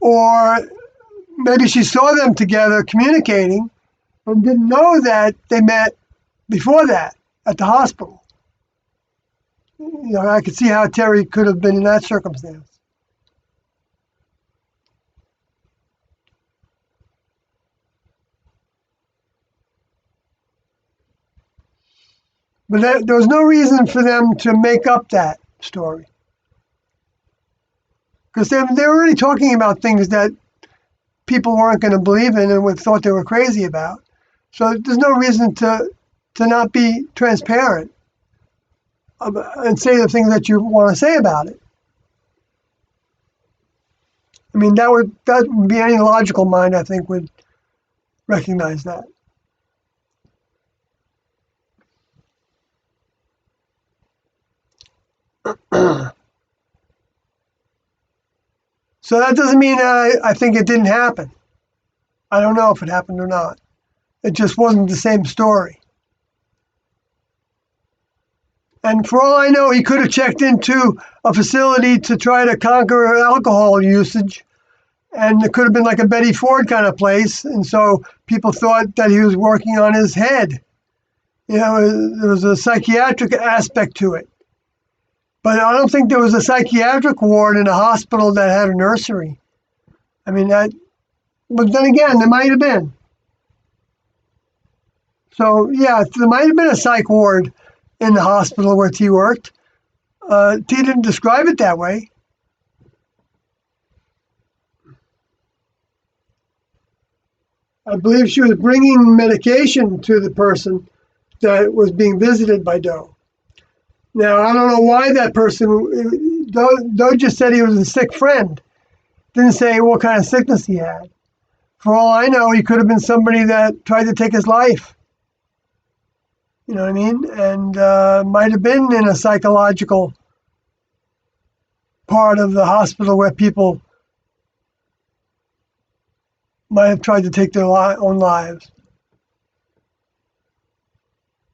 Or maybe she saw them together communicating and didn't know that they met before that at the hospital. You know, I could see how Terry could have been in that circumstance. But there was no reason for them to make up that story. Because they were already talking about things that people weren't going to believe in and thought they were crazy about. So there's no reason to not be transparent and say the things that you want to say about it. I mean, that would be any logical mind, I think, would recognize that. So that doesn't mean I think it didn't happen. I don't know if it happened or not. It just wasn't the same story. And for all I know, he could have checked into a facility to try to conquer alcohol usage. And it could have been like a Betty Ford kind of place. And so people thought that he was working on his head. You know, there was a psychiatric aspect to it. But I don't think there was a psychiatric ward in a hospital that had a nursery. I mean, but then again, there might have been. So, yeah, there might have been a psych ward in the hospital where T worked. T didn't describe it that way. I believe she was bringing medication to the person that was being visited by Doe. Now, I don't know why that person, Doe just said he was a sick friend. Didn't say what kind of sickness he had. For all I know, he could have been somebody that tried to take his life. You know what I mean? And might have been in a psychological part of the hospital where people might have tried to take their own lives.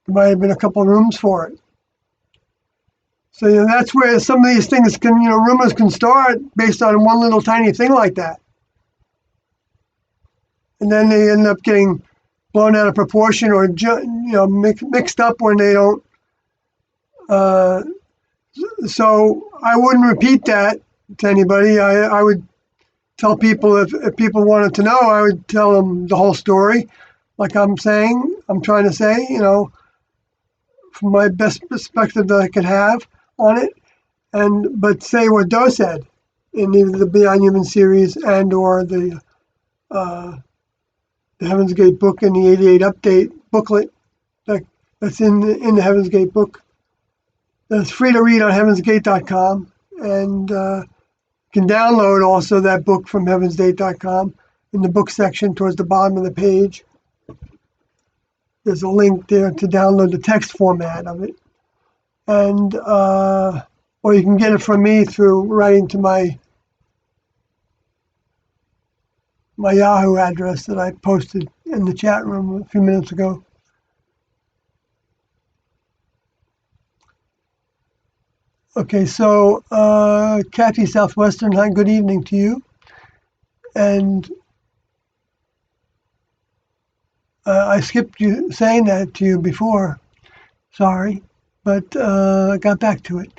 There might have been a couple of rooms for it. So that's where some of these things can, rumors can start based on one little tiny thing like that. And then they end up getting blown out of proportion or, mixed up when they don't. So I wouldn't repeat that to anybody. I would tell people if people wanted to know, I would tell them the whole story. Like I'm trying to say, from my best perspective that I could have on it, but say what Doe said in either the Beyond Human series and or the the Heaven's Gate book and the 88 update booklet that's in the Heaven's Gate book. That's free to read on heavensgate.com, and you can download also that book from heavensgate.com in the book section towards the bottom of the page. There's a link there to download the text format of it. And or you can get it from me through writing to my Yahoo address that I posted in the chat room a few minutes ago. Okay, so Kathy Southwestern, hi, good evening to you. And I skipped you saying that to you before, sorry, but I got back to it.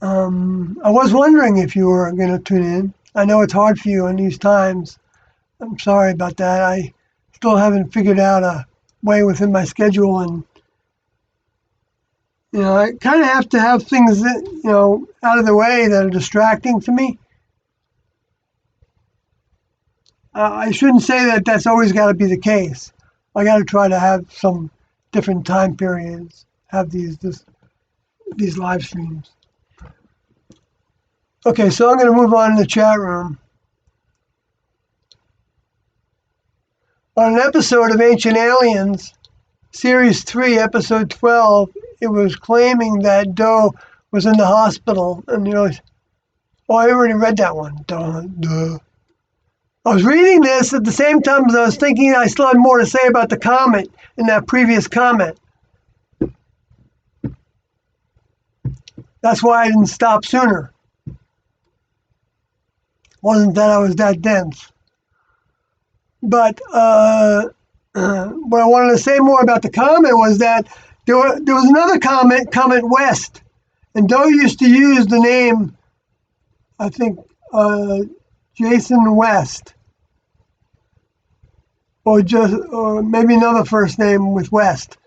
I was wondering if you were going to tune in. I know it's hard for you in these times. I'm sorry about that. I still haven't figured out a way within my schedule, and I kind of have to have things that, out of the way that are distracting to me. I shouldn't say that that's always got to be the case. I got to try to have some different time periods, have these live streams. Okay, so I'm going to move on in the chat room. On an episode of Ancient Aliens, Series 3, Episode 12, it was claiming that Doe was in the hospital. And I already read that one. Duh. I was reading this at the same time as I was thinking I still had more to say about the comet in that previous comment. That's why I didn't stop sooner. Wasn't that I was that dense. But what I wanted to say more about the comet was that there was another comet, Comet West. And Doe used to use the name, I think, Jason West. Or maybe another first name with West.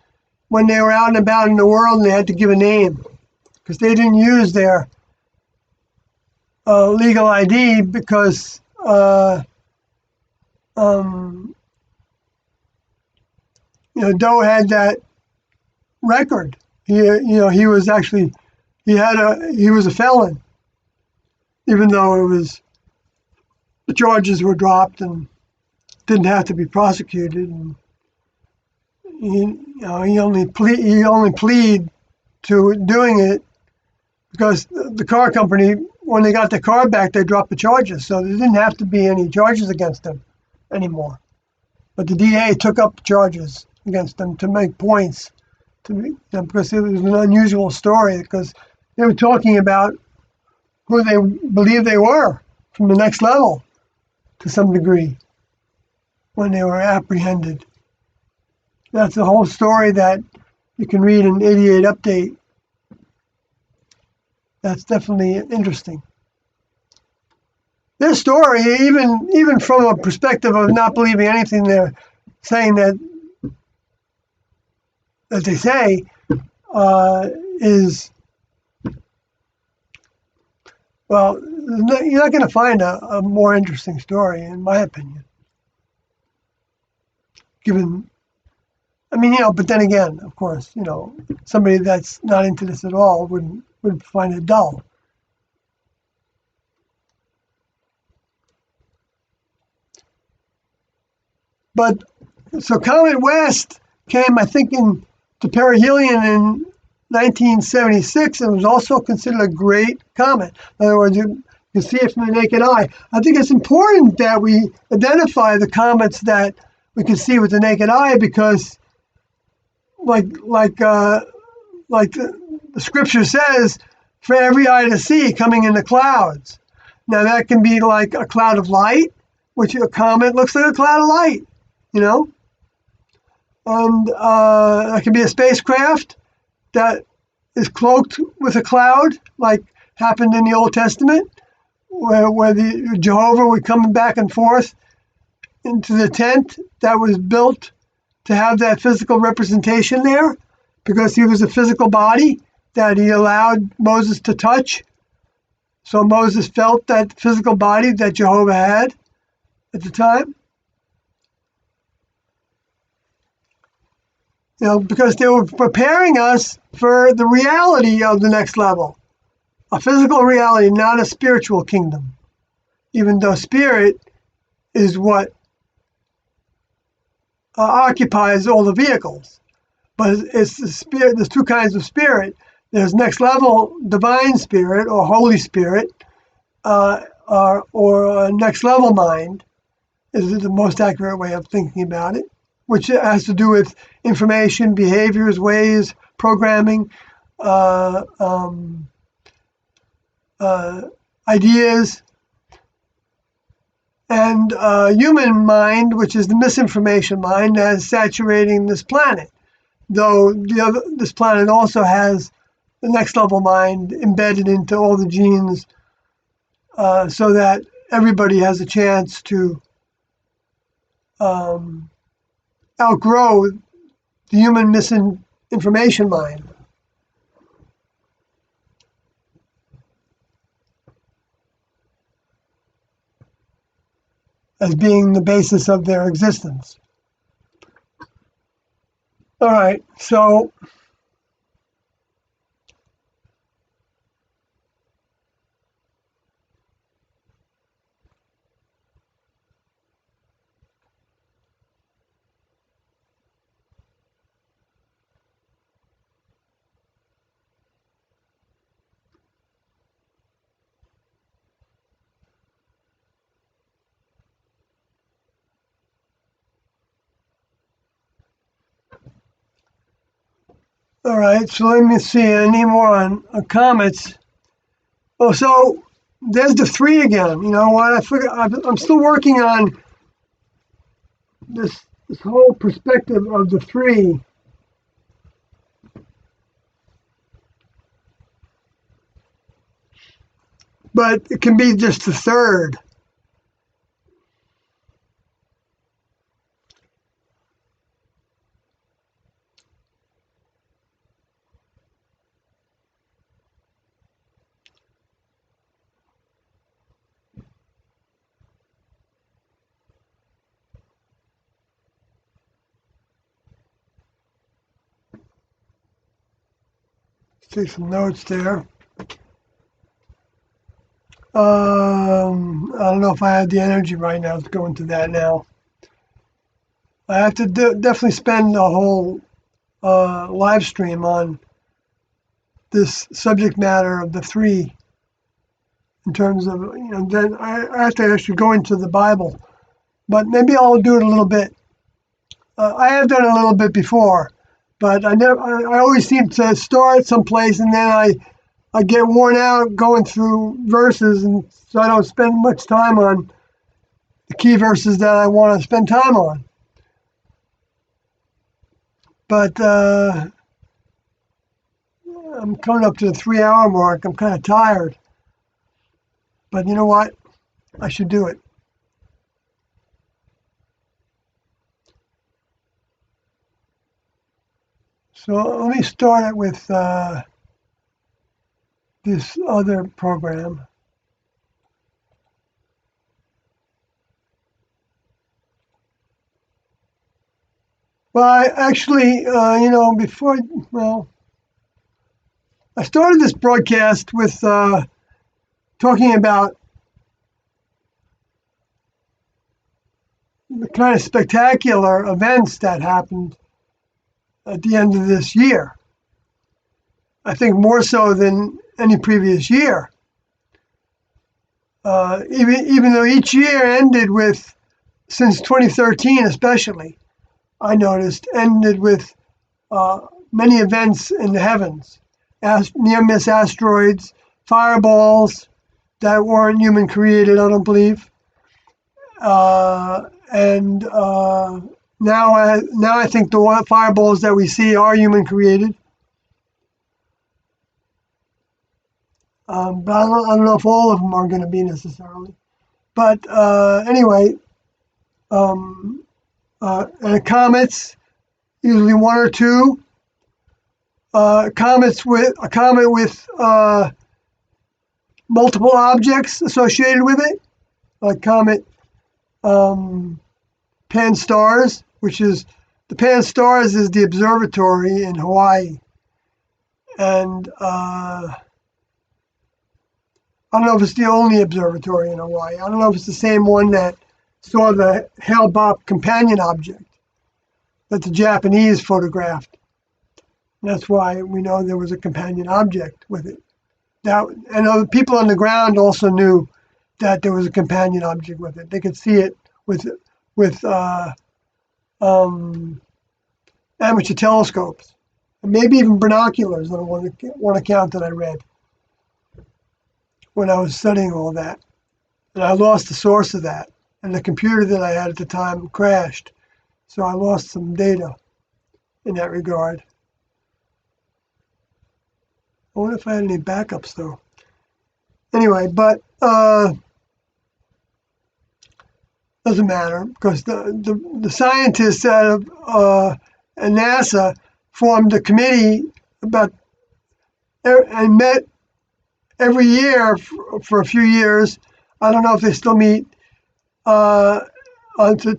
When they were out and about in the world and they had to give a name. Because they didn't use their legal ID because Doe had that record. He was actually he was a felon, even though the charges were dropped and didn't have to be prosecuted. And he only plead to doing it because the car company, when they got the car back, they dropped the charges, so there didn't have to be any charges against him anymore. But the DA took up charges against them to make points, because it was an unusual story, because they were talking about who they believed they were from the next level to some degree when they were apprehended. That's the whole story that you can read in 88 Update. That's definitely interesting. This story, even from a perspective of not believing anything they're saying that they say, is, well, you're not going to find a more interesting story, in my opinion. But then again, of course, somebody that's not into this at all would find it dull. But so Comet West came, I think, to perihelion in 1976 and was also considered a great comet. In other words, you can see it from the naked eye. I think it's important that we identify the comets that we can see with the naked eye, because like the scripture says, for every eye to see coming in the clouds. Now that can be like a cloud of light, which a comet looks like a cloud of light, and that can be a spacecraft that is cloaked with a cloud, like happened in the Old Testament, where the Jehovah would come back and forth into the tent that was built to have that physical representation there, because he was a physical body that he allowed Moses to touch. So Moses felt that physical body that Jehovah had at the time. because they were preparing us for the reality of the next level, a physical reality, not a spiritual kingdom, even though spirit is what occupies all the vehicles. But it's the spirit. There's two kinds of spirit. There's next level divine spirit or Holy Spirit, or next level mind is the most accurate way of thinking about it, which has to do with information, behaviors, ways, programming, ideas, and human mind, which is the misinformation mind that is saturating this planet. Though this planet also has the next level mind embedded into all the genes, so that everybody has a chance to outgrow the human misinformation mind. As being the basis of their existence. All right, so all right, so let me see any more on comets. Oh, so there's the three again. You know what? I forgot. I'm still working on this whole perspective of the three. But it can be just the third. Take some notes there. I don't know if I have the energy right now to go into that now. I have to definitely spend a whole live stream on this subject matter of the three, in terms of, then I have to actually go into the Bible, but maybe I'll do it a little bit. I have done it a little bit before, but I always seem to start someplace and then I get worn out going through verses, and so I don't spend much time on the key verses that I want to spend time on. But I'm coming up to the 3-hour mark. I'm kind of tired. But you know what? I should do it. So let me start it with this other program. Well, I actually, I started this broadcast with talking about the kind of spectacular events that happened at the end of this year. I think more so than any previous year. Even though each year ended with, since 2013 especially, I noticed, ended with many events in the heavens. Near-miss asteroids, fireballs that weren't human created, I don't believe. And now I think the fireballs that we see are human created. But I don't know if all of them are going to be necessarily. But anyway, and comets, usually one or two. A comet with multiple objects associated with it, like comet Pan-STARRS, which is the Pan-STARRS is the observatory in Hawaii. And I don't know if it's the only observatory in Hawaii. I don't know if it's the same one that saw the Hale Bopp companion object that the Japanese photographed. And that's why we know there was a companion object with it. And other people on the ground also knew that there was a companion object with it. They could see it with amateur telescopes, and maybe even binoculars on one account that I read when I was studying all that. And I lost the source of that, and the computer that I had at the time crashed, so I lost some data in that regard. I wonder if I had any backups though. Anyway, but doesn't matter, because the scientists at NASA formed a committee and met every year for a few years. I don't know if they still meet to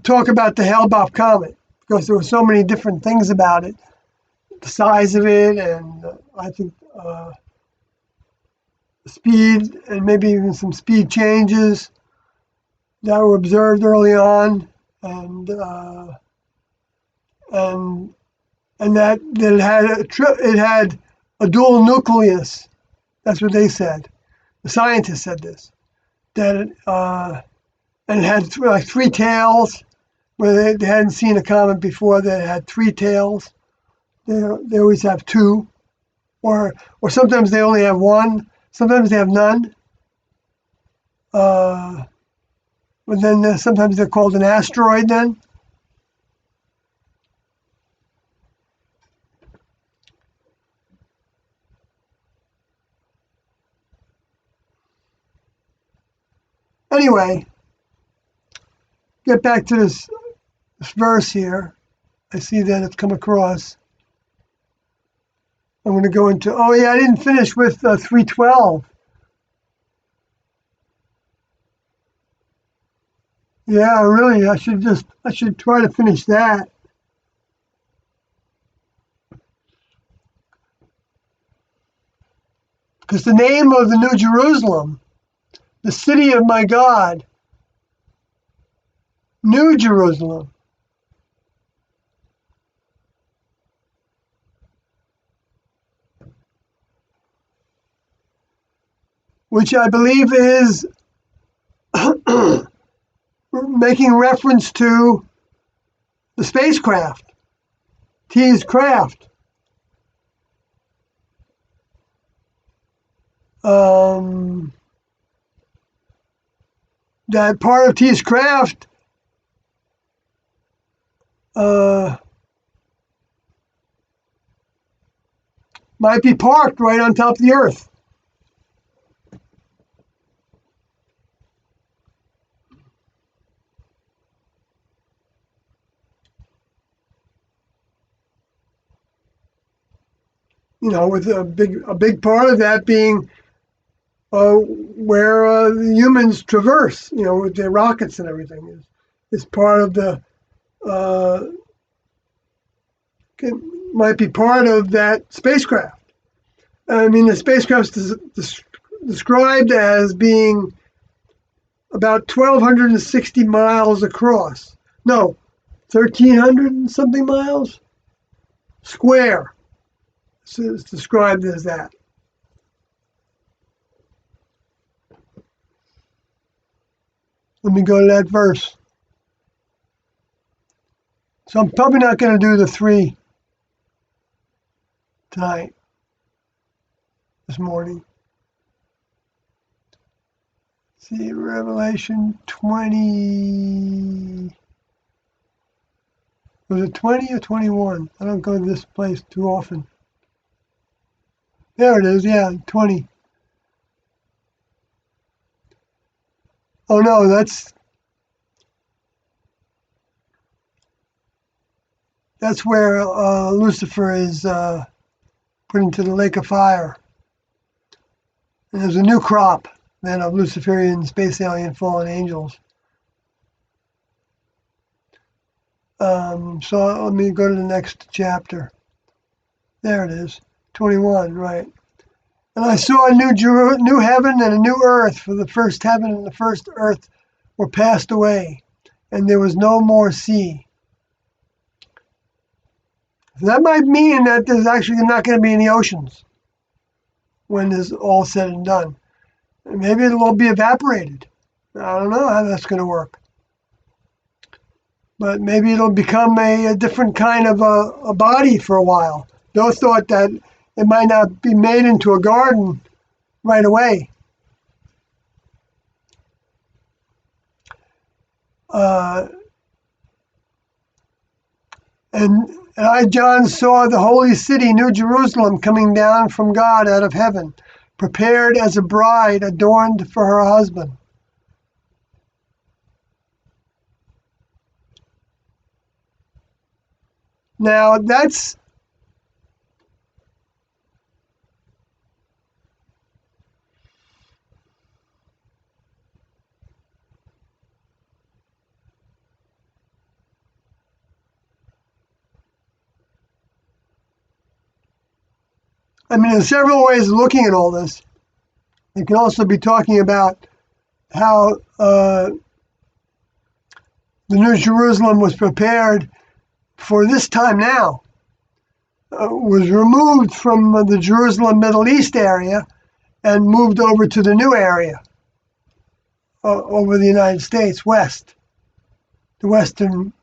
talk about the Hale Bopp comet, because there were so many different things about it, the size of it, and I think speed, and maybe even some speed changes that were observed early on, and that it had a dual nucleus. That's what they said. The scientists said this. That and it had like three tails, where they hadn't seen a comet before that had three tails. They always have two, or sometimes they only have one. Sometimes they have none. But then sometimes they're called an asteroid then. Anyway, get back to this verse here. I see that it's come across. I'm going to go into, I didn't finish with 312. Yeah, really, I should try to finish that. Because the name of the New Jerusalem, the city of my God, New Jerusalem, which I believe is making reference to the spacecraft, T's craft. That part of T's craft might be parked right on top of the Earth. With a big part of that being where the humans traverse, with their rockets and everything, is part of the might be part of that spacecraft. I mean, the spacecraft is described as being about 1,260 miles across. No, 1,300 and something miles square. So it's described as that. Let me go to that verse. So I'm probably not going to do the 3 tonight, this morning. See, Revelation 20. Was it 20 or 21? I don't go to this place too often. There it is, yeah, 20. Oh no, that's where Lucifer is put into the lake of fire. And there's a new crop then of Luciferian, space alien, fallen angels. So let me go to the next chapter. There it is, 21, right. And I saw a new heaven and a new earth, for the first heaven and the first earth were passed away, and there was no more sea. So that might mean that there's actually not going to be any oceans when this is all said and done. And maybe it'll all be evaporated. I don't know how that's going to work. But maybe it'll become a different kind of a body for a while. Bill thought that it might not be made into a garden right away. And I, John, saw the holy city, New Jerusalem, coming down from God out of heaven, prepared as a bride adorned for her husband. Now, that's there's several ways of looking at all this. You can also be talking about how the New Jerusalem was prepared for this time now, was removed from the Jerusalem Middle East area and moved over to the new area over the United States, west, the western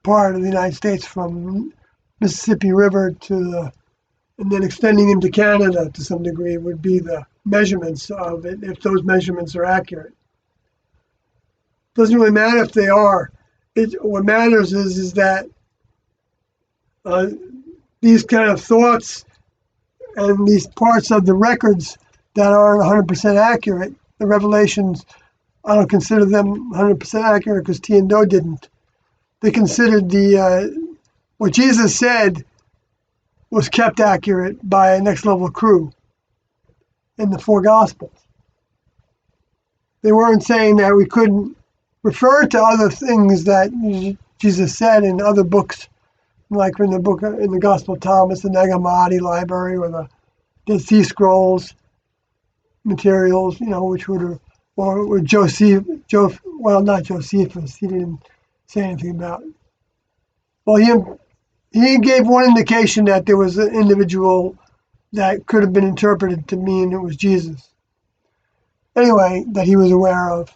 part of the United States from Mississippi River to and then extending into Canada to some degree would be the measurements of it, if those measurements are accurate. Doesn't really matter if they are. What matters is that these kind of thoughts and these parts of the records that aren't 100% accurate, the revelations, I don't consider them 100% accurate because T and Do didn't. They considered what Jesus said was kept accurate by a next level crew in the four Gospels. They weren't saying that we couldn't refer to other things that Jesus said in other books, like in the Gospel of Thomas, the Nag Hammadi library, or the Dead Sea Scrolls materials, which would, or not Josephus, he didn't say anything about it. Well, he gave one indication that there was an individual that could have been interpreted to mean it was Jesus. Anyway, that he was aware of.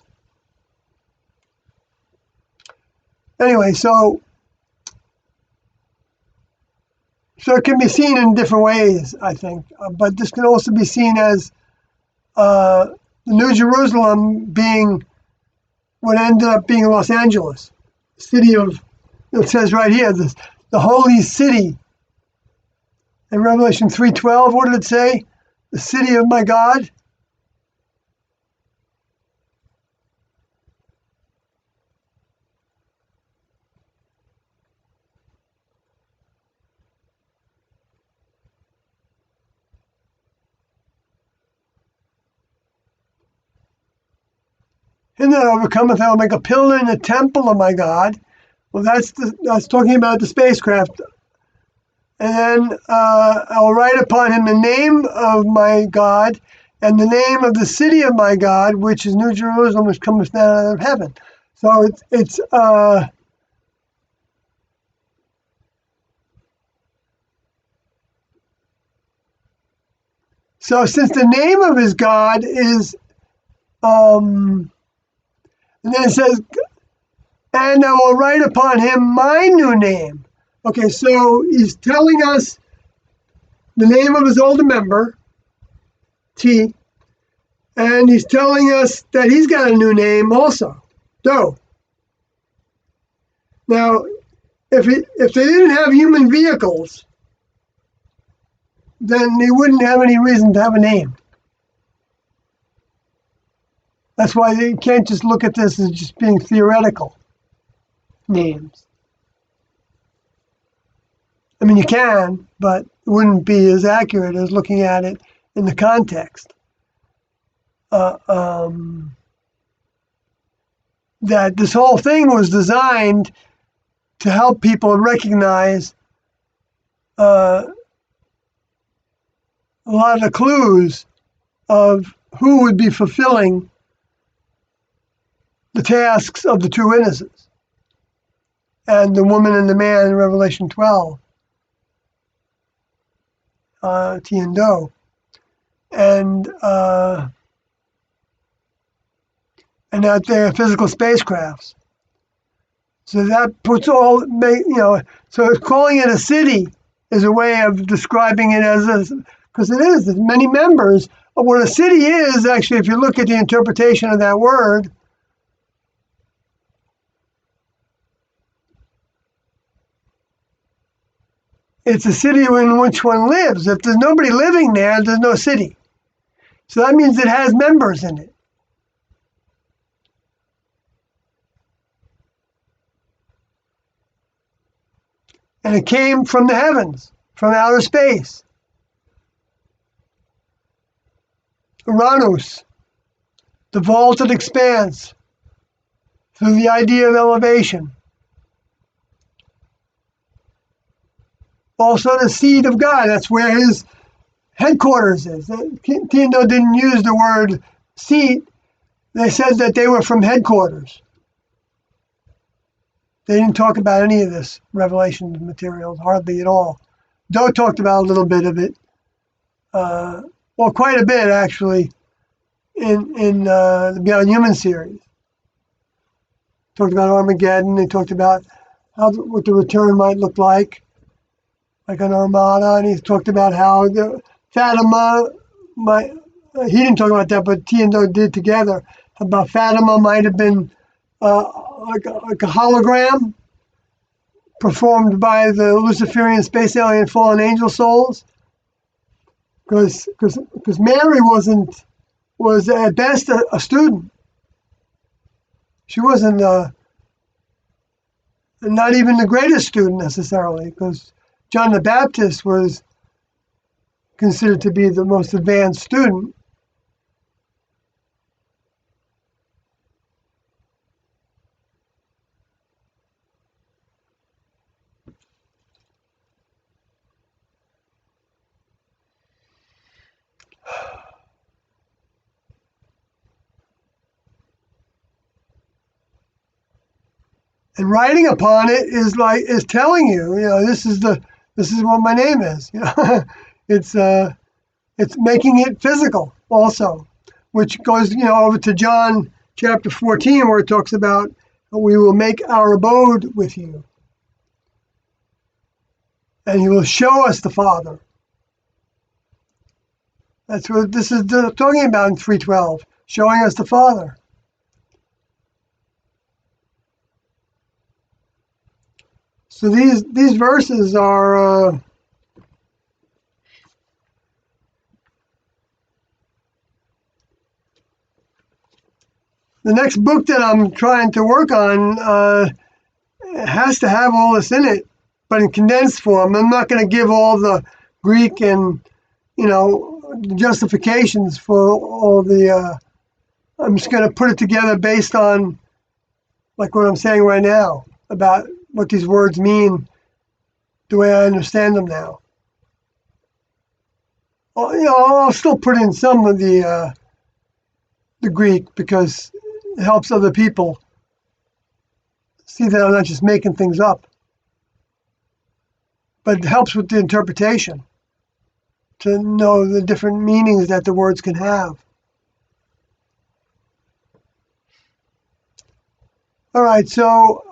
Anyway, so it can be seen in different ways, I think. But this can also be seen as the New Jerusalem being what ended up being Los Angeles, city of, it says right here, the holy city. In Revelation 3:12, what did it say? The city of my God. Him that overcometh, I will make a pillar in the temple of my God. Well, that's talking about the spacecraft. And then I will write upon him the name of my God and the name of the city of my God, which is New Jerusalem, which cometh down out of heaven. So it's so since the name of his God is, and then it says, and I will write upon him my new name. Okay, so he's telling us the name of his older member, T, and he's telling us that he's got a new name also, Do. Now, if they didn't have human vehicles, then they wouldn't have any reason to have a name. That's why you can't just look at this as just being theoretical names. I mean, you can, but it wouldn't be as accurate as looking at it in the context. That this whole thing was designed to help people recognize a lot of the clues of who would be fulfilling the tasks of the two witnesses and the woman and the man in Revelation 12, T and Do, and that they're physical spacecrafts. So that puts all, so calling it a city is a way of describing it as because there's many members. What a city is, actually, if you look at the interpretation of that word, it's a city in which one lives. If there's nobody living there, there's no city. So that means it has members in it. And it came from the heavens, from outer space. Uranus, the vaulted expanse, through the idea of elevation. Also the seed of God, that's where his headquarters is. Tindo didn't use the word seat. They said that they were from headquarters. They didn't talk about any of this Revelation material, hardly at all. Do talked about a little bit of it, well, quite a bit actually, in the Beyond Human series. Talked about Armageddon. They talked about what the return might look like an armada, and he talked about how the Fatima might. He didn't talk about that, but T and Do did together about Fatima might have been like a hologram performed by the Luciferian space alien fallen angel souls, because Mary was at best a student. She wasn't not even the greatest student necessarily, because John the Baptist was considered to be the most advanced student. And writing upon it is telling you, this is what my name is. It's making it physical also, which goes over to John chapter 14, where it talks about we will make our abode with you, and he will show us the Father. That's what this is talking about in 3:12, showing us the Father. So these verses are the next book that I'm trying to work on has to have all this in it, but in condensed form. I'm not going to give all the Greek and justifications for all the. I'm just going to put it together based on like what I'm saying right now about what these words mean, the way I understand them now. Well, I'll still put in some of the Greek, because it helps other people see that I'm not just making things up, but it helps with the interpretation to know the different meanings that the words can have. All right, so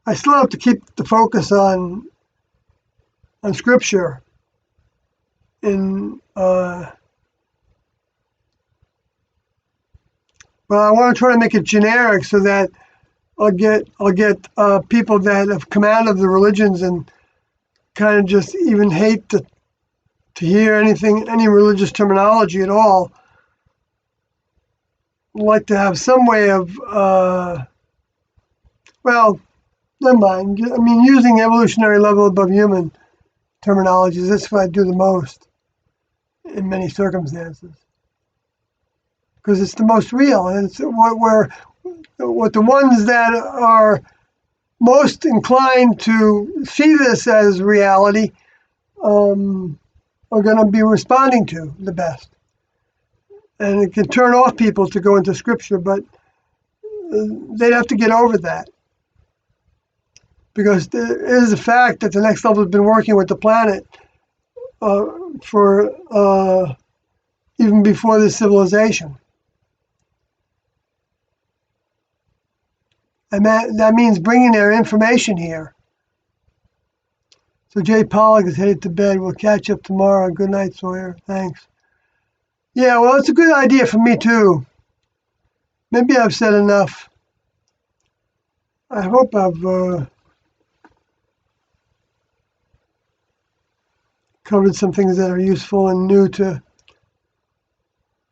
I still have to keep the focus on Scripture, but I want to try to make it generic so that I'll get people that have come out of the religions and kind of just even hate the to hear any religious terminology at all. I'd like to have some way of, well, never mind. I mean, using evolutionary level above human terminologies, that's what I do the most in many circumstances. Because it's the most real. And it's what the ones that are most inclined to see this as reality are going to be responding to the best. And it can turn off people to go into scripture, but they'd have to get over that. Because there is a fact that the next level has been working with the planet for even before this civilization. And that means bringing their information here. So Jay Pollock is headed to bed. We'll catch up tomorrow. Good night, Sawyer. Thanks. Yeah, well, it's a good idea for me, too. Maybe I've said enough. I hope I've covered some things that are useful and new to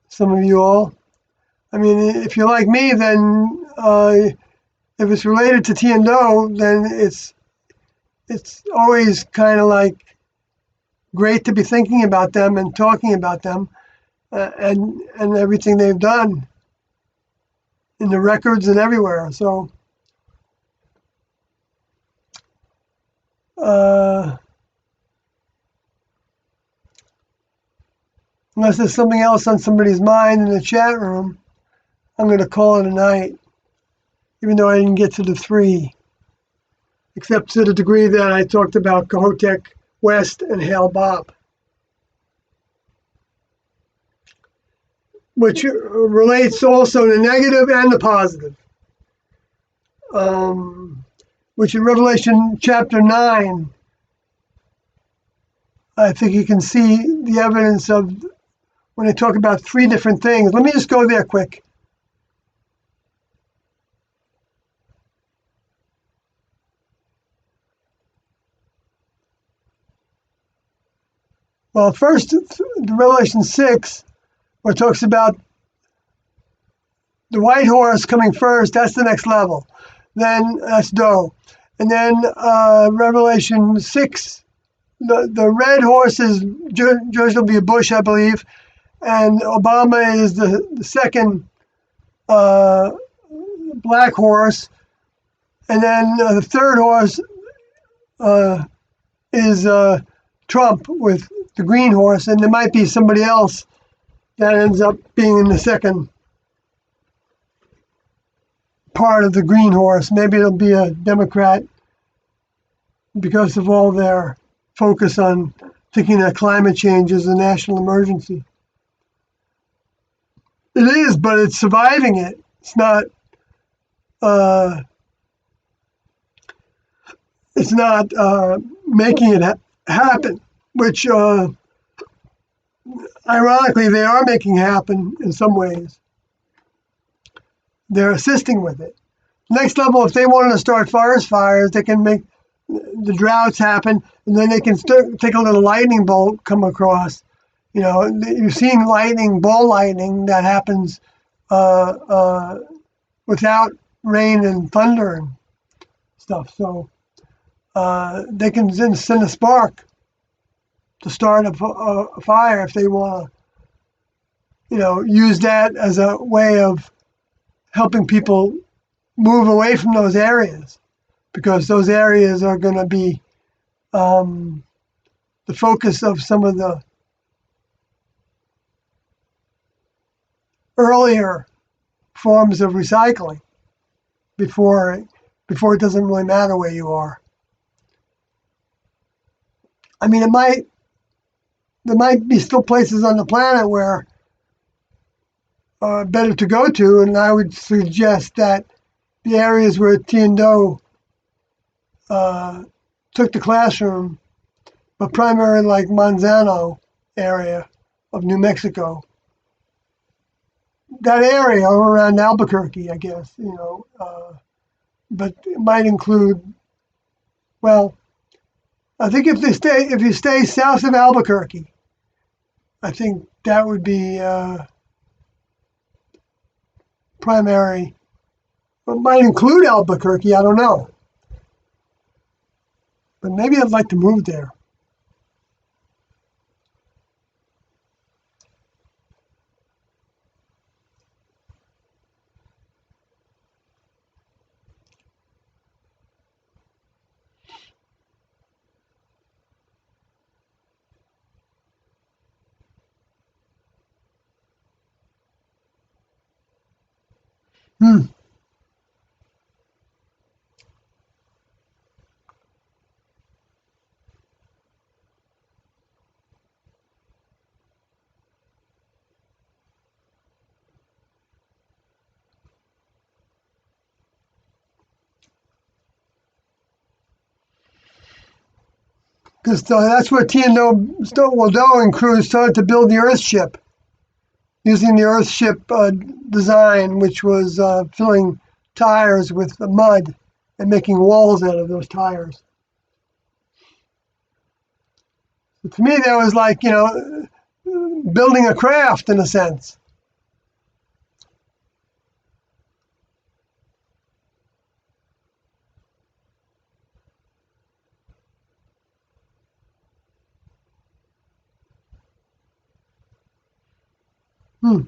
some of you all. I mean, if you're like me, then if it's related to Tiando, then it's always kind of like great to be thinking about them and talking about them and everything they've done in the records and everywhere. So unless there's something else on somebody's mind in the chat room, I'm going to call it a night, even though I didn't get to the 3, except to the degree that I talked about Khoutek West and Hale Bopp, which relates also to the negative and the positive, which in Revelation chapter 9, I think you can see the evidence of when they talk about 3 different things. Let me just go there quick. Well, first, the Revelation 6, where it talks about the white horse coming first, that's the next level. Then that's Do. And then Revelation 6, the red horse is George W. Bush, I believe, and Obama is the second black horse. And then the third horse is Trump with the green horse, and there might be somebody else that ends up being in the second part of the green horse. Maybe it'll be a Democrat because of all their focus on thinking that climate change is a national emergency. It is, but it's surviving it. It's not making it happen, which ironically they are making happen in some ways. They're assisting with it. Next level, if they wanted to start forest fires, they can make the droughts happen, and then they can take a little lightning bolt come across. You know, you've seen ball lightning that happens without rain and thunder and stuff. So they can then send a spark to start a fire if they want to, use that as a way of helping people move away from those areas, because those areas are going to be the focus of some of the earlier forms of recycling before it doesn't really matter where you are. I mean, there might be still places on the planet where are better to go to, and I would suggest that the areas where Tiando took the classroom, but primarily like Manzano area of New Mexico, that area around Albuquerque, I guess, but it might include, well, I think if you stay south of Albuquerque, I think that would be primary. It might include Albuquerque, I don't know. But maybe I'd like to move there. Hmm. Because that's where Waldo and crew started to build the Earthship, using the Earthship design, which was filling tires with mud and making walls out of those tires. So to me, that was like, building a craft in a sense. Hmm.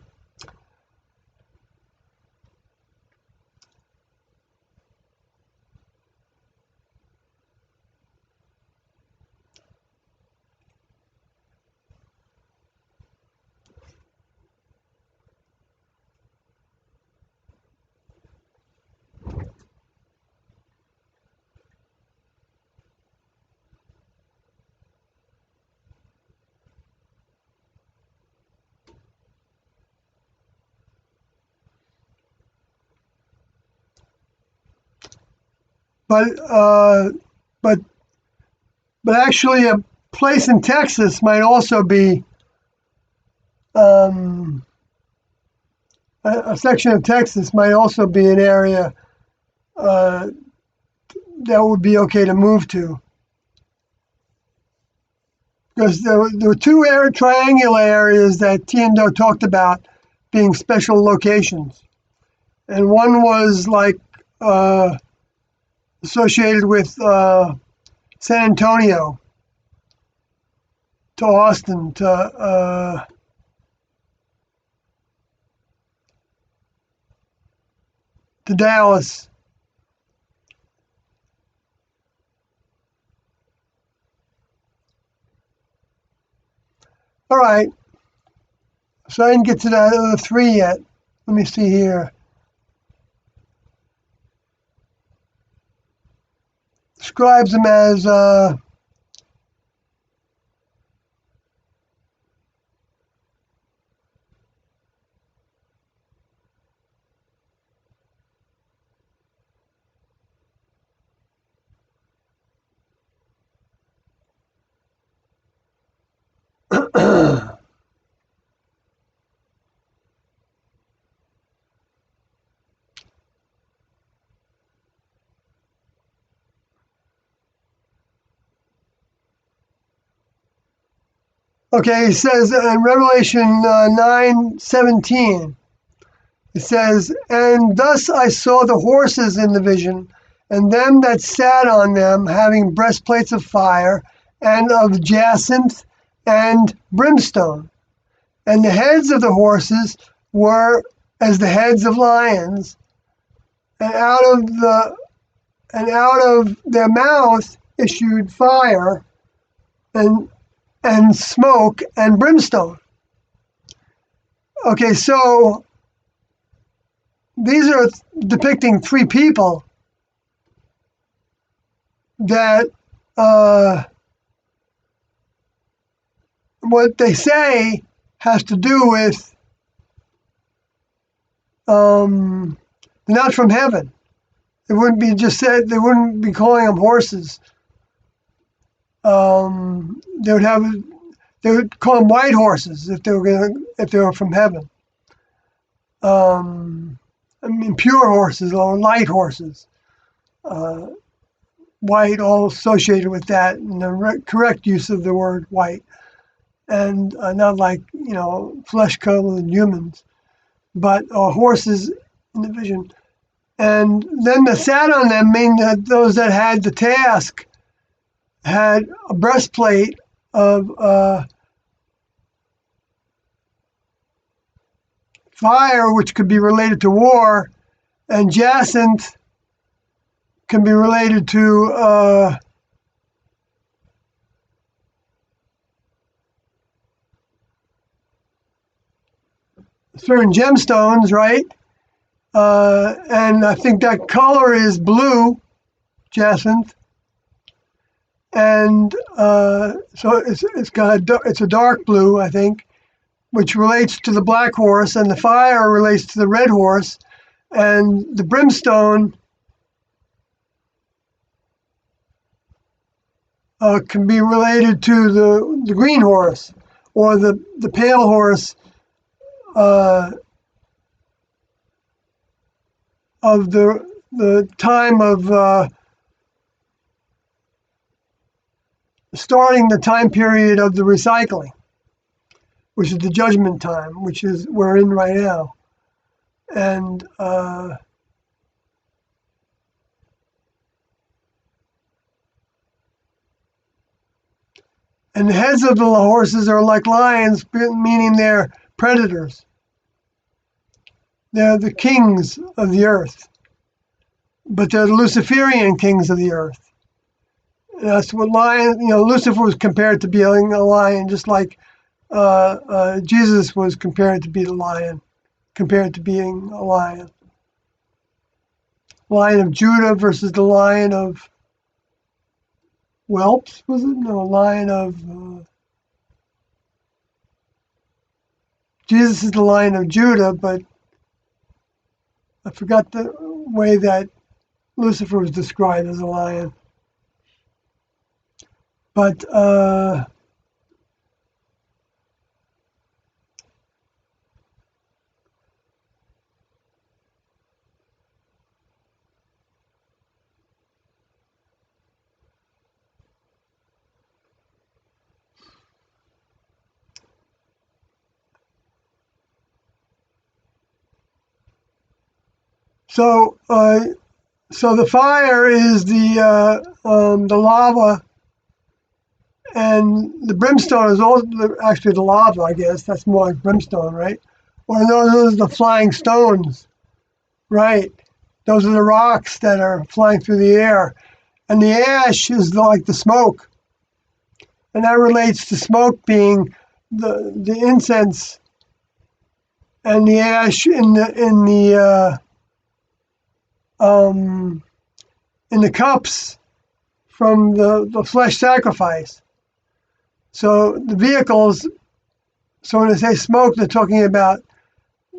But but but actually, a place in Texas might also be a section of Texas might also be an area uh, that would be okay to move to, because there were two triangular areas that Tiendo talked about being special locations, and one was like associated with San Antonio to Austin to Dallas. All right, so I didn't get to that other three yet. Let me see here. Describes them as okay. He says in Revelation 9:17. It says, "And thus I saw the horses in the vision, and them that sat on them, having breastplates of fire, and of jacinth and brimstone. And the heads of the horses were as the heads of lions, and out of their mouth issued fire and smoke and brimstone." Okay, so these are depicting three people that what they say has to do with they're not from heaven. It wouldn't be just said. They wouldn't be calling them horses. They would have. They would call them white horses if they were from heaven. I mean, pure horses or light horses. White, all associated with that, and the correct use of the word white. and not like, flesh-colored humans, but horses in the vision. And then that sat on them, meaning that those that had the task had a breastplate of fire, which could be related to war, and jacinth can be related to certain gemstones, right? And I think that color is blue, jacinth, and so it's a dark blue, I think, which relates to the black horse, and the fire relates to the red horse, and the brimstone can be related to the green horse, or the pale horse of the time of starting the time period of the recycling, which is the judgment time, which is we're in right now. And the heads of the horses are like lions, meaning they're predators. They're the kings of the earth, but they're the Luciferian kings of the earth. And that's what Lucifer was compared to being a lion, just like Jesus was compared to be the lion, compared to being a lion. Lion of Judah versus the lion of whelps, was it? No, lion of... Jesus is the Lion of Judah, but I forgot the way that Lucifer was described as a lion. But so the fire is the lava, and the brimstone is also actually the lava, I guess. That's more like brimstone, right? Or no, those are the flying stones, right? Those are the rocks that are flying through the air. And the ash is like the smoke. And that relates to smoke being the incense, and the ash in the cups from the flesh sacrifice. So the vehicles, so when they say smoke, they're talking about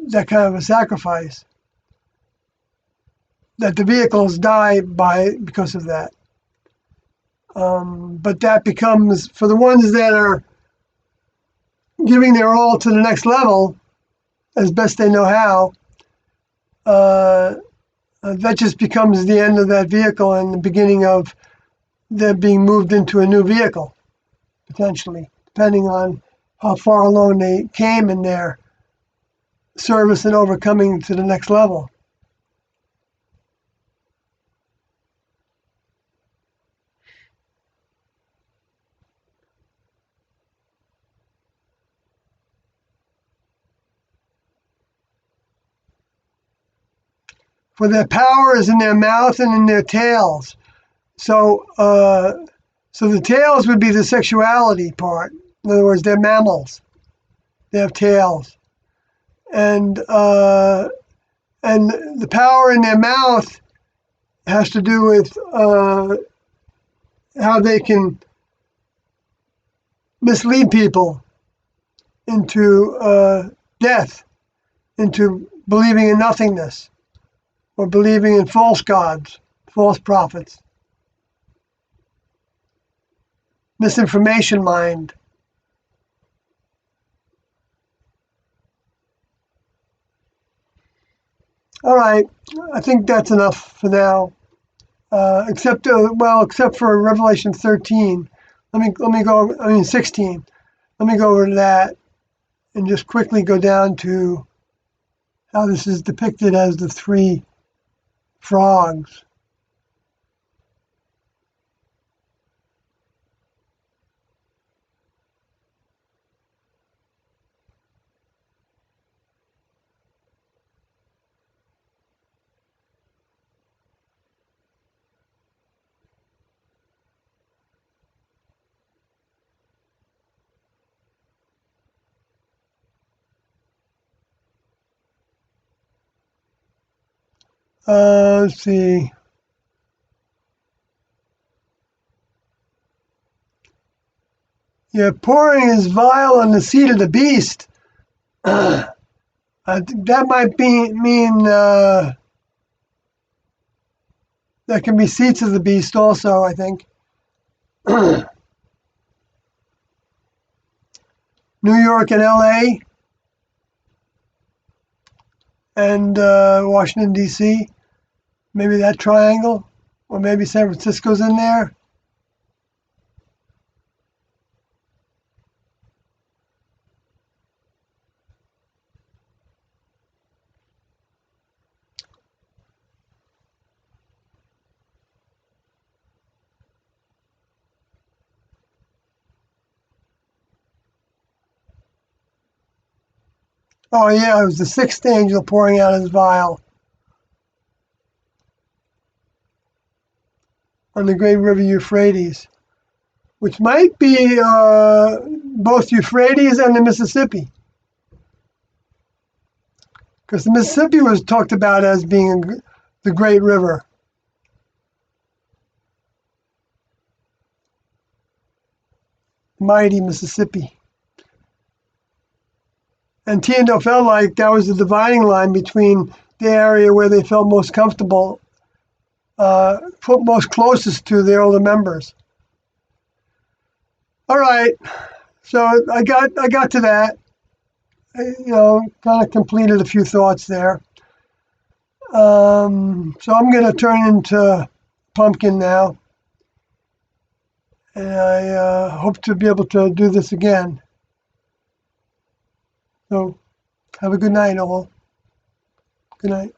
that kind of a sacrifice, that the vehicles die because of that. But that becomes, for the ones that are giving their all to the next level, as best they know how, that just becomes the end of that vehicle and the beginning of them being moved into a new vehicle, potentially, depending on how far along they came in their service and overcoming to the next level. For their power is in their mouth and in their tails. So the tails would be the sexuality part. In other words, they're mammals. They have tails. And the power in their mouth has to do with how they can mislead people into death, into believing in nothingness, or believing in false gods, false prophets. Misinformation mind. All right, I think that's enough for now. Except for Revelation 13. 16. let me go over to that and just quickly go down to how this is depicted as the three frogs. Let's see. Yeah, pouring his vial on the seat of the beast. I think that might mean that can be seats of the beast also, I think. New York and LA and Washington, D.C. Maybe that triangle, or maybe San Francisco's in there. Oh yeah, it was the sixth angel pouring out his vial on the great river Euphrates, which might be both Euphrates and the Mississippi. Because the Mississippi was talked about as being the great river. Mighty Mississippi. And Tiando felt like that was the dividing line between the area where they felt most comfortable, most closest to the older members. All right, so I got to that. Kind of completed a few thoughts there. So I'm going to turn into Pumpkin now, and I hope to be able to do this again. So have a good night, all. Good night.